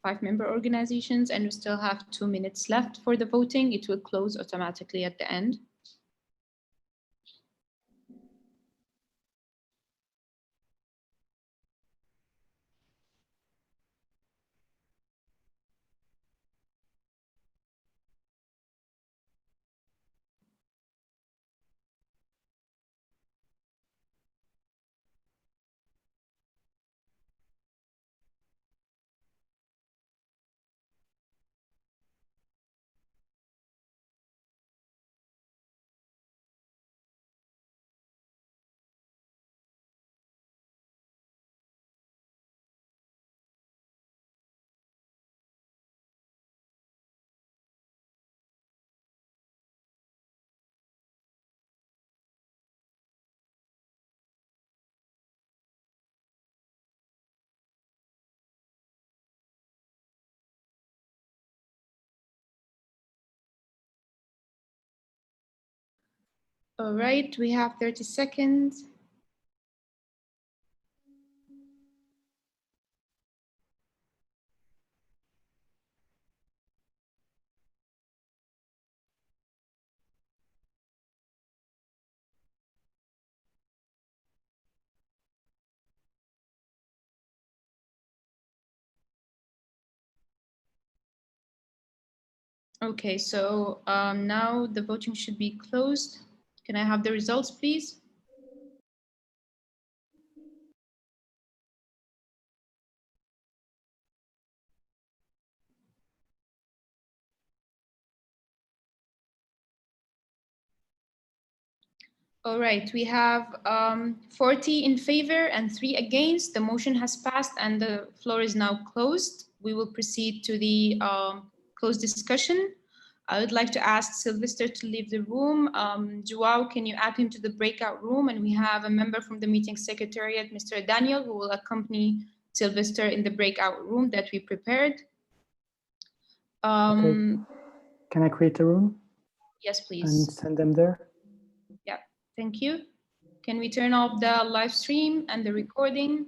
5 member organizations, and we still have 2 minutes left for the voting. It will close automatically at the end. All right, we have 30 seconds. Okay, so now the voting should be closed. Can I have the results, please? All right, we have 40 in favor and 3 against. The motion has passed and the floor is now closed. We will proceed to the closed discussion. I would like to ask Sylvester to leave the room. Joao, can you add him to the breakout room? And we have a member from the meeting secretariat, Mr. Daniel, who will accompany Sylvester in the breakout room that we prepared. Okay. Can I create a room? Yes, please. And send them there? Yeah, thank you. Can we turn off the live stream and the recording?